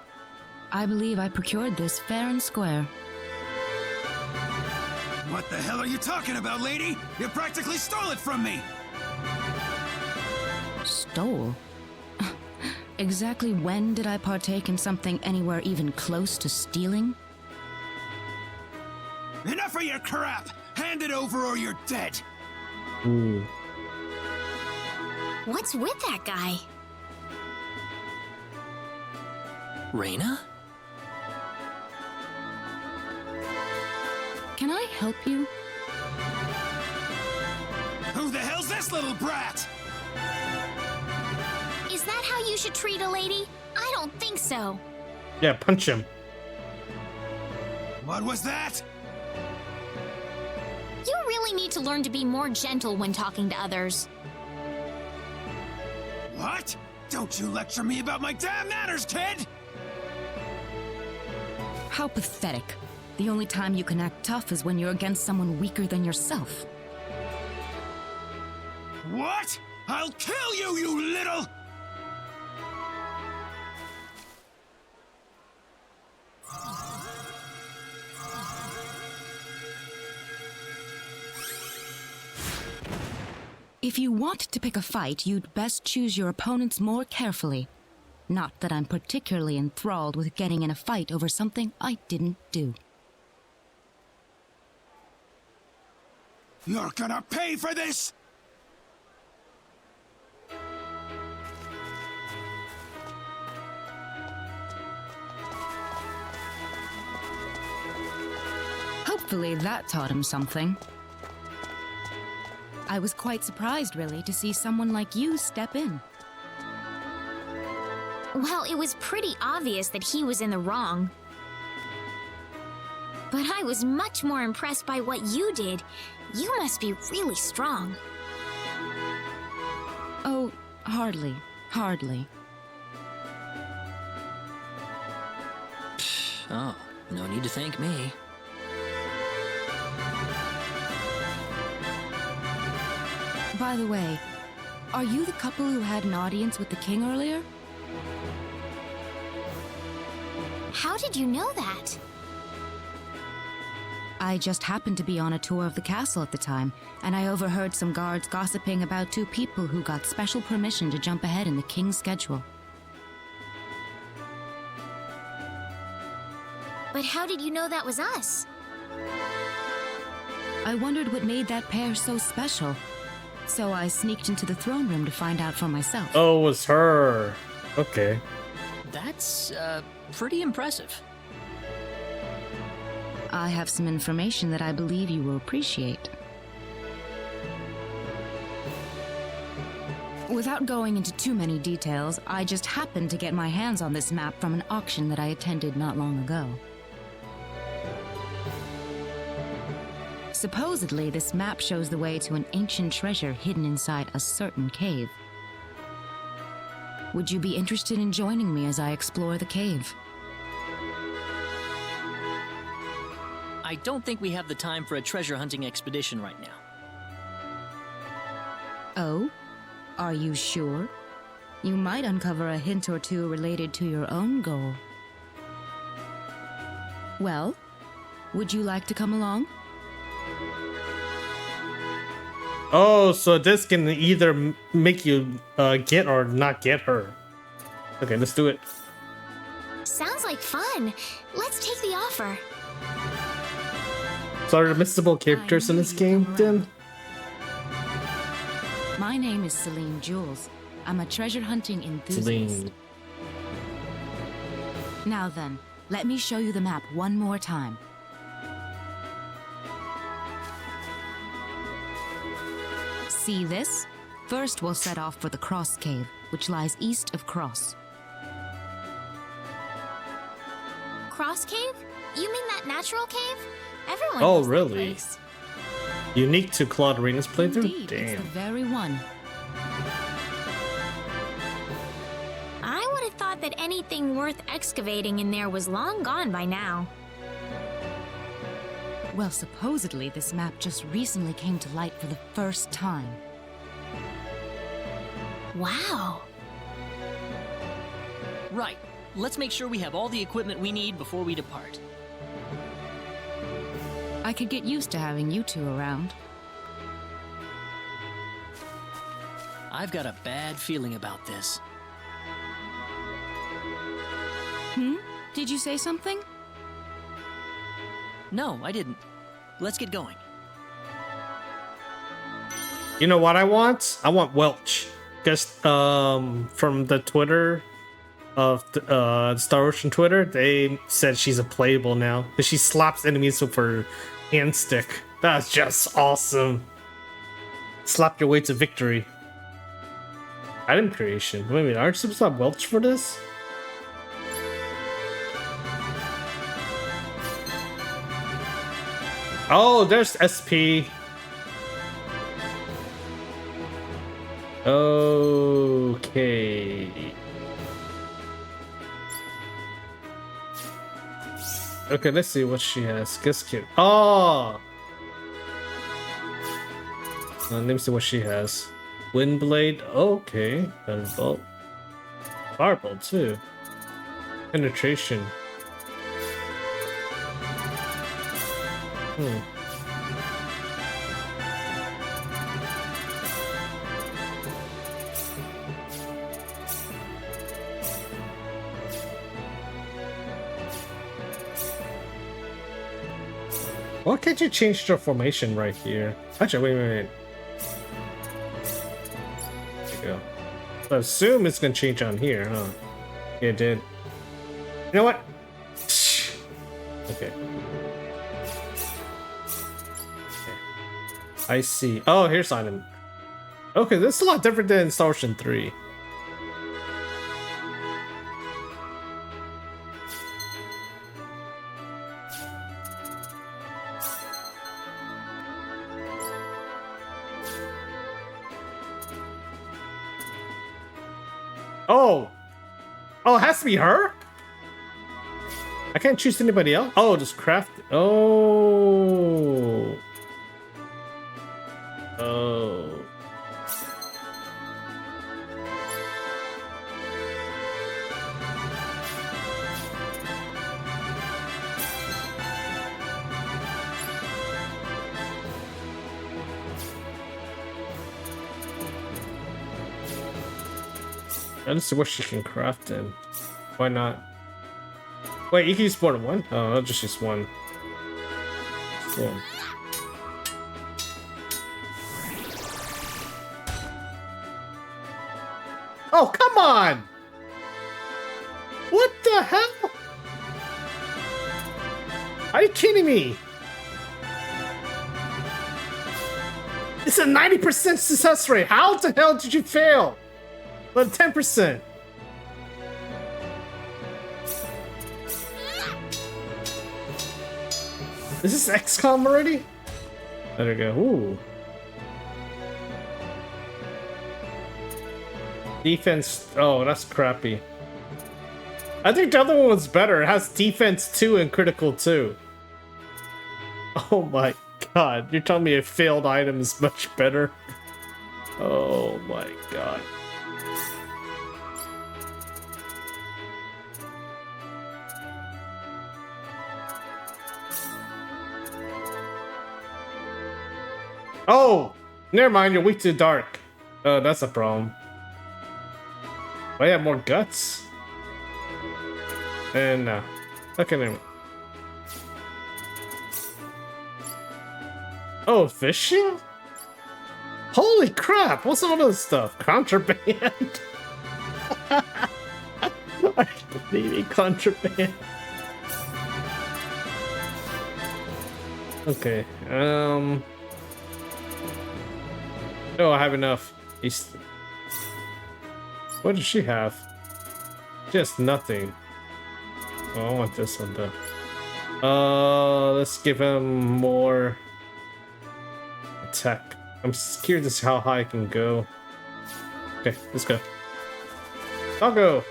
I believe I procured this fair and square. What the hell are you talking about, lady? You practically stole it from me! Stole? Exactly when did I partake in something anywhere even close to stealing? Enough of your crap! Hand it over or you're dead! Ooh. What's with that guy? Reina? Can I help you? Who the hell's this little brat? Is that how you should treat a lady? I don't think so. Yeah, punch him. What was that? You really need to learn to be more gentle when talking to others. What? Don't you lecture me about my damn manners, kid! How pathetic. The only time you can act tough is when you're against someone weaker than yourself. What? I'll kill you, you little... If you want to pick a fight, you'd best choose your opponents more carefully. Not that I'm particularly enthralled with getting in a fight over something I didn't do. You're gonna pay for this! Hopefully that taught him something. I was quite surprised, really, to see someone like you step in. Well, it was pretty obvious that he was in the wrong. But I was much more impressed by what you did. You must be really strong. Oh, hardly. Hardly. Oh, no need to thank me. By the way, are you the couple who had an audience with the king earlier? How did you know that? I just happened to be on a tour of the castle at the time, and I overheard some guards gossiping about two people who got special permission to jump ahead in the king's schedule. But how did you know that was us? I wondered what made that pair so special, so I sneaked into the throne room to find out for myself. Oh, it was her. Okay. That's, pretty impressive. I have some information that I believe you will appreciate. Without going into too many details, I just happened to get my hands on this map from an auction that I attended not long ago. Supposedly, this map shows the way to an ancient treasure hidden inside a certain cave. Would you be interested in joining me as I explore the cave? I don't think we have the time for a treasure hunting expedition right now. Oh? Are you sure? You might uncover a hint or two related to your own goal. Well, would you like to come along? Oh, so this can either make you get or not get her. Okay, let's do it. Sounds like fun. Let's take the offer. So are there missable characters in this game then? My name is Celine Jules. I'm a treasure hunting enthusiast. Celine. Now then, let me show you the map one more time. See this? First, we'll set off for the Cross Cave, which lies east of Cross. Cross Cave? You mean that natural cave? Everyone Oh, knows that really? place. Unique to Claude Rena's playthrough? Indeed, it's the Damn. very one. I would have thought that anything worth excavating in there was long gone by now. Well, supposedly this map just recently came to light for the first time. Wow. Right. Let's make sure we have all the equipment we need before we depart. I could get used to having you two around. I've got a bad feeling about this. Did you say something? No, I didn't. Let's get going. You know what I want? I want Welch. Because from the Twitter of Star Ocean Twitter, they said she's a playable now. Because she slaps enemies with her hand stick. That's just awesome. Slap your way to victory. Item creation. Wait a minute, aren't you supposed to have Welch for this? Oh, there's SP. Okay. Okay, let's see what she has. Guess kid. Oh! Let me see what she has. Windblade. Okay. Thunderbolt. Firebolt, too. Penetration. Why can't you change the formation right here? Actually, wait. There you go. I assume it's gonna change on here, huh? Yeah, it did. You know what? Okay. I see. Oh, here's item. Okay, this is a lot different than Star Ocean 3. Oh! Oh, it has to be her? I can't choose anybody else? Oh, just craft. Oh. Oh. Let's see what she can craft in. Why not? Wait, you can use more than one? Oh, I'll just use one. Cool. Oh, come on! What the hell? Are you kidding me? It's a 90% success rate. How the hell did you fail? But 10%. Is this XCOM already? There we go. Ooh. Defense. Oh, that's crappy. I think the other one was better. It has defense 2 and critical 2. Oh my god. You're telling me a failed item is much better? Oh my god. Oh! Never mind, you're weak to dark. Oh, that's a problem. Do I have more guts? And no. Okay, never mind. Oh, fish shield? Holy crap! What's all this stuff? Contraband. I need contraband. Okay. No, I have enough. What does she have? Just nothing. Oh, I want this one though. Let's give him more attack. I'm scared to see how high I can go. Okay, let's go. I'll go.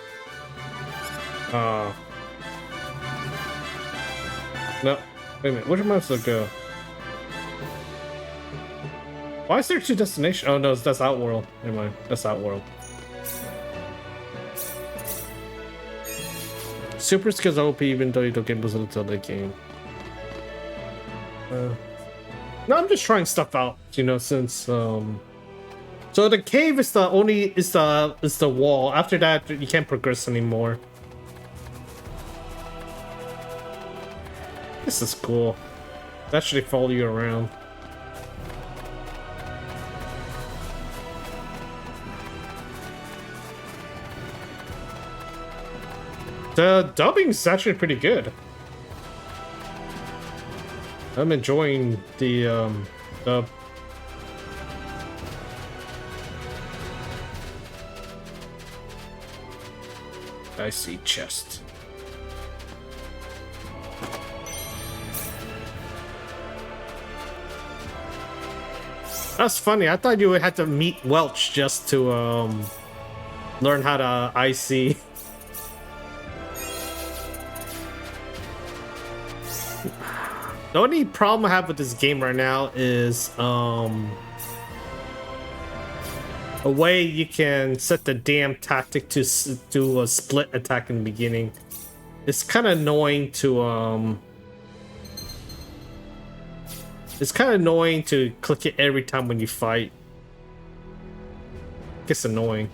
No, wait a minute. Which am I supposed to go? Why is there two destinations? Oh no, that's Outworld. Never mind. That's Outworld. Super skills are OP even though you don't get most of the late game. No, I'm just trying stuff out, you know, since so the cave is the only is the wall. After that you can't progress anymore. This is cool. That should follow you around. The dubbing's actually pretty good. I'm enjoying the dub. I see chest. That's funny. I thought you would have to meet Welch just to learn how to IC. The only problem I have with this game right now is a way you can set the damn tactic to do a split attack in the beginning. It's kind of annoying to click it every time when you fight. It gets annoying.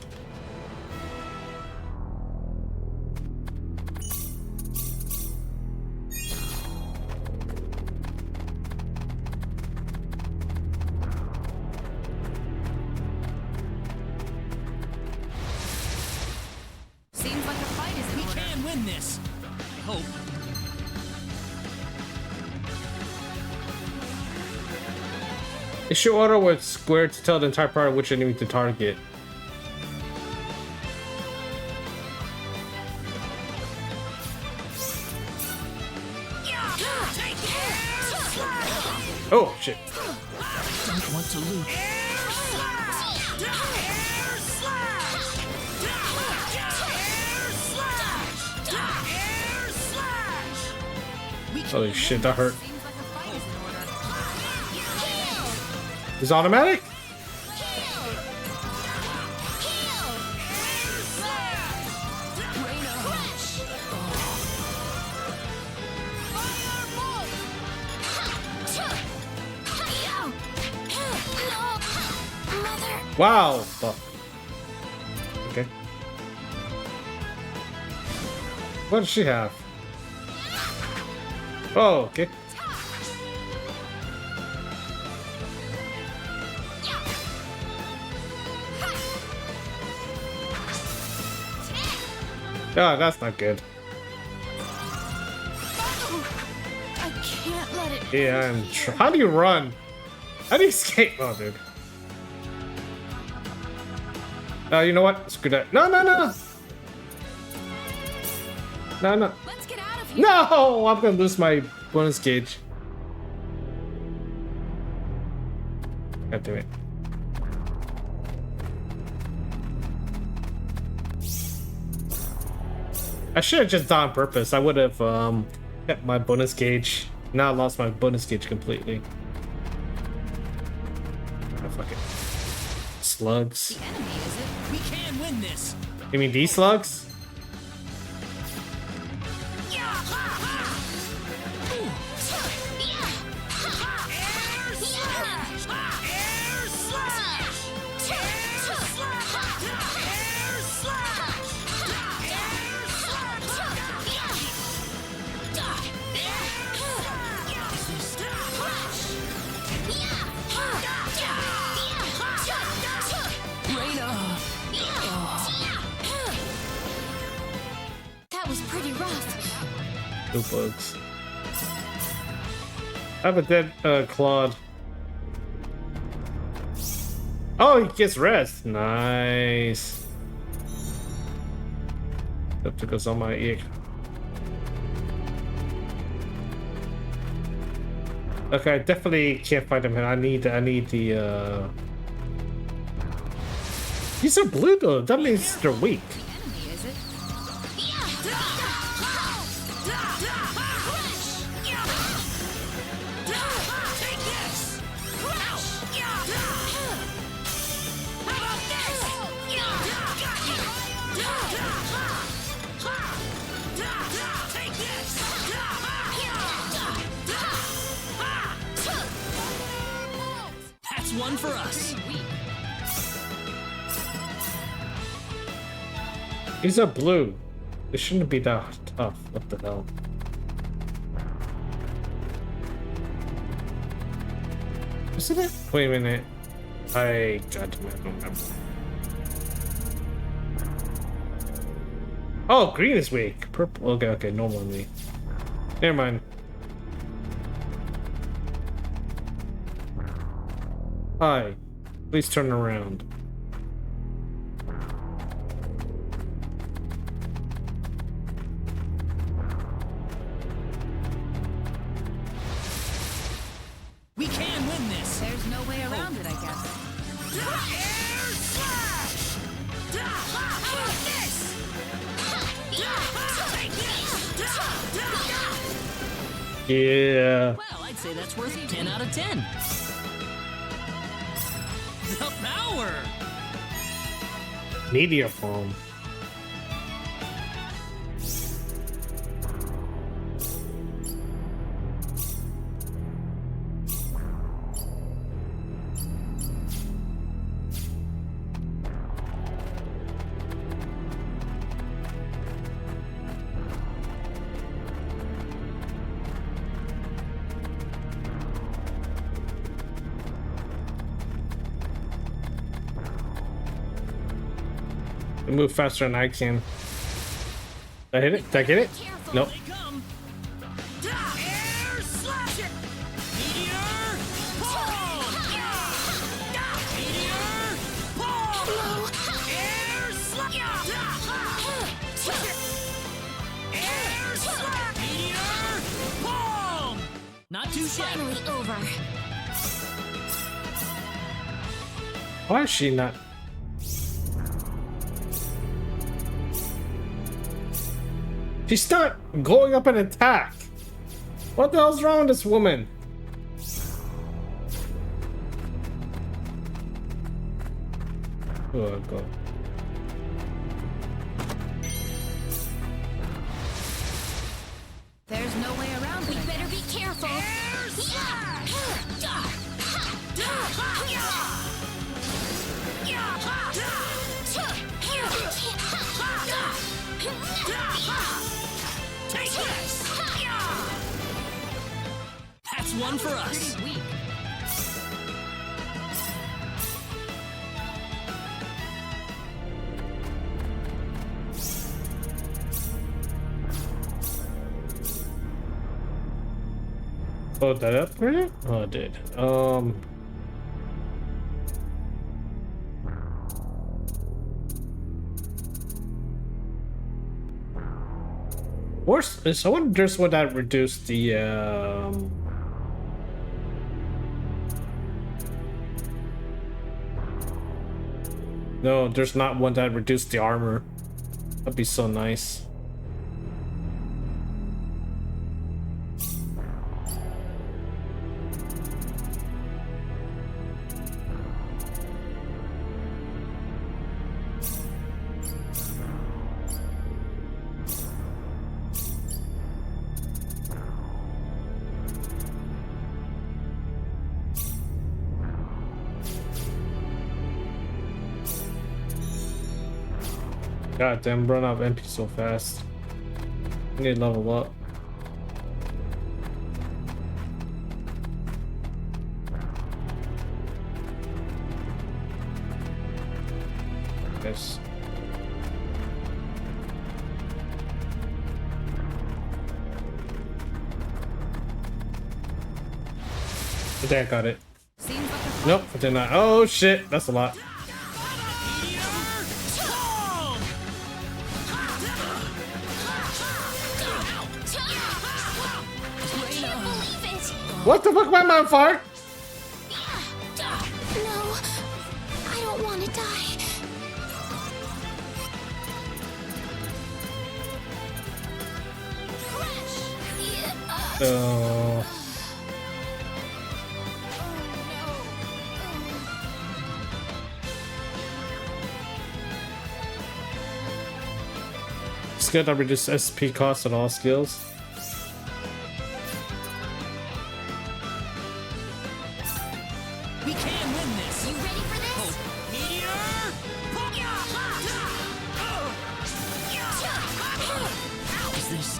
Issue order with square to tell the entire party which enemy to target. Oh shit! Don't want to lose. Holy shit, that hurt. Is automatic? Wow. Fuck. Okay. What does she have? Oh, okay. Oh, that's not good. I can't let it. Yeah, how do you run? How do you escape? Oh, dude. You know what? Screw that. No, no, no. No, no. Let's get out of here. No, I'm gonna lose my bonus gauge. God damn it. I should have just done on purpose. I would have kept my bonus gauge. Now I lost my bonus gauge completely. Oh, fuck it. Slugs. The enemy is it? We can win this. You mean these slugs? Two bugs. I have a dead Claude. Oh, he gets rest. Nice. Have to go on my ear. Okay, I definitely can't find him. I need the. These are blue though. That means they're weak. That's one for us. These are blue. They shouldn't be that tough. What the hell? Isn't it? Wait a minute. I don't remember. Oh, green is weak. Purple. Okay, normal weak. Never mind. Hi. Please turn around. We can win this. There's no way around it, I guess. Air slash! How about this? Take this! Yeah. Well, I'd say that's worth 10 out of 10. The power! Media foam. Move faster than I can. Did I hit it? Did I get it? Nope. Air slash it! Meteor palm! Meteor palm! Air slash! Air slash! Meteor palm! Not too shabby. Finally over. Why is she not? She's not going up and attack. What the hell's wrong with this woman? Oh god. There's no way around it. We better be careful. Air slash! Take this! That's one for us. Pretty weak. Oh, did I upgrade it? Oh, I did. Worse, I wonder there's one that reduced the No, there's not one that reduced the armor. That'd be so nice. God damn, run out of MP so fast. I need to level up. Yes. I think I got it. Nope, I did not. Oh shit, that's a lot. What the fuck? Am I on fire? No, I don't want to die. Oh. It's good to reduce SP cost on all skills. We can win this. You ready for this? Meteor! How is this?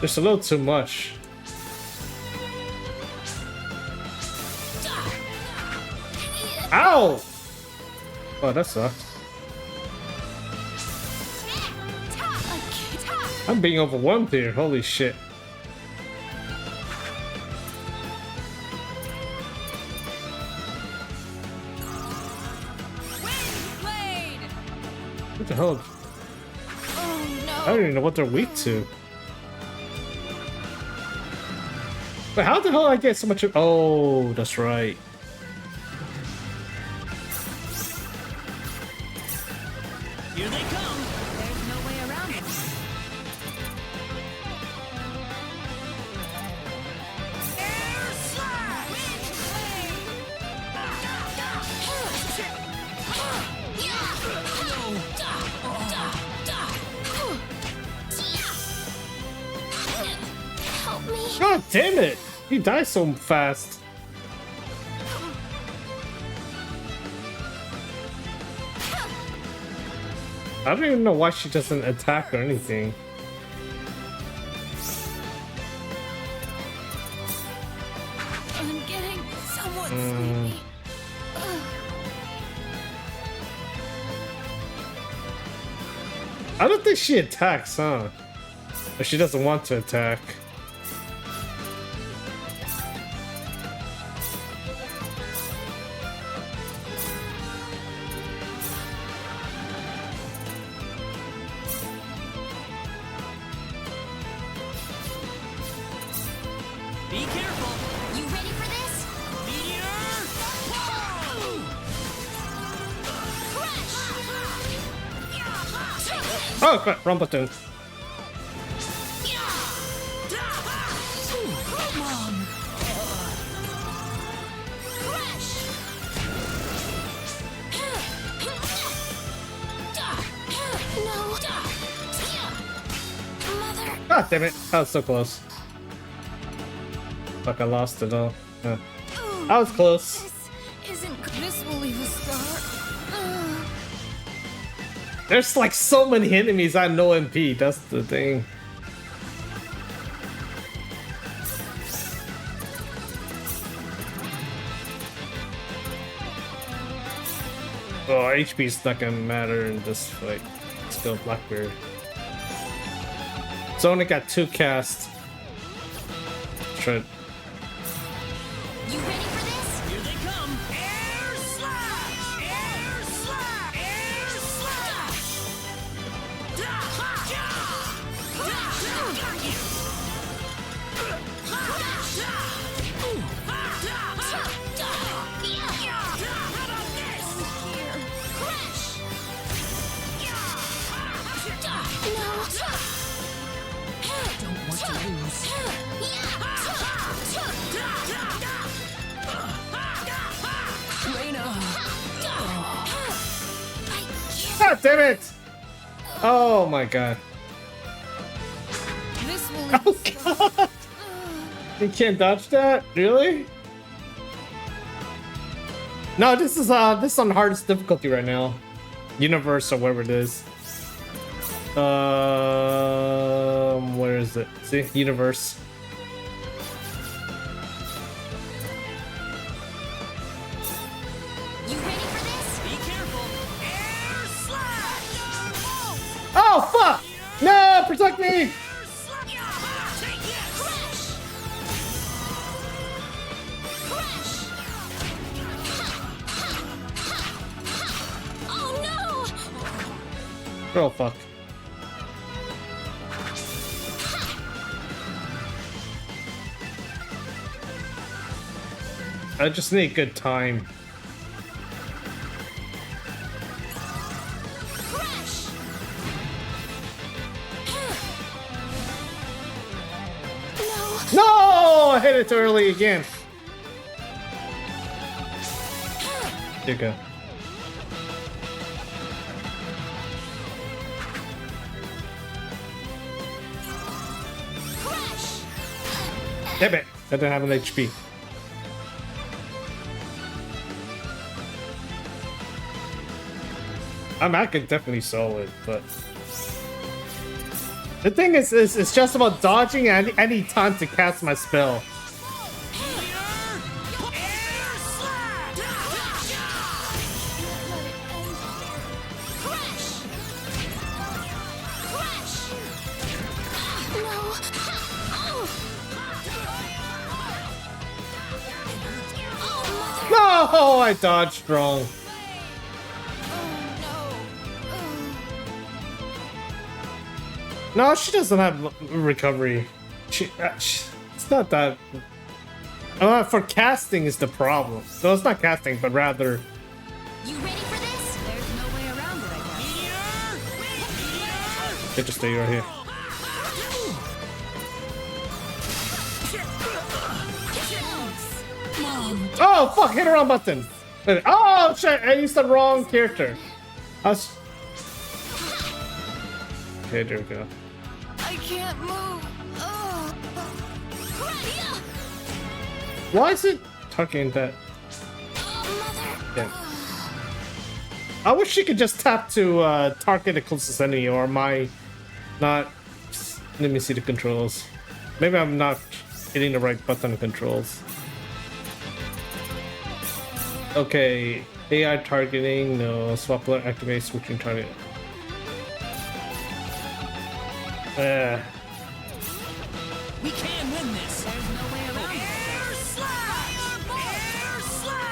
There's a little too much. Ow! Oh, that sucked. I'm being overwhelmed here. Holy shit. What the hell? I don't even know what they're weak to. But how the hell did I get so much of— oh, that's right. Here they come. There's no way around it. Air slash! Help me. God damn it! He dies so fast. I don't even know why she doesn't attack or anything. I'm getting somewhat sleepy. I don't think she attacks, huh? Or she doesn't want to attack. Be careful. You ready for this? Meteor! Oh crap, wrong button. Come on. God damn it, that was so close. Fuck, I lost it all. Yeah. That was close. This will leave a scar. There's like so many enemies I no MP, that's the thing. Oh, HP is not gonna matter in this fight. Let's go Blackbeard. So I only got 2 casts. Try. You ready for this? Here they come. Air slash! Air slash! Air slash! Got you! How about this? Crash! Don't want to lose. Reina! God damn it! Oh my god. This will Oh god! You can't dodge that? Really? No, this is on the hardest difficulty right now. Universe or whatever it is. Where is it? See? Universe. You ready for this? Be careful. Air slash! Oh fuck! No, protect me! Oh fuck. I just need good time. No! I hit it too early again. There you go. Damn it! I don't have an HP. I could definitely solve it, but the thing is it's just about dodging any time to cast my spell. No, I dodged wrong. No, she doesn't have recovery. It's not that. For casting is the problem. No, it's not casting, but rather. You ready for this? There's no way around it, I guess. They just stay right here. Oh fuck! Hit the wrong button. Oh shit! I used the wrong character. Okay, there we go. I can't move. Oh. Why is it targeting that? Yeah. I wish she could just tap to target the closest enemy, or am I not? Let me see the controls. Maybe I'm not hitting the right button controls. Okay, AI targeting, no. Swap alert, activate switching target. We can win this. There's no way around it. Air slash! Air slash!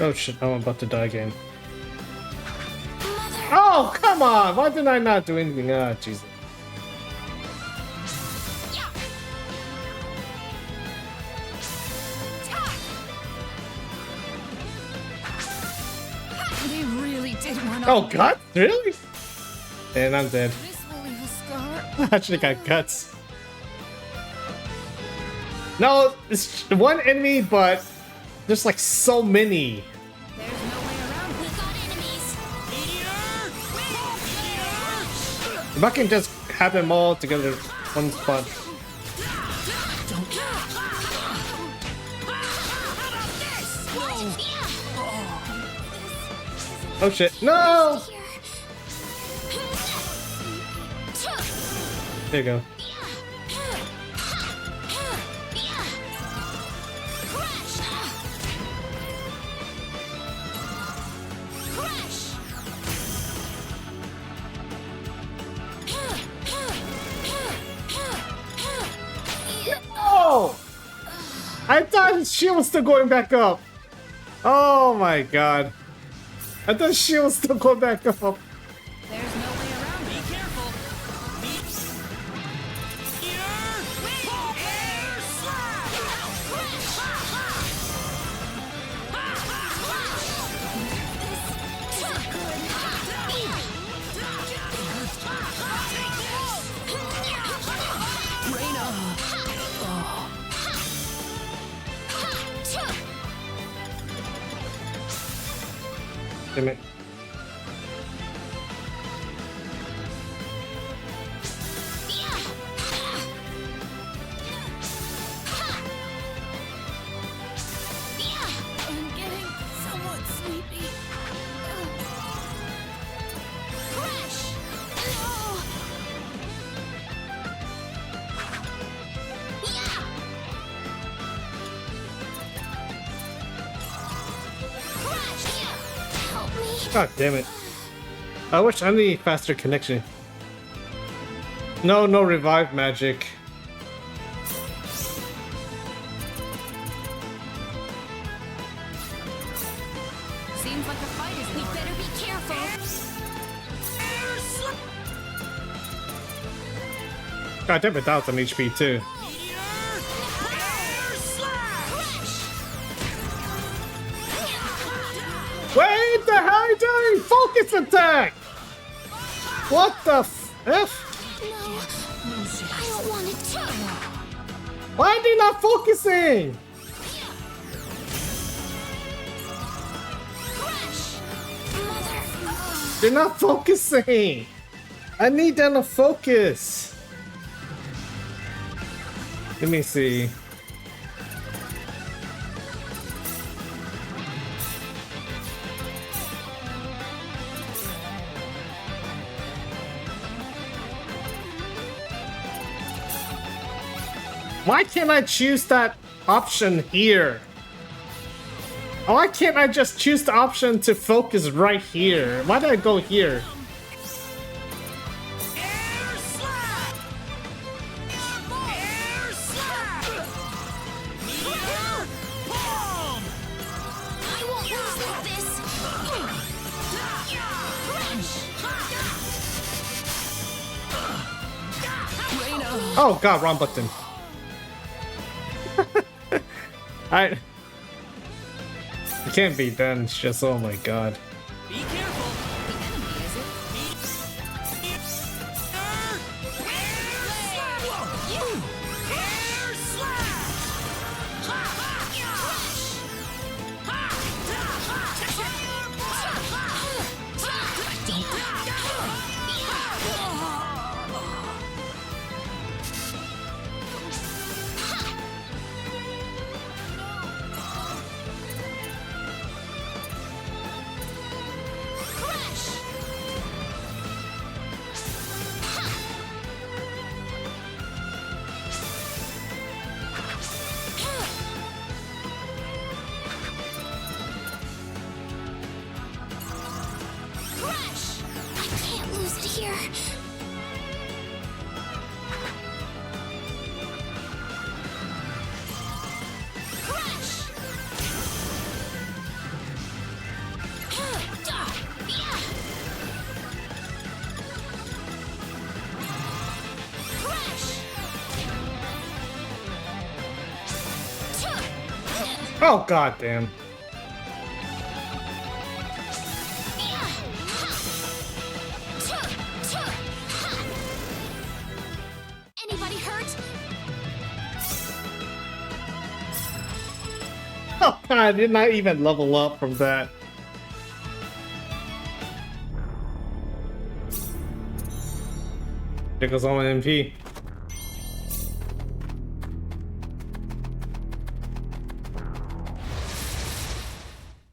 Oh shit, I'm about to die again. Oh, come on! Why did I not do anything? Ah, Jesus. They really did want to. Oh, God? Really? And I'm dead. This will leave a scar. I actually got guts. No, it's one enemy, but there's like so many. There's no way around it. We got enemies. If I can just have them all together in one spot. Oh shit, no! There you go. Oh! I thought his shield was still going back up. Oh my god. I thought his shield was still going back up. There's no way around it. Be careful. Air slash! Reina! Damn it. I'm getting somewhat sleepy. Crash! No! God damn it. I wish I need faster connection. No revive magic. Seems like a fight is in order. We better be careful. God damn it, that was an HP too. Wait, the hell are you doing? Focus attack! What the F? I don't want it to. Why are they not focusing? They're not focusing. I need them to focus. Let me see. Why can't I choose that option here? Why can't I just choose the option to focus right here? Why did I go here? Oh god, wrong button. It can't be done, it's just, oh my god. Be careful. The enemy is it? Air Oh god damn. Anybody hurt? Oh god, I did not even level up from that. There goes all my MP.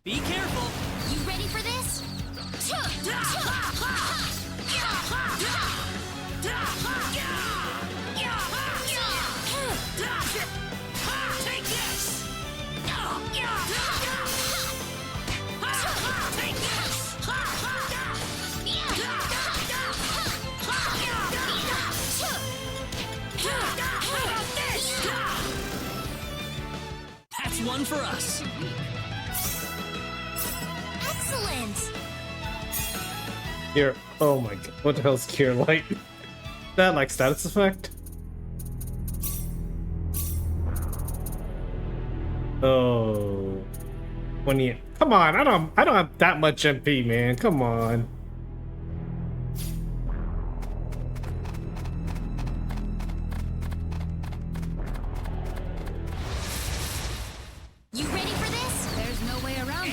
Be careful. You ready for this? Take this. Take this. That's one for us. Excellent. Here, oh my god, what the hell's Cure Light? That like status effect? Oh, when you come on, I don't have that much MP, man. Come on. You ready for this? There's no way around it.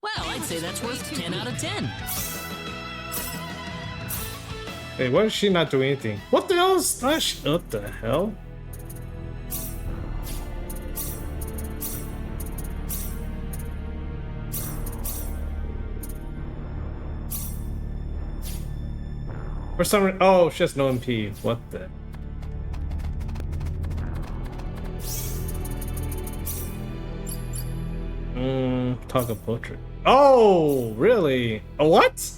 Well, I'd say that's worth 10 out of 10. Hey, why is she not doing anything? What the hell is that? What the hell? For some reason, oh, she has no MP. What the? Talk of portrait. Oh, really? A what?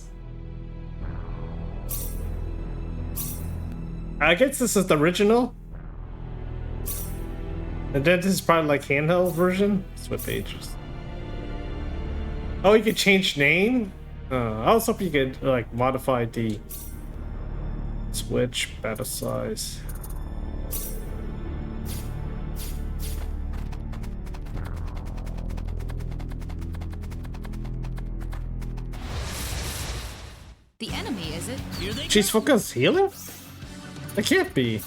I guess this is the original. And then this is probably like handheld version. Switch pages. Oh, you could change name? I was hoping you could like modify the switch battle size. The enemy, is it? She's focused healer? It can't be.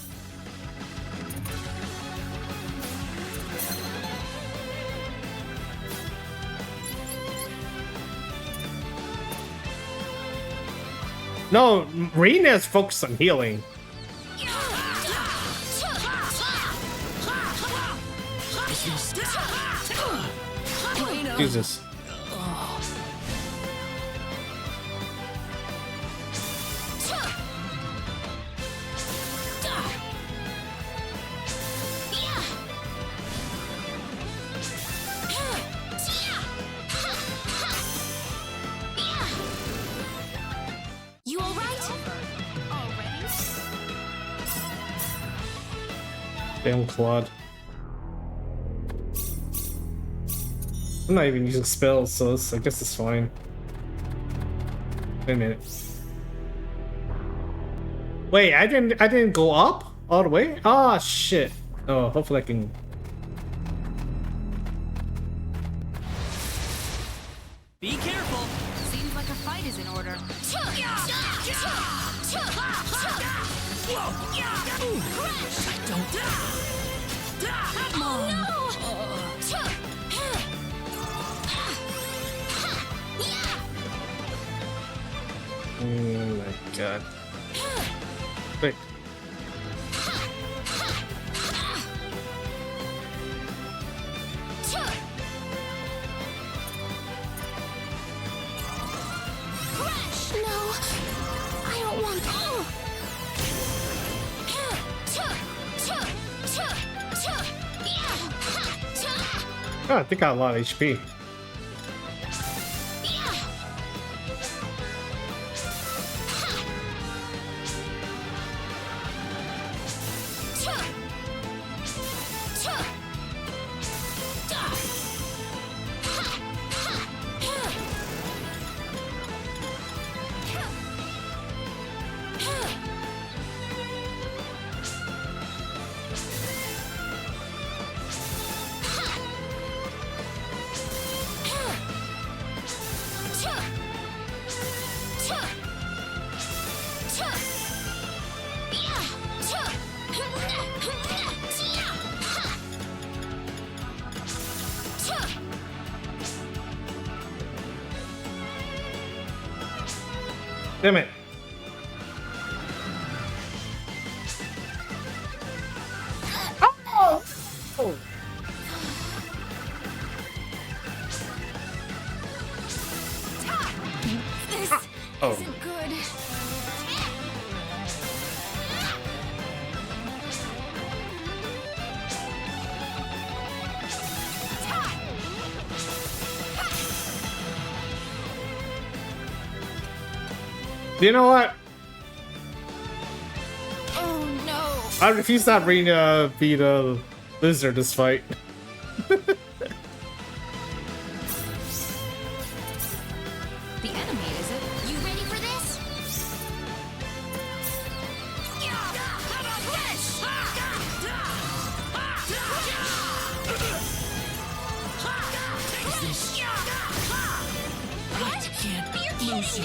No, Reina is focused on healing. Jesus. You alright? Damn quad. I'm not even using spells, so I guess it's fine. Wait a minute. Wait, I didn't go up all the way? Ah, shit. Oh, hopefully I can. Be careful. Seems like a fight is in order. Oh my god. Wait. No, I don't want. Oh, I think I got a lot of HP. Damn it. Oh! Oh. This Oh. isn't good. You know what? Oh no. I refuse to have Reina beat a lizard this fight. The enemy, is it? You ready for this? What? You're kidding me.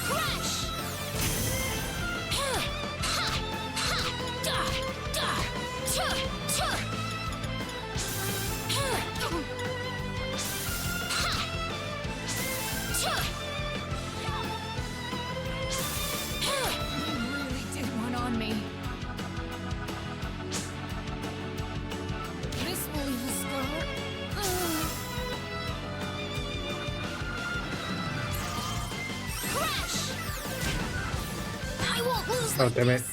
Crush! Oh, damn it.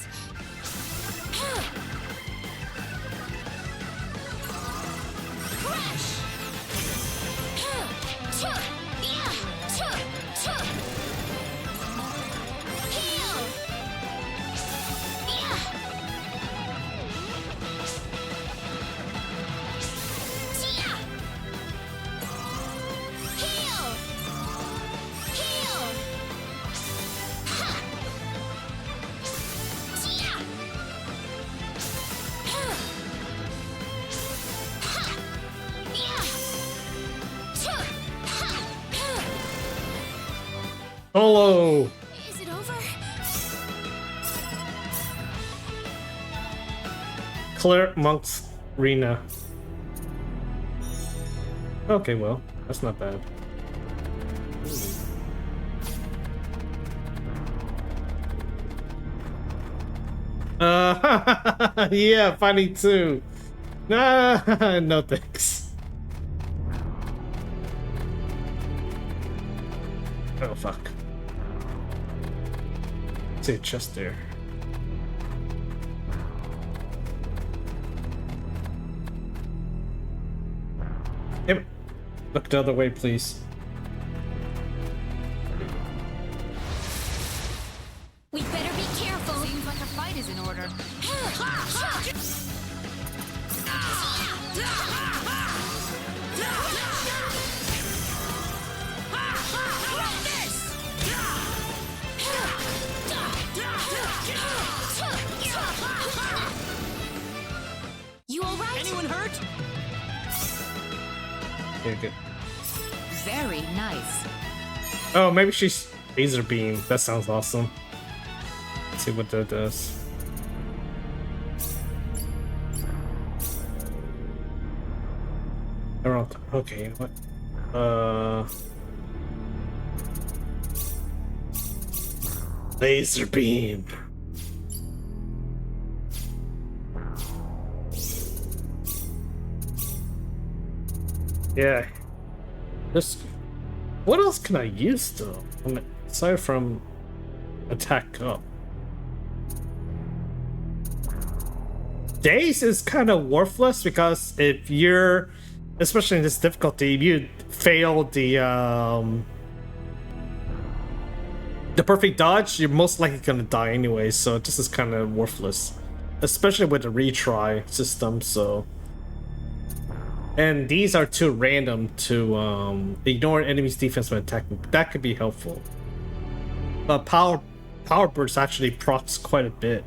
Solo! Is it over? Clear Monk's Reina. Okay, well, that's not bad. Yeah, fighting too. Nah, no thanks. Oh, fuck. See a chest there. Damn it. Look the other way, please. We better be careful. Seems like a fight is in order. You all right? Anyone hurt? Yeah, good. Very nice. Oh, maybe she's laser beam. That sounds awesome. Let's see what that does. Okay, you know what? Laser beam. Yeah. This. What else can I use though? I mean, aside from attack up. Daze is kind of worthless because if you're, especially in this difficulty, if you fail the perfect dodge, you're most likely gonna die anyway. So this is kind of worthless, especially with the retry system. So. And these are too random to ignore enemy's defense when attacking. That could be helpful. But power burst actually procs quite a bit.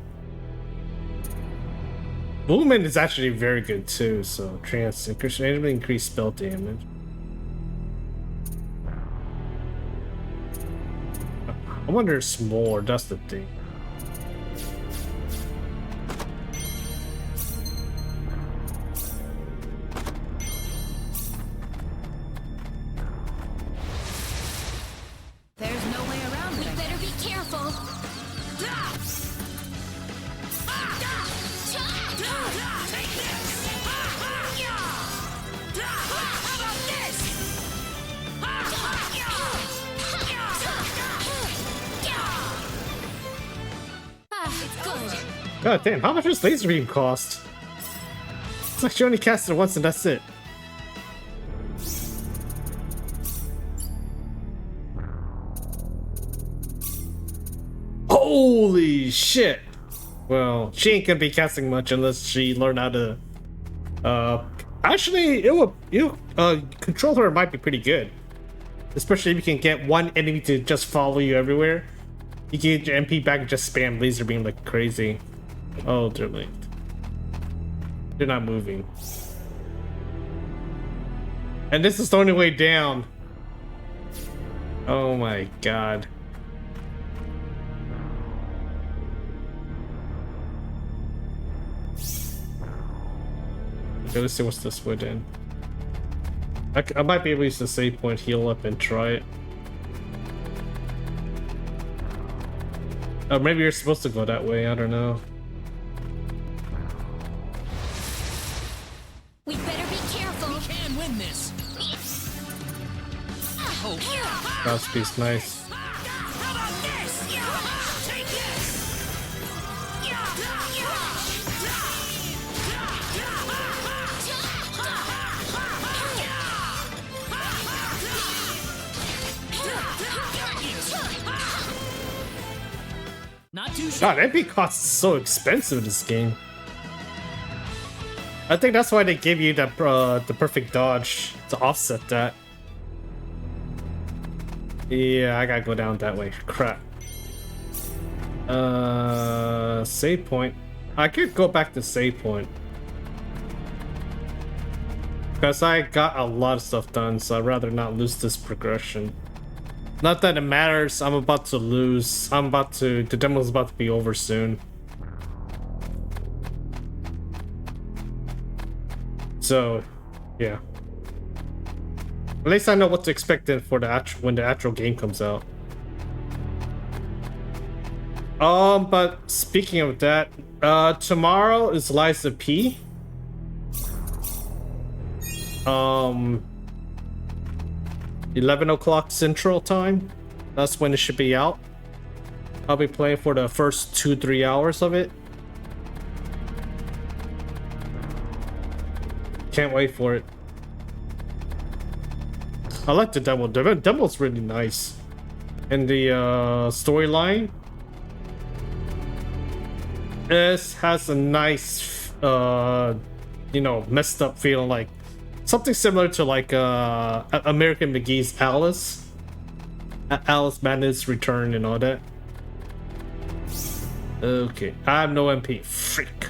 Movement is actually very good too. So trance increase spell damage. I wonder if it's more. That's the thing. God damn, how much does laser beam cost? It's like she only cast it once and that's it. Holy shit! Well, she ain't gonna be casting much unless she learn how to actually controller might be pretty good. Especially if you can get one enemy to just follow you everywhere. You can get your MP back and just spam laser beam like crazy. Oh, they're linked. They're not moving. And this is the only way down. Oh my god. Okay, let's see what's this way then. I might be able to use the save point, heal up, and try it. Oh, maybe you're supposed to go that way, I don't know. We better be careful. We can win this. Oh, Mouthpiece, nice. how about this? Take this. God, MP costs so expensive in this game. I think that's why they gave you the perfect dodge to offset that. Yeah, I gotta go down that way. Crap. Save point. I could go back to save point. Because I got a lot of stuff done, so I'd rather not lose this progression. Not that it matters, I'm about to lose. The demo's about to be over soon. So, yeah. At least I know what to expect then for when the actual game comes out. But speaking of that, tomorrow is Liza P. 11 o'clock Central Time. That's when it should be out. I'll be playing for the first 2-3 hours of it. Can't wait for it. I like the demo. The demo's really nice. And the storyline has a nice, you know, messed up feeling, like something similar to like American McGee's Alice. Alice Madness Return and all that. Okay, I have no MP. Freak.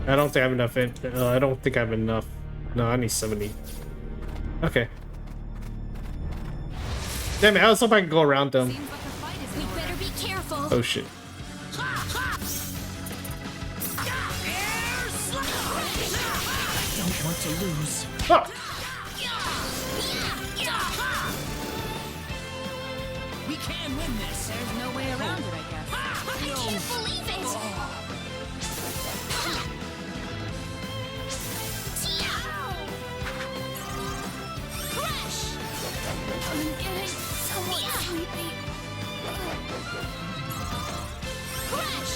I don't think I have enough. I don't think I have enough. No, I need 70. Okay. Damn it! I was hoping I could go around them. We better be careful. Oh shit. Don't want to lose. Oh. We can win this. There's no way around it, I guess. I can't believe it. Crash! I'm getting somewhat sleepy. Crash!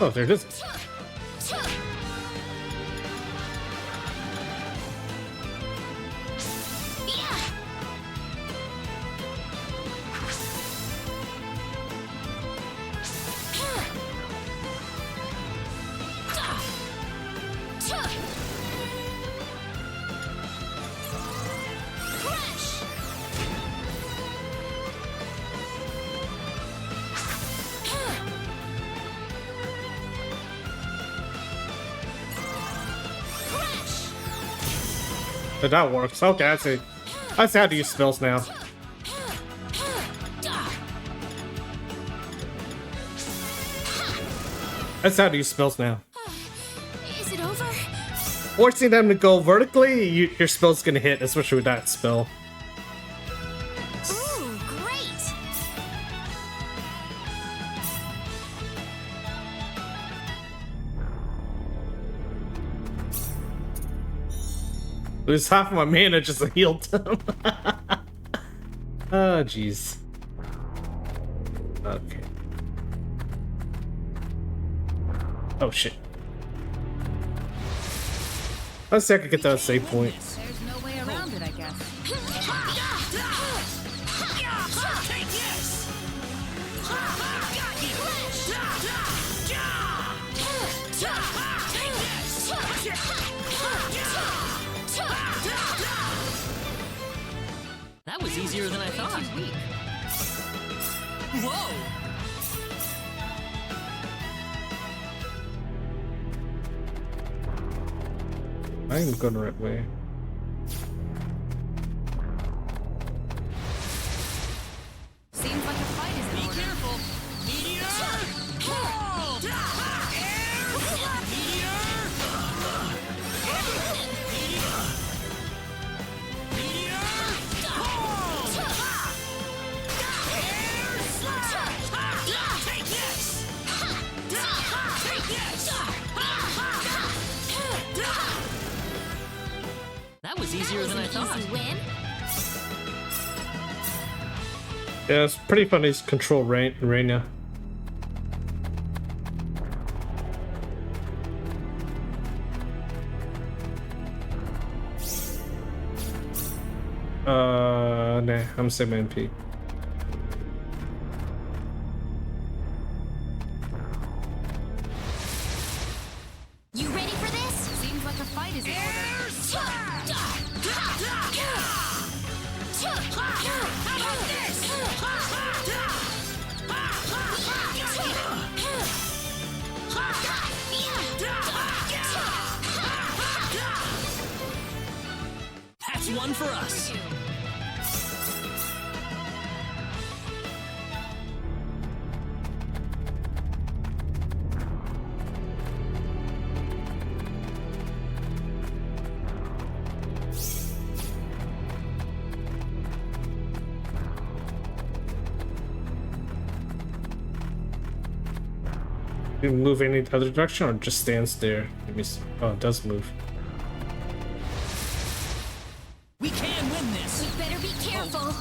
Oh, there it is. But that works. Okay, I see. I see how to use spells now. That's how to use spells now. Is it over? Forcing them to go vertically, your spell's gonna hit, especially with that spell. Ooh, great! Lose half of my mana just to heal them. Oh, jeez. Okay. Oh, shit. Let's see if I can get that save point. There's no way around it, I guess. Take this! That was easier than I thought. Whoa! I ain't going the right way. Seems like a fight is in order. Be careful! Meteor! Ball! Air! Meteor! Meteor! Ball! Air slash! Take this! Take this! That was easier than I thought. Easy win. Yeah, it's pretty funny to control Reina. Nah, I'm saving MP. You ready for this? Seems like a fight is in order. How about this? That's one for us. Do you move any other direction or just stands there? Let me see. Oh, it does move. We can win this. We better be careful.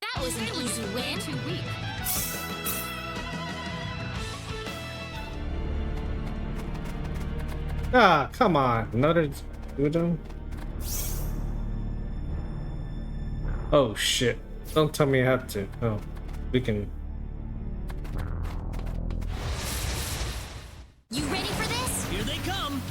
That was an easy win. Too weak. Ah, come on. Another Udon? Oh shit. Don't tell me I have to. Oh, we can. You ready for this? Here they come.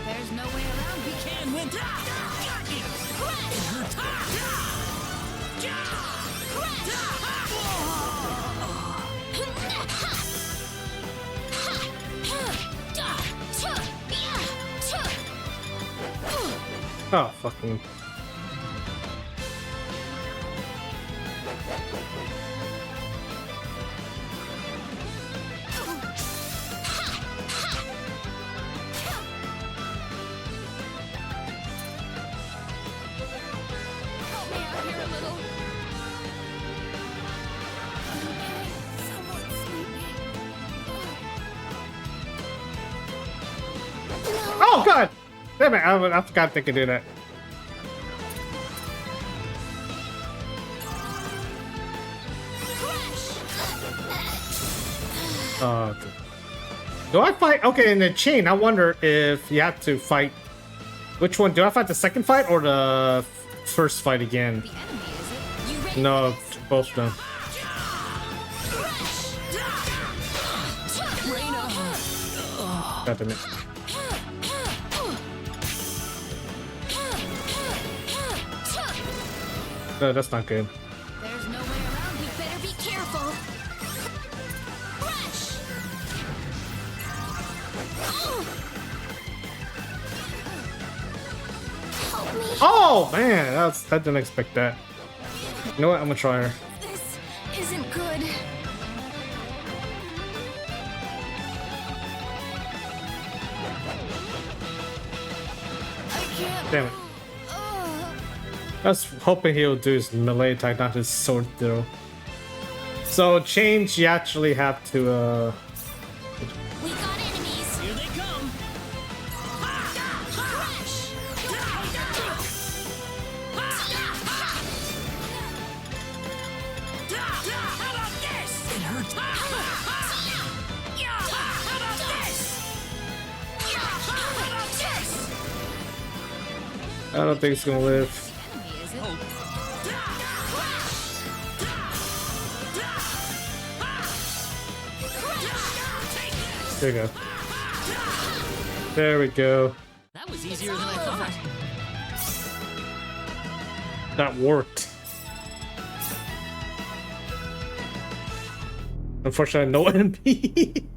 There's no way around. We can win. Got you. Oh, fucking. Help me out here a little. Okay, somewhat sleepy. Oh god! Damn it! I forgot they could do that. Okay. Do I fight? Okay, in the chain, I wonder if you have to fight. Which one? Do I fight the second fight or the first fight again? The enemy, is it? You ready? No, both of them. God damn it. No, that's not good. There's no way around. We better be careful. Rush! Help me. Oh man, I didn't expect that. You know what? I'm gonna try her. This isn't good. I can't. Damn it. I was hoping he'll do his melee attack, not his sword throw. So change, you actually have to We got enemies. Here they come. Rush! How about this? It hurts. How about this? How about this? I don't think it's gonna live. There you go. There we go. That was easier than I thought. That worked. Unfortunately, no MP.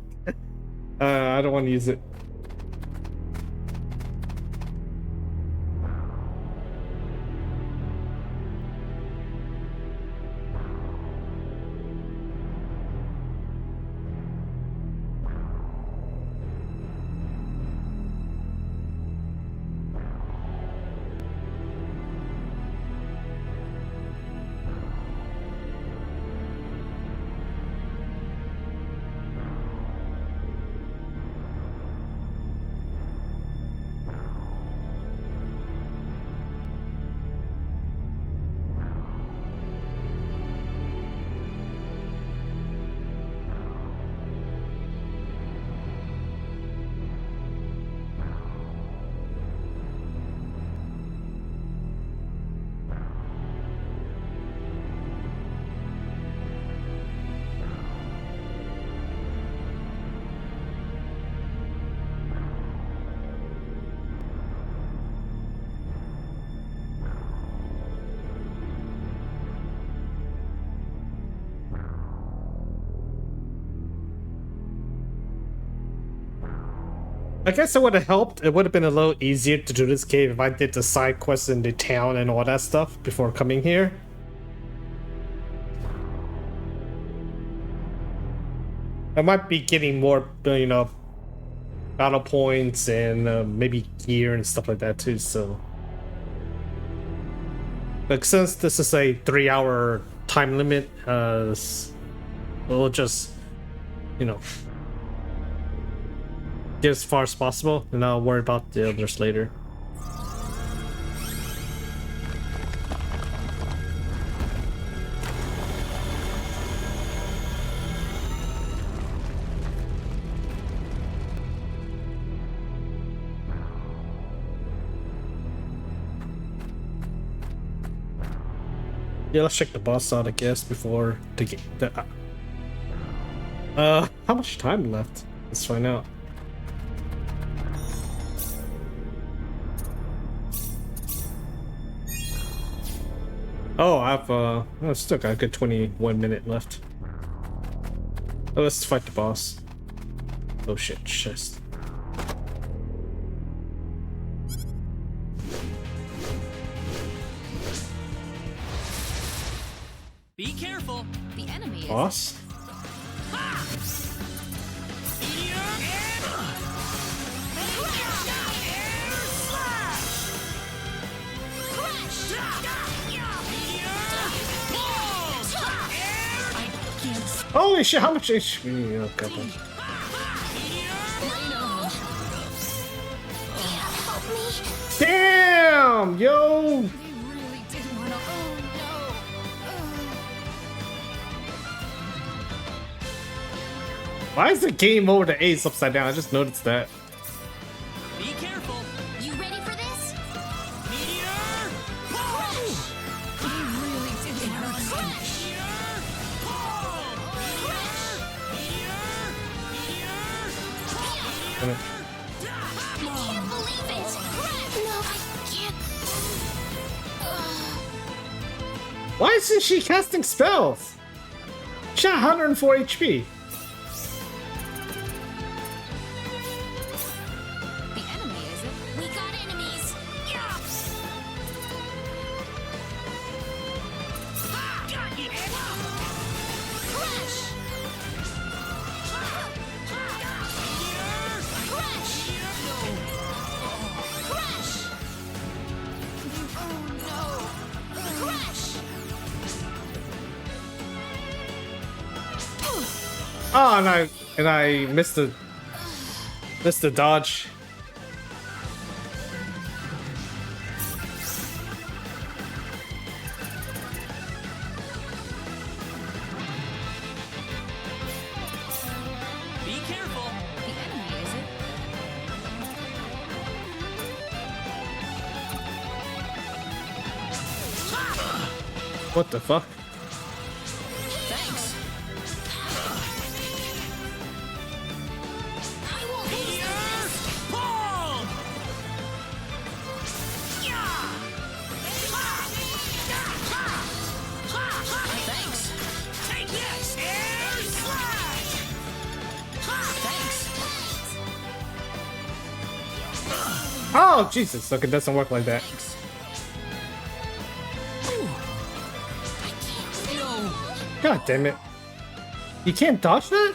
I don't want to use it. I guess it would have helped. It would have been a little easier to do this cave if I did the side quests in the town and all that stuff before coming here. I might be getting more, you know, battle points and maybe gear and stuff like that too, so. But since this is a 3-hour time limit, we'll just, you know, get as far as possible, and I'll worry about the others later. Yeah, let's check the boss out, I guess, before the game. How much time left? Let's find out. Oh, I've still got a good 21 minute left. Oh, let's fight the boss. Oh shit, chest. Be careful. The enemy Boss? Holy shit, how much HP? Oh, God. Damn, yo! Why is the game over the ace upside down? I just noticed that. Be careful. You ready for this? Meteor! Push! He really did want to crush. Meteor! Pull! Meteor! Meteor! I can't believe it! No, I can't. Why isn't she casting spells? She had 104 HP. Oh, and I missed the dodge. Be careful. The enemy is it? What the fuck? Thanks. I won't Thanks. Take this. Air slash. Thanks. Oh, Jesus. Okay, it doesn't work like that. God damn it. You can't dodge that?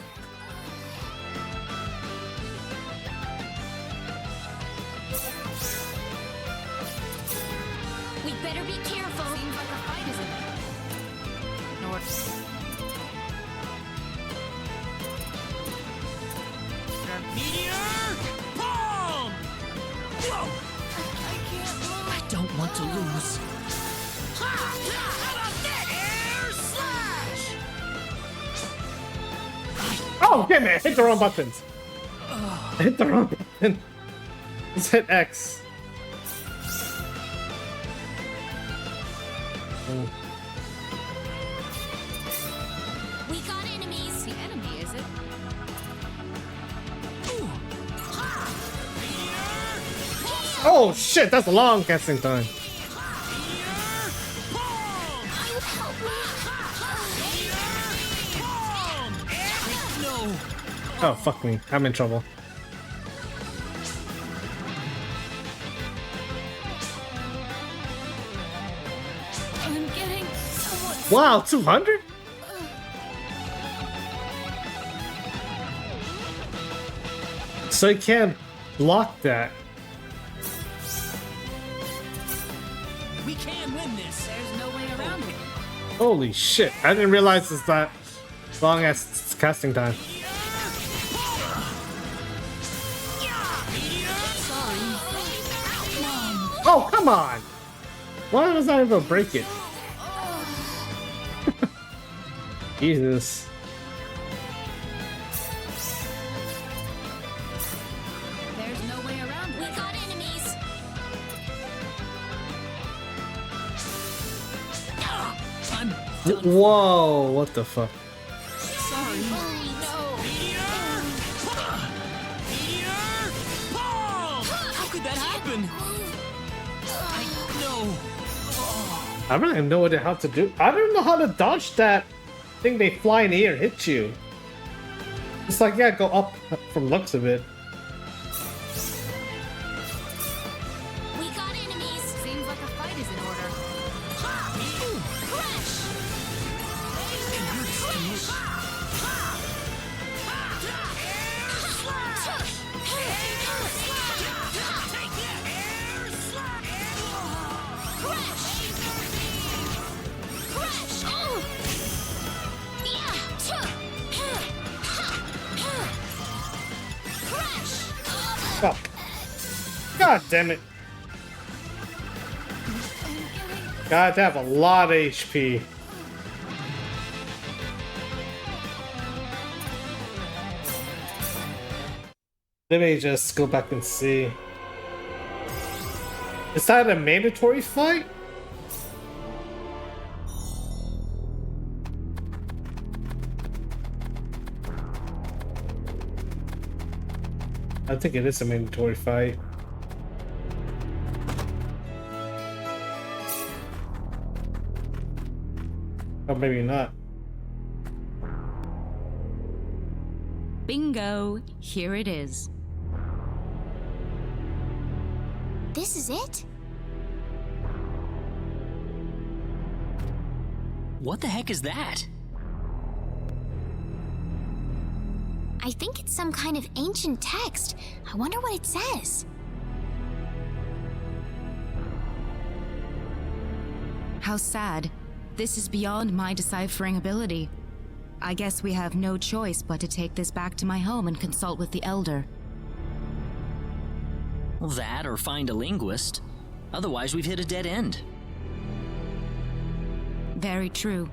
We better be careful. Seems like a fight is in North. Meteor! Bomb! Whoa! I don't want to lose. How about that? Air slash! Oh, damn it. I hit the wrong buttons. I hit the wrong button. Let's hit X. Oh. We got enemies. The enemy, is it? Oh shit, that's a long casting time. No. Oh fuck me, I'm in trouble. Wow, 200? So you can't block that. We can win this. There's no way around it. Holy shit, I didn't realize it's that long as casting time. Oh, come on! Why was I able to break it? Jesus. There's no way around it. We got enemies. Whoa, what the fuck? Sorry. Oh, no. Meteor! Ball! How could that happen? I know. I really have no idea how to do. I don't know how to dodge that thing. They fly in the air and hit you. It's like, yeah, go up from looks of it. We got enemies. Seems like a fight is in order. Crash! It hurts to miss. Take that! Air slap! Crash! Crash! Oh! Crash! Oh. God damn it. God, they have a lot of HP. Let me just go back and see. Is that a mandatory fight? I think it is a mandatory fight. Or maybe not. Bingo! Here it is. This is it? What the heck is that? I think it's some kind of ancient text. I wonder what it says. How sad. This is beyond my deciphering ability. I guess we have no choice but to take this back to my home and consult with the Elder. Well, that or find a linguist. Otherwise, we've hit a dead end. Very true.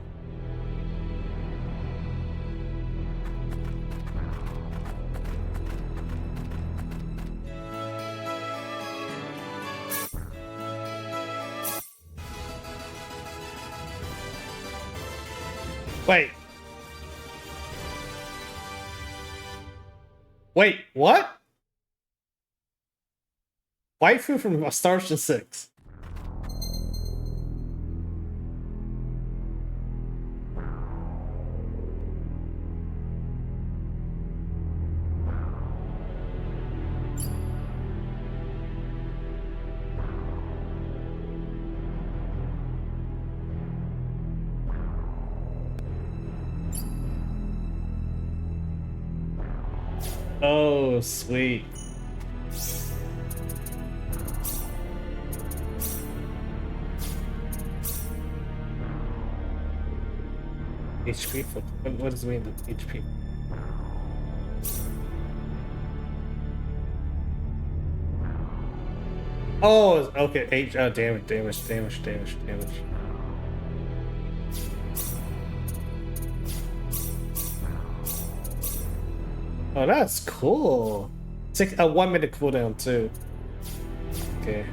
Wait. Wait, what? Waifu from Star Ocean 6. Oh, sweet. HP? What does it mean, HP? Oh, okay. Damage. Oh, that's cool. It's like a 1 minute cooldown too. Okay.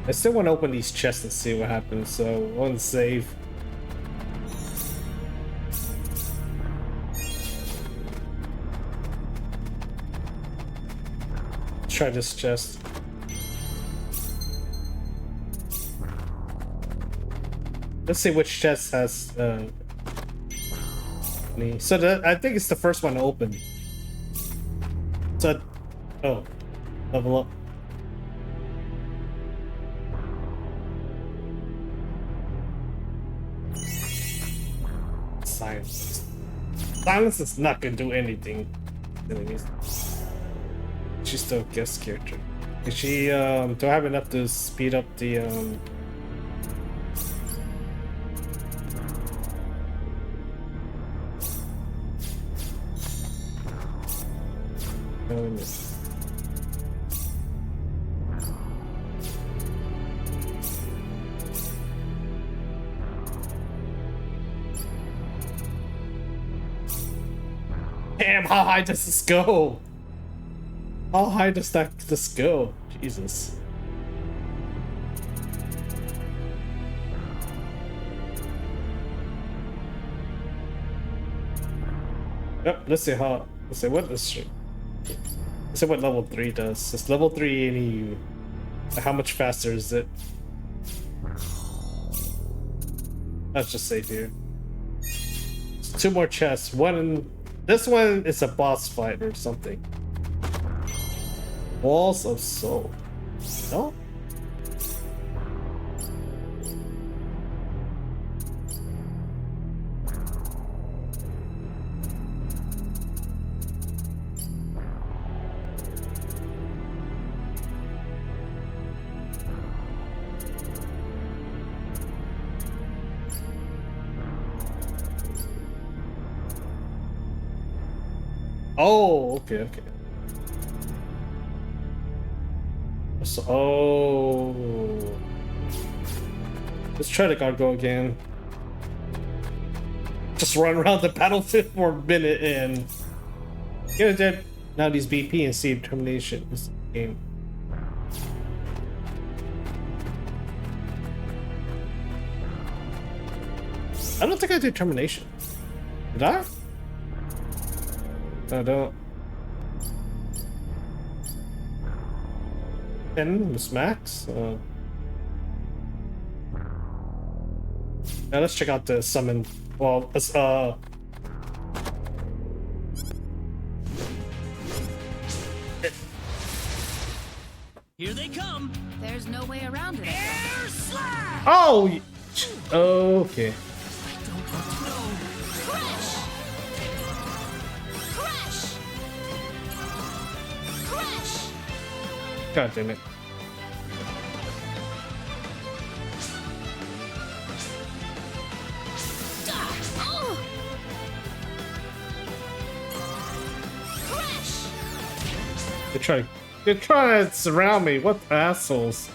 I still want to open these chests and see what happens, so one save. Try this chest. Let's see which chest has so I think it's the first one to open. So, oh, level up. fine. Silence is not gonna do anything. She's still a guest character. Is she, do I have enough to speed up the, Damn, how high does this go? How high does this go? Jesus. Yep, let's see what this shit. Let's see what level 3 does. Is level 3 any how much faster is it? Let's just say here. 2 more chests. This one is a boss fight or something. Walls of Soul. No? Oh, okay. So, oh. Let's try the gargoyle again. Just run around the battlefield for a minute and get it dead. Now these BP and see determination in this game. I don't think I did determination. Did I? I don't. 10 was max. Now let's check out the summon. Well, let's Here they come. There's no way around it. Air slash. Oh. Okay. God damn it. They're trying to surround me. What assholes.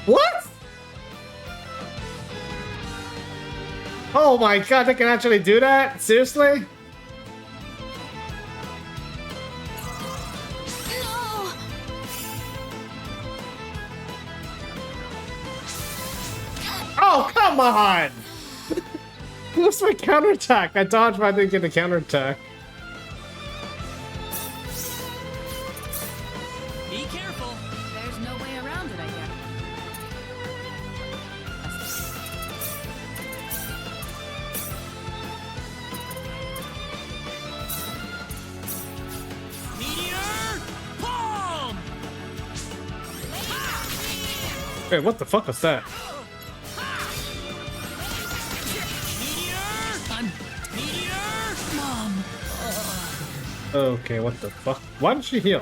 What? Oh my god, they can actually do that? Seriously? No! Oh, come on! What's my counterattack? I dodged, but I didn't get a counterattack. Be careful. There's no way around it, I guess. Meteor palm. Wait, what the fuck was that? Okay, what the fuck? Why did she heal?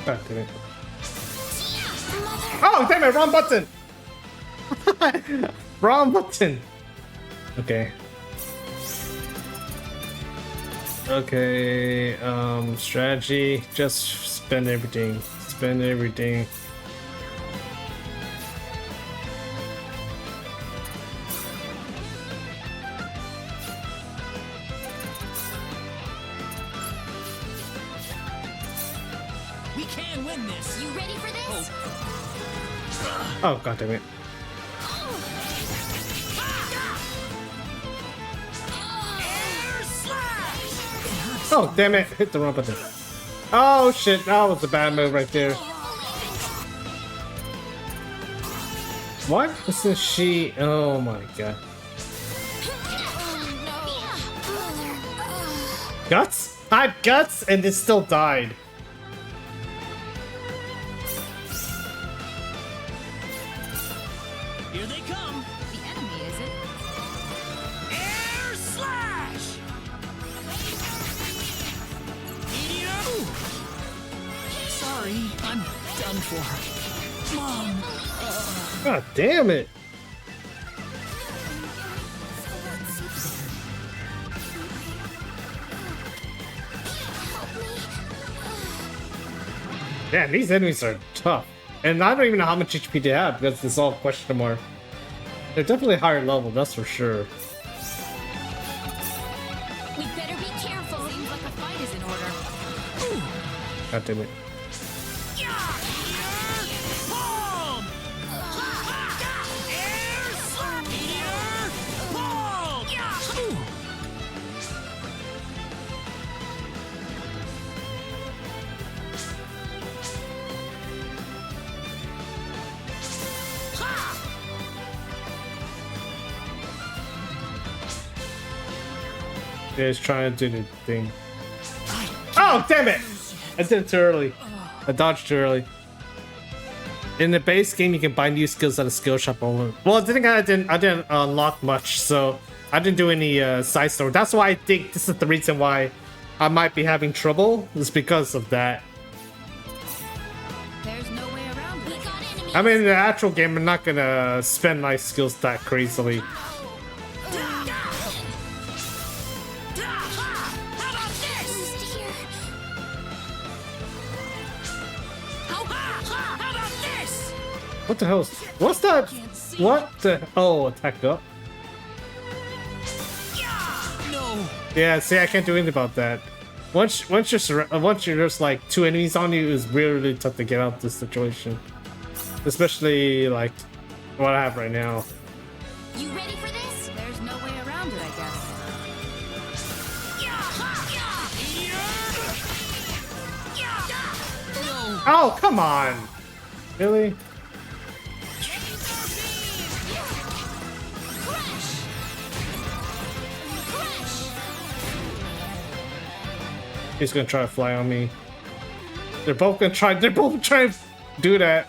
God damn it. Oh, damn it, wrong button! Wrong button! Okay. Okay, strategy, just spend everything. Spend everything. win this. You ready for this? Oh, god damn it. Air slash! Oh, damn it. Hit the wrong button. Oh, shit. That was a bad move right there. What? This is she. Oh my god. Guts? I had guts and it still died. Here they come. The enemy, is it? Air slash! Meteor! Sorry, I'm done for. Mom. God damn it. Yeah, these enemies are tough. And I don't even know how much HP they have because it's all question mark. They're definitely higher level, that's for sure. We better be careful. Seems like a fight is in order. God damn it. Bomb! Air slash! Meteor! Bomb! Yeah, it's trying to do the thing. Oh, damn it! I did it too early. I dodged too early. In the base game, you can buy new skills at a skill shop only. Well, the thing I didn't unlock much, so I didn't do any side story. That's why I think this is the reason why I might be having trouble. Is because of that. There's no way around it. I mean, in the actual game, I'm not gonna spend my skills that crazily. What the hell? What's that? What the? Oh, attack up. No. Yeah, see, I can't do anything about that. Once you're just like two enemies on you, it's really tough to get out of this situation. Especially like what I have right now. You ready for this? There's no way around it, I guess. Oh, come on! Really? He's gonna try to fly on me. They're both trying to do that.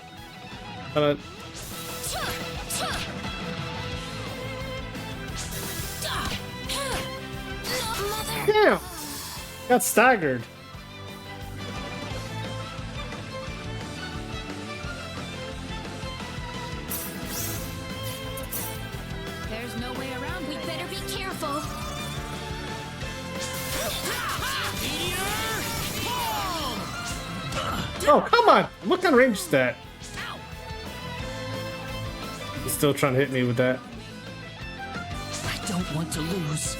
Damn! Got staggered. There's no way around We it. better be careful. Oh, come on! What kind of range is that? He's still trying to hit me with that. I don't want to lose.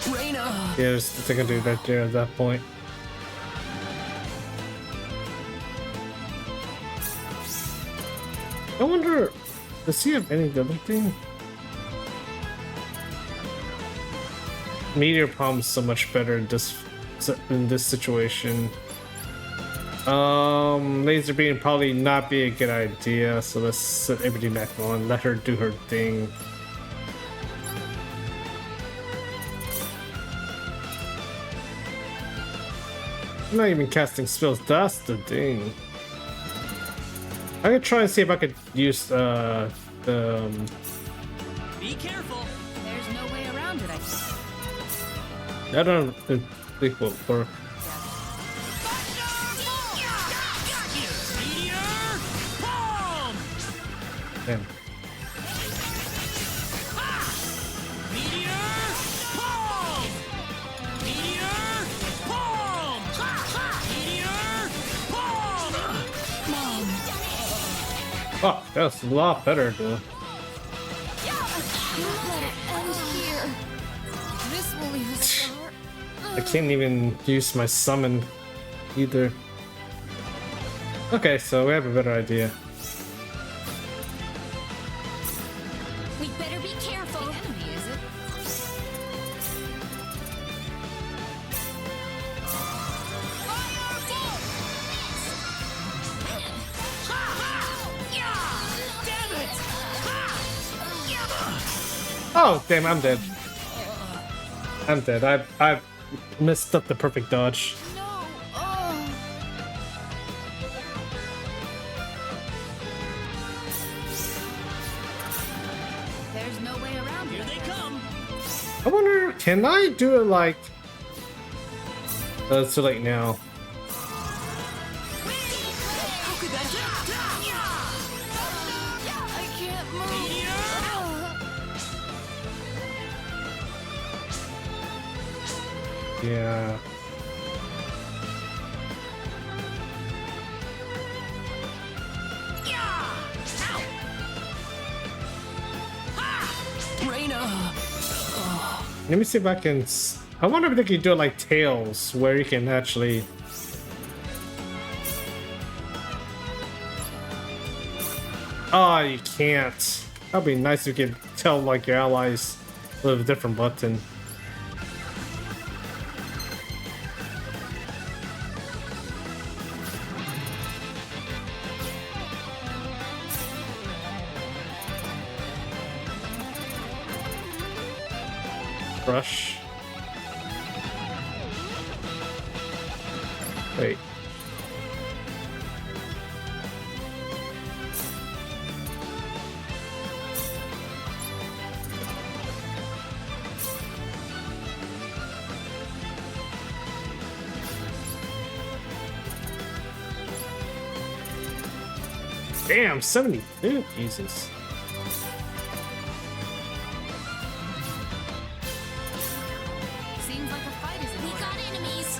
Reina! Yeah, there's nothing I can do right there at that point. I wonder, does he have any other thing? Meteor Palm's so much better in this situation. Laser beam probably not be a good idea, so let's set everything back on. Let her do her thing. I'm not even casting spells. That's the thing. I could try and see if I could use the. Be careful. There's no way around it, I guess. I don't think will work. Damn. Oh, that's a lot better though. Let it end here. This will leave us I can't even use my summon either. Okay, so we have a better idea. We better be careful. The enemy, is it? Oh, damn, I'm dead. I'm dead. I've messed up the perfect dodge. There's no way around. Here they come. I wonder, can I do it like... it's too late now. How could that I can't move. Yeah. Reina! Let me see if I can... I wonder if they can do it like Tails, where you can actually... Oh, you can't. That'd be nice if you could tell like your allies with a different button. Brush. Wait. Damn, 72? Jesus. Seems like a fight is in order. We got enemies.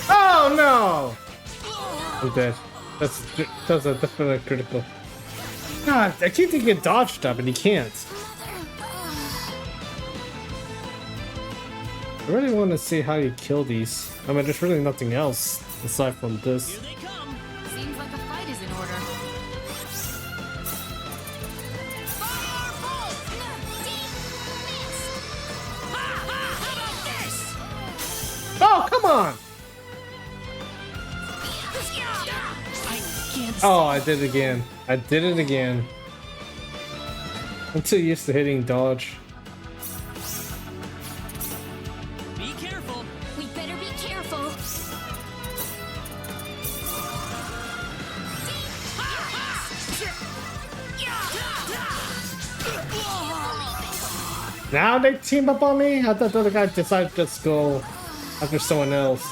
Oh no! I'm dead. That's a definite critical. God, I keep thinking dodge stuff and he can't. I really want to see how you kill these. I mean, there's really nothing else aside from this. Seems like a fight is in order. Oh, come on! Oh, I did it again. I did it again. I'm too used to hitting dodge. Be careful. We better be careful. Now they team up on me? I thought the other guy decided to just go after someone else.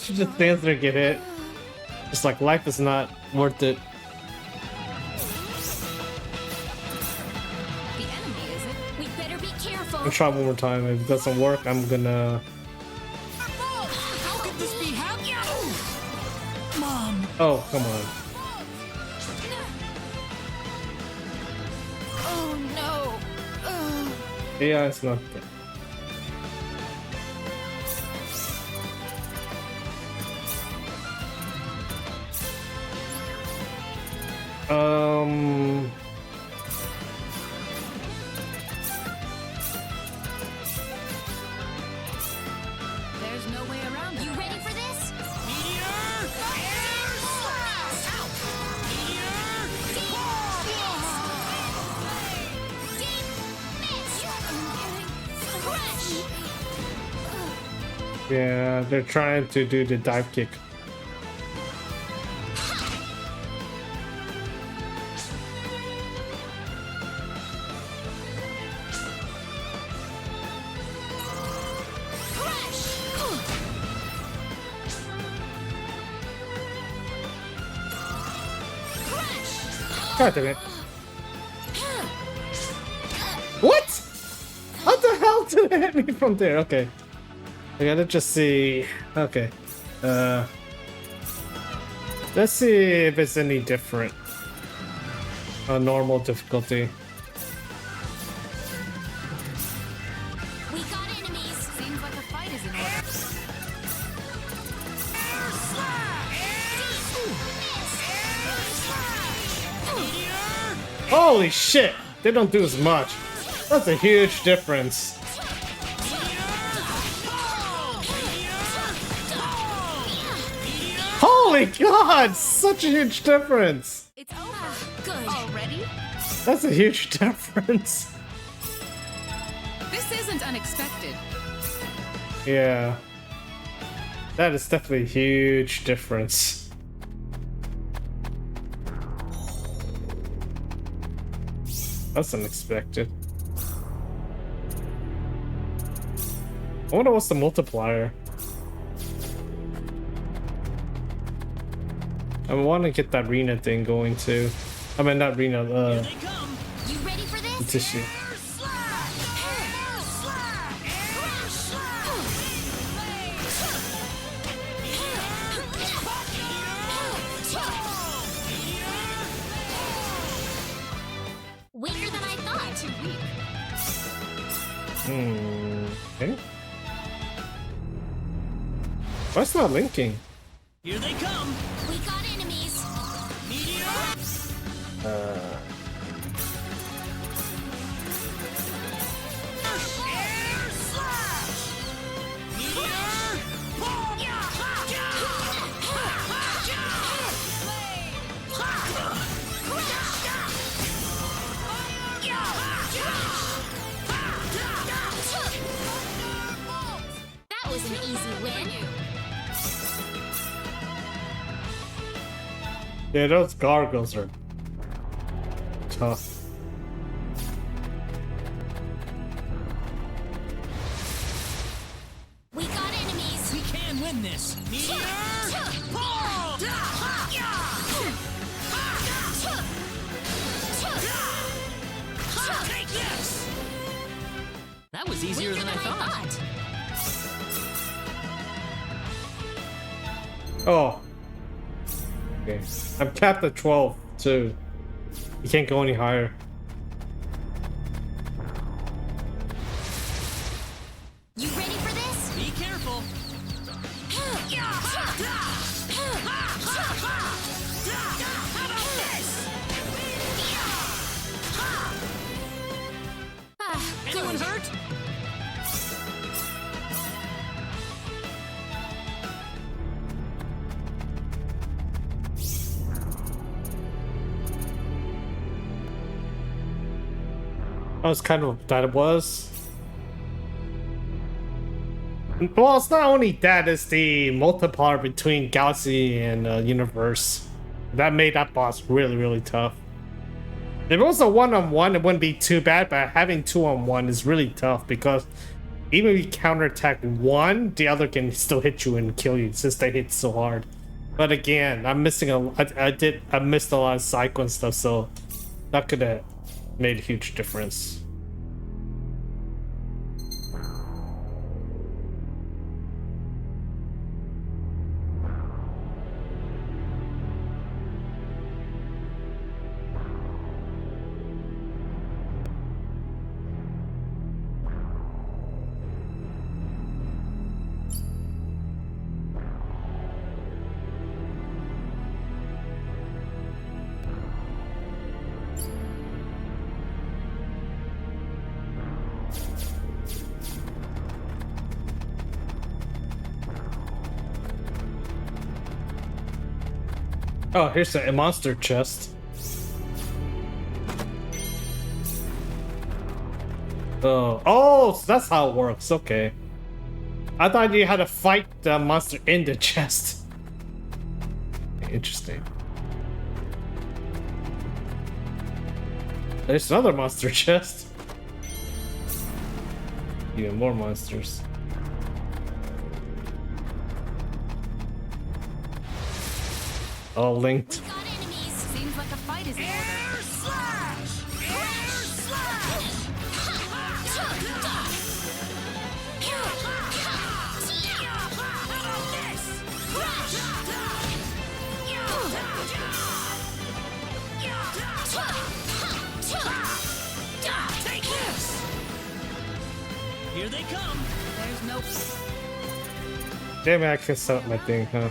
She just stands there and get hit. Just like life is not worth it. The enemy, is it? We better be careful. I'll try one more time. If it doesn't work, I'm gonna... How could this be happening? Mom. Oh, come on. Oh no. Yeah, it's not that. There's no way around. You ready for this? Yeah, they're trying to do the dive kick. God damn it. What? How the hell did it hit me from there? Okay. I gotta just see. Okay. Let's see if it's any different. Normal difficulty. We got enemies. Seems like a fight is in order. Air slash! Holy shit! They don't do as much. That's a huge difference. Holy god! Such a huge difference! It's over. Good. Already? That's a huge difference. This isn't unexpected. Yeah. That is definitely a huge difference. That's unexpected. I wonder what's the multiplier. I want to get that RENA thing going too. I mean, not RENA, You ready for this? tissue. Weaker than I thought. Too weak. Okay. Why it's not linking? Here they come. We got enemies. Air slash! That was an easy win. Yeah, those gargoyles are tough. We got enemies. We can win this. Meteor! Take this! That was easier than I thought. Oh. Okay. I'm capped at 12 too. You can't go any higher. You ready for this? Be careful. How about this? Anyone hurt? That was kind of that it was. Well, it's not only that, it's the multiplier between galaxy and universe. That made that boss really, really tough. If it was a one-on-one, it wouldn't be too bad, but having two-on-one is really tough because even if you counterattack one, the other can still hit you and kill you since they hit so hard. But again, I'm missing I missed a lot of cycle and stuff, so that could have made a huge difference. Oh, here's a monster chest. Oh, so that's how it works. Okay. I thought you had to fight the monster in the chest. Interesting. There's another monster chest. Even more monsters. All linked. We got enemies. Seems like a fight is in order. Air slash! Air slash! Damn it, I can set up my thing, huh?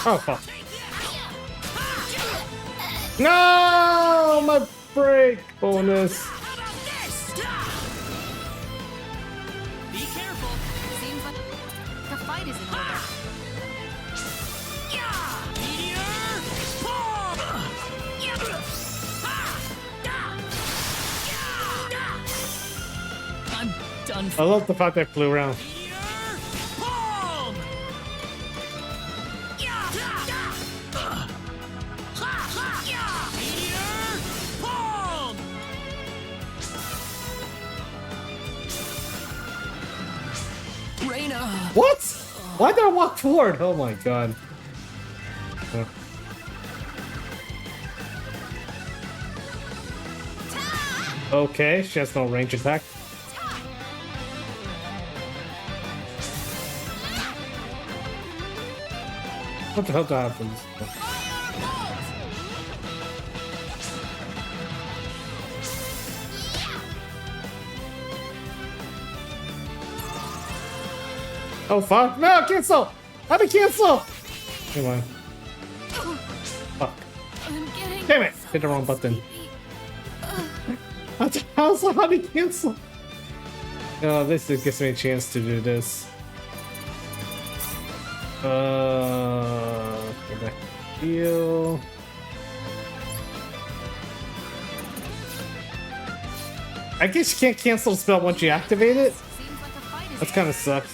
Oh, fuck. No! My break bonus. Be careful. Seems like the fight isn't over. Meteor! Bomb! I'm done. I love the fact that flew around. Bomb! Meteor! Bomb! Reina! What? Why did I walk forward? Oh my god. Okay, she has no range attack. What the hell happens? Oh fuck! No, cancel! How to cancel? Come on. Fuck. Damn it! Hit the wrong button. How to cancel? Oh, this just gives me a chance to do this. Go back to heal. I guess you can't cancel the spell once you activate it. That's kind of sucks.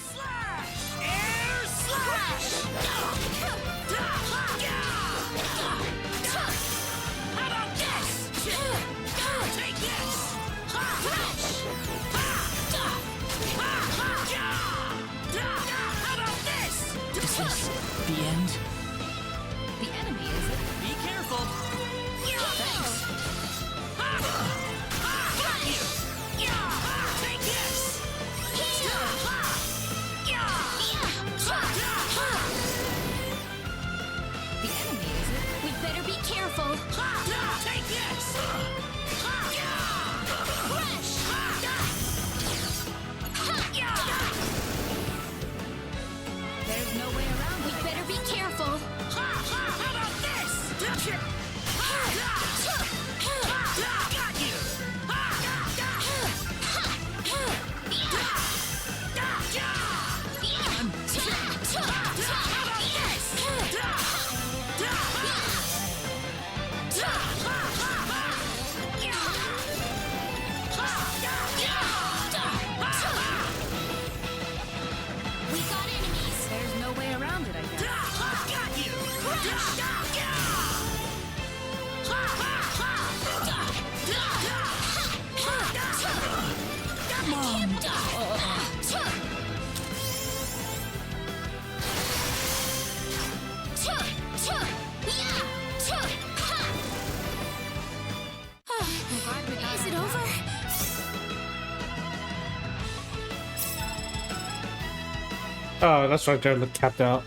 Oh, that's right there, look capped out.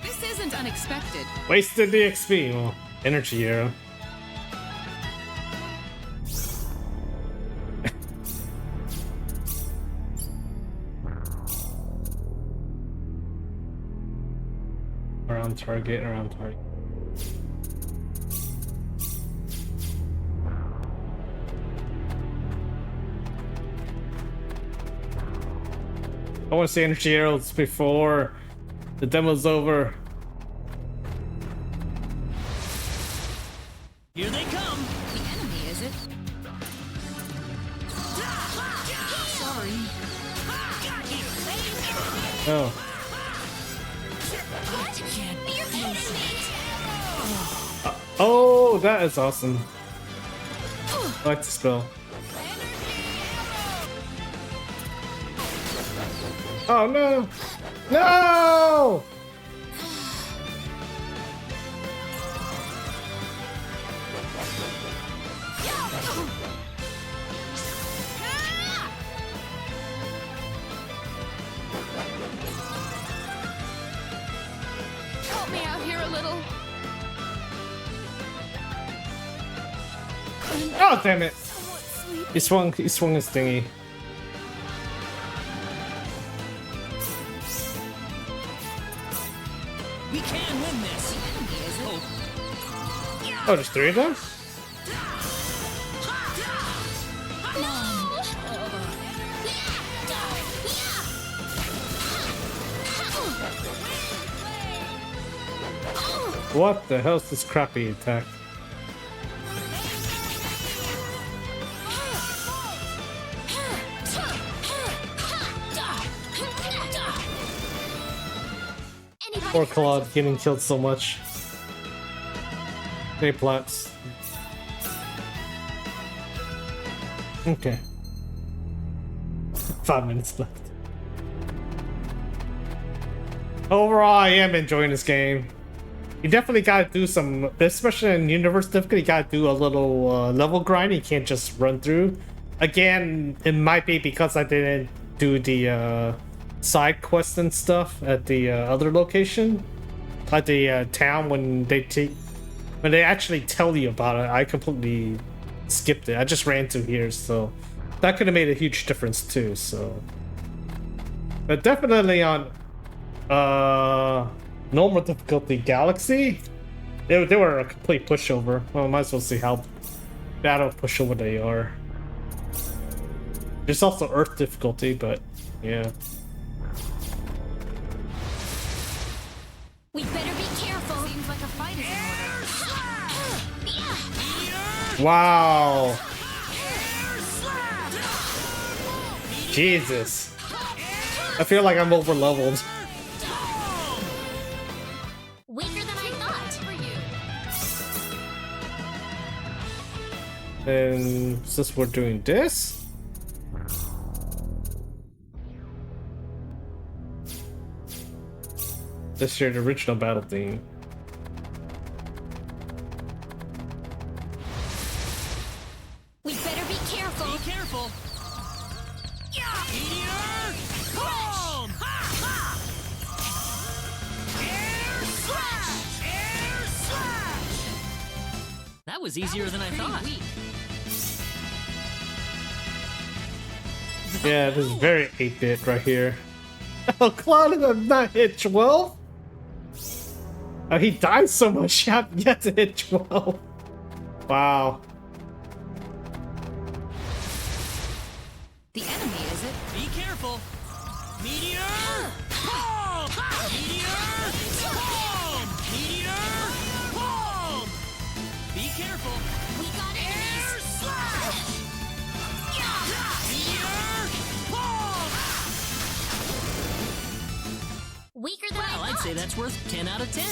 This isn't unexpected. Wasted the XP. Well, energy arrow. Around target, around target. I want to see energy arrows before the demo's over. Here they come. The enemy, is it? Sorry. Oh. Oh, that is awesome. I like the spell. Oh no! No! Oh, damn it. He swung his thingy. We can win this. Oh, there's 3 of them? What the hell's this crappy attack? Poor Claude getting killed so much. Hey, plots. Okay. 5 minutes left. Overall, I am enjoying this game. You definitely gotta do some, especially in universe difficulty, you gotta do a little level grind. You can't just run through. Again, it might be because I didn't do the side quests and stuff at the other location, at the town when they actually tell you about it. I completely skipped it. I just ran through here, so that could have made a huge difference too. So, but definitely on normal difficulty Galaxy, they were a complete pushover. Well, might as well see how bad of a pushover they are. There's also Earth difficulty, but yeah. We better be careful. Seems like a fight is in order. Wow. Jesus. I feel like I'm over leveled. Weaker than I thought. And since we're doing this, let's share the original battle theme. We better be careful. Be careful. Meteor! Boom! Air slash! Air slash! That was easier than I thought. Yeah, this is very 8-bit right here. Oh, Claude has not hit 12? Oh, he died so much, he had yet to hit 12. Wow. The enemy, is it? Be careful. Meteor! Boom! Meteor! Boom! Meteor! Boom! Be careful. We got Air slash! Meteor! Boom! Weaker than Well, I I'd thought. say that's worth 10 out of 10.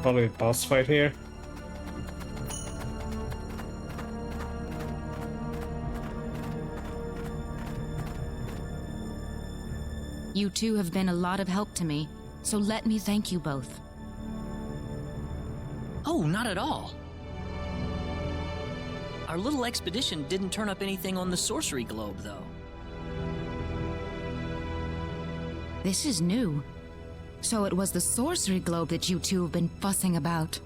Probably a boss fight here. You two have been a lot of help to me, so let me thank you both. Oh, not at all. Our little expedition didn't turn up anything on the sorcery globe, though. This is new. So it was the sorcery globe that you two have been fussing about.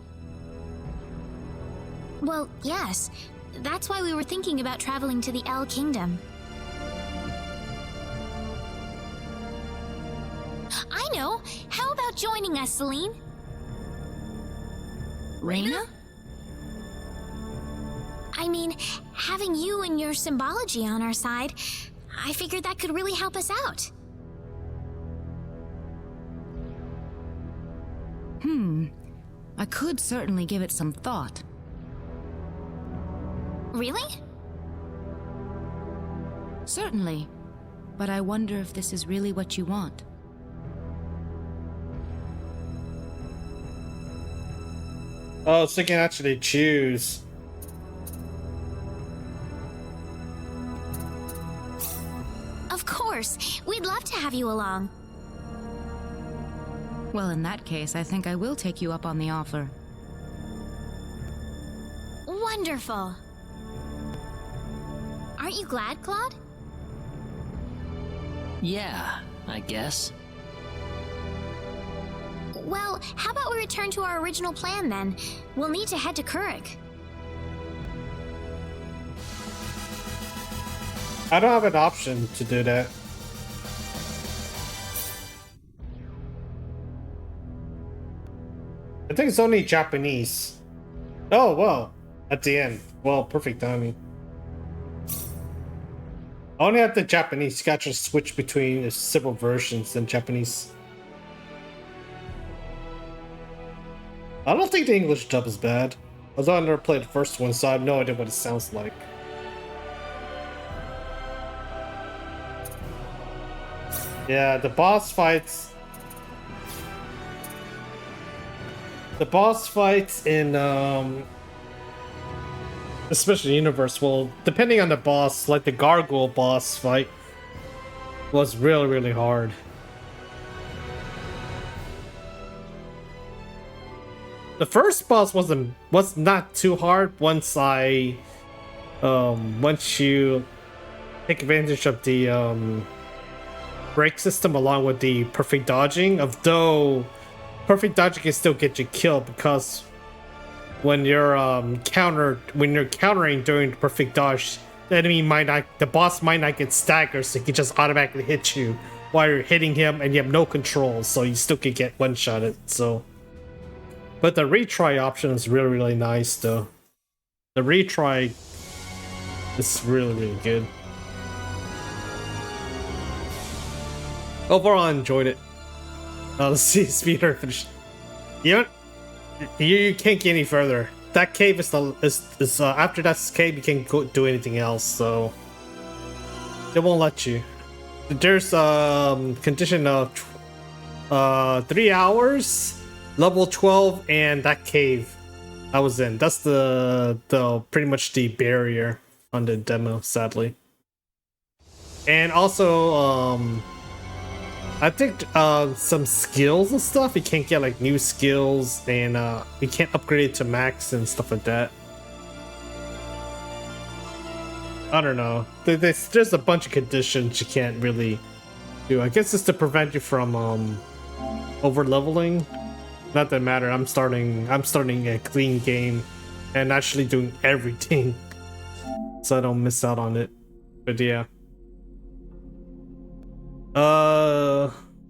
Well, yes. That's why we were thinking about traveling to the L Kingdom. I know! How about joining us, Celine? Reina? I mean, having you and your symbology on our side, I figured that could really help us out. I could certainly give it some thought. Really? Certainly. But I wonder if this is really what you want. Oh, so you can actually choose. Of course. We'd love to have you along. Well, in that case, I think I will take you up on the offer. Wonderful. Aren't you glad, Claude? Yeah, I guess. Well, how about we return to our original plan then? We'll need to head to Kurik. I don't have an option to do that. I think it's only Japanese. Oh, well, at the end. Well, perfect timing. I only have the Japanese. You got to switch between several versions in Japanese. I don't think the English dub is bad. Although I never played the first one, so I have no idea what it sounds like. Yeah, the boss fights... The boss fights in, especially Universe, well, depending on the boss, like the Gargoyle boss fight was really, really hard. The first boss was not too hard once you take advantage of the break system along with the perfect dodging, although perfect dodging can still get you killed because when you're countering during the perfect dodge, the boss might not get staggered, so he can just automatically hit you while you're hitting him and you have no control, so you still can get one-shotted. So, but the retry option is really, really nice though. The retry is really, really good. Overall, I enjoyed it. Let's see, speeder finish. You can't get any further. That cave is after that cave you can't go do anything else, so they won't let you. There's condition of 3 hours, level 12, and that cave I was in. That's the pretty much the barrier on the demo, sadly. And also I think some skills and stuff, you can't get like new skills, and you can't upgrade it to max and stuff like that. I don't know. There's a bunch of conditions you can't really do. I guess it's to prevent you from over leveling. Not that matter. I'm starting a clean game and actually doing everything, so I don't miss out on it. But yeah.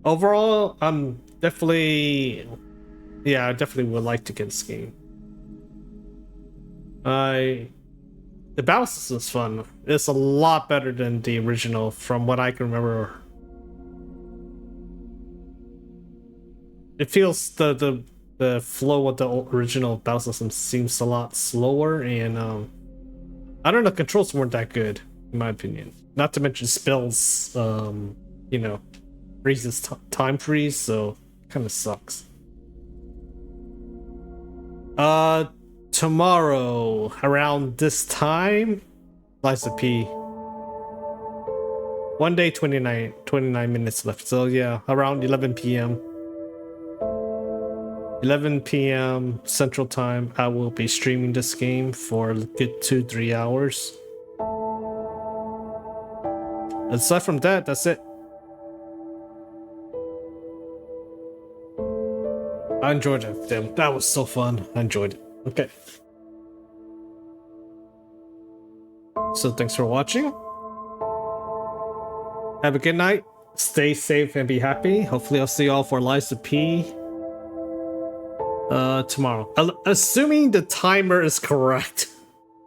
Overall, I'm definitely, I definitely would like to get this game. The battle system is fun. It's a lot better than the original, from what I can remember. It feels the flow of the original battle system seems a lot slower, and I don't know, controls weren't that good in my opinion. Not to mention spells, you know, freezes time freeze, so kind of sucks. Tomorrow around this time, Liza P. 1 day, 29 minutes left. So yeah, around 11 p.m. 11 p.m. Central Time, I will be streaming this game for a good 2-3 hours. Aside from that, that's it. I enjoyed it. Damn, that was so fun. I enjoyed it. Okay. So thanks for watching. Have a good night. Stay safe and be happy. Hopefully I'll see you all for Liza P tomorrow. Assuming the timer is correct.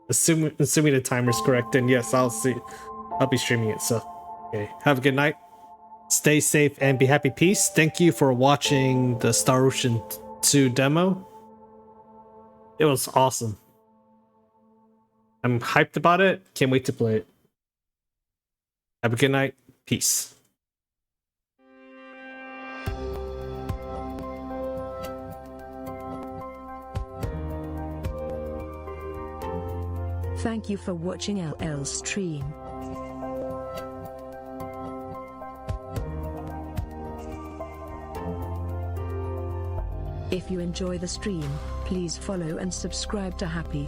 Assuming the timer is correct, then yes, I'll be streaming it. So okay. Have a good night. Stay safe and be happy. Peace. Thank you for watching the Star Ocean 2 demo. It was awesome. I'm hyped about it. Can't wait to play it. Have a good night. Peace. Thank you for watching LL's stream. If you enjoy the stream, please follow and subscribe to Happy.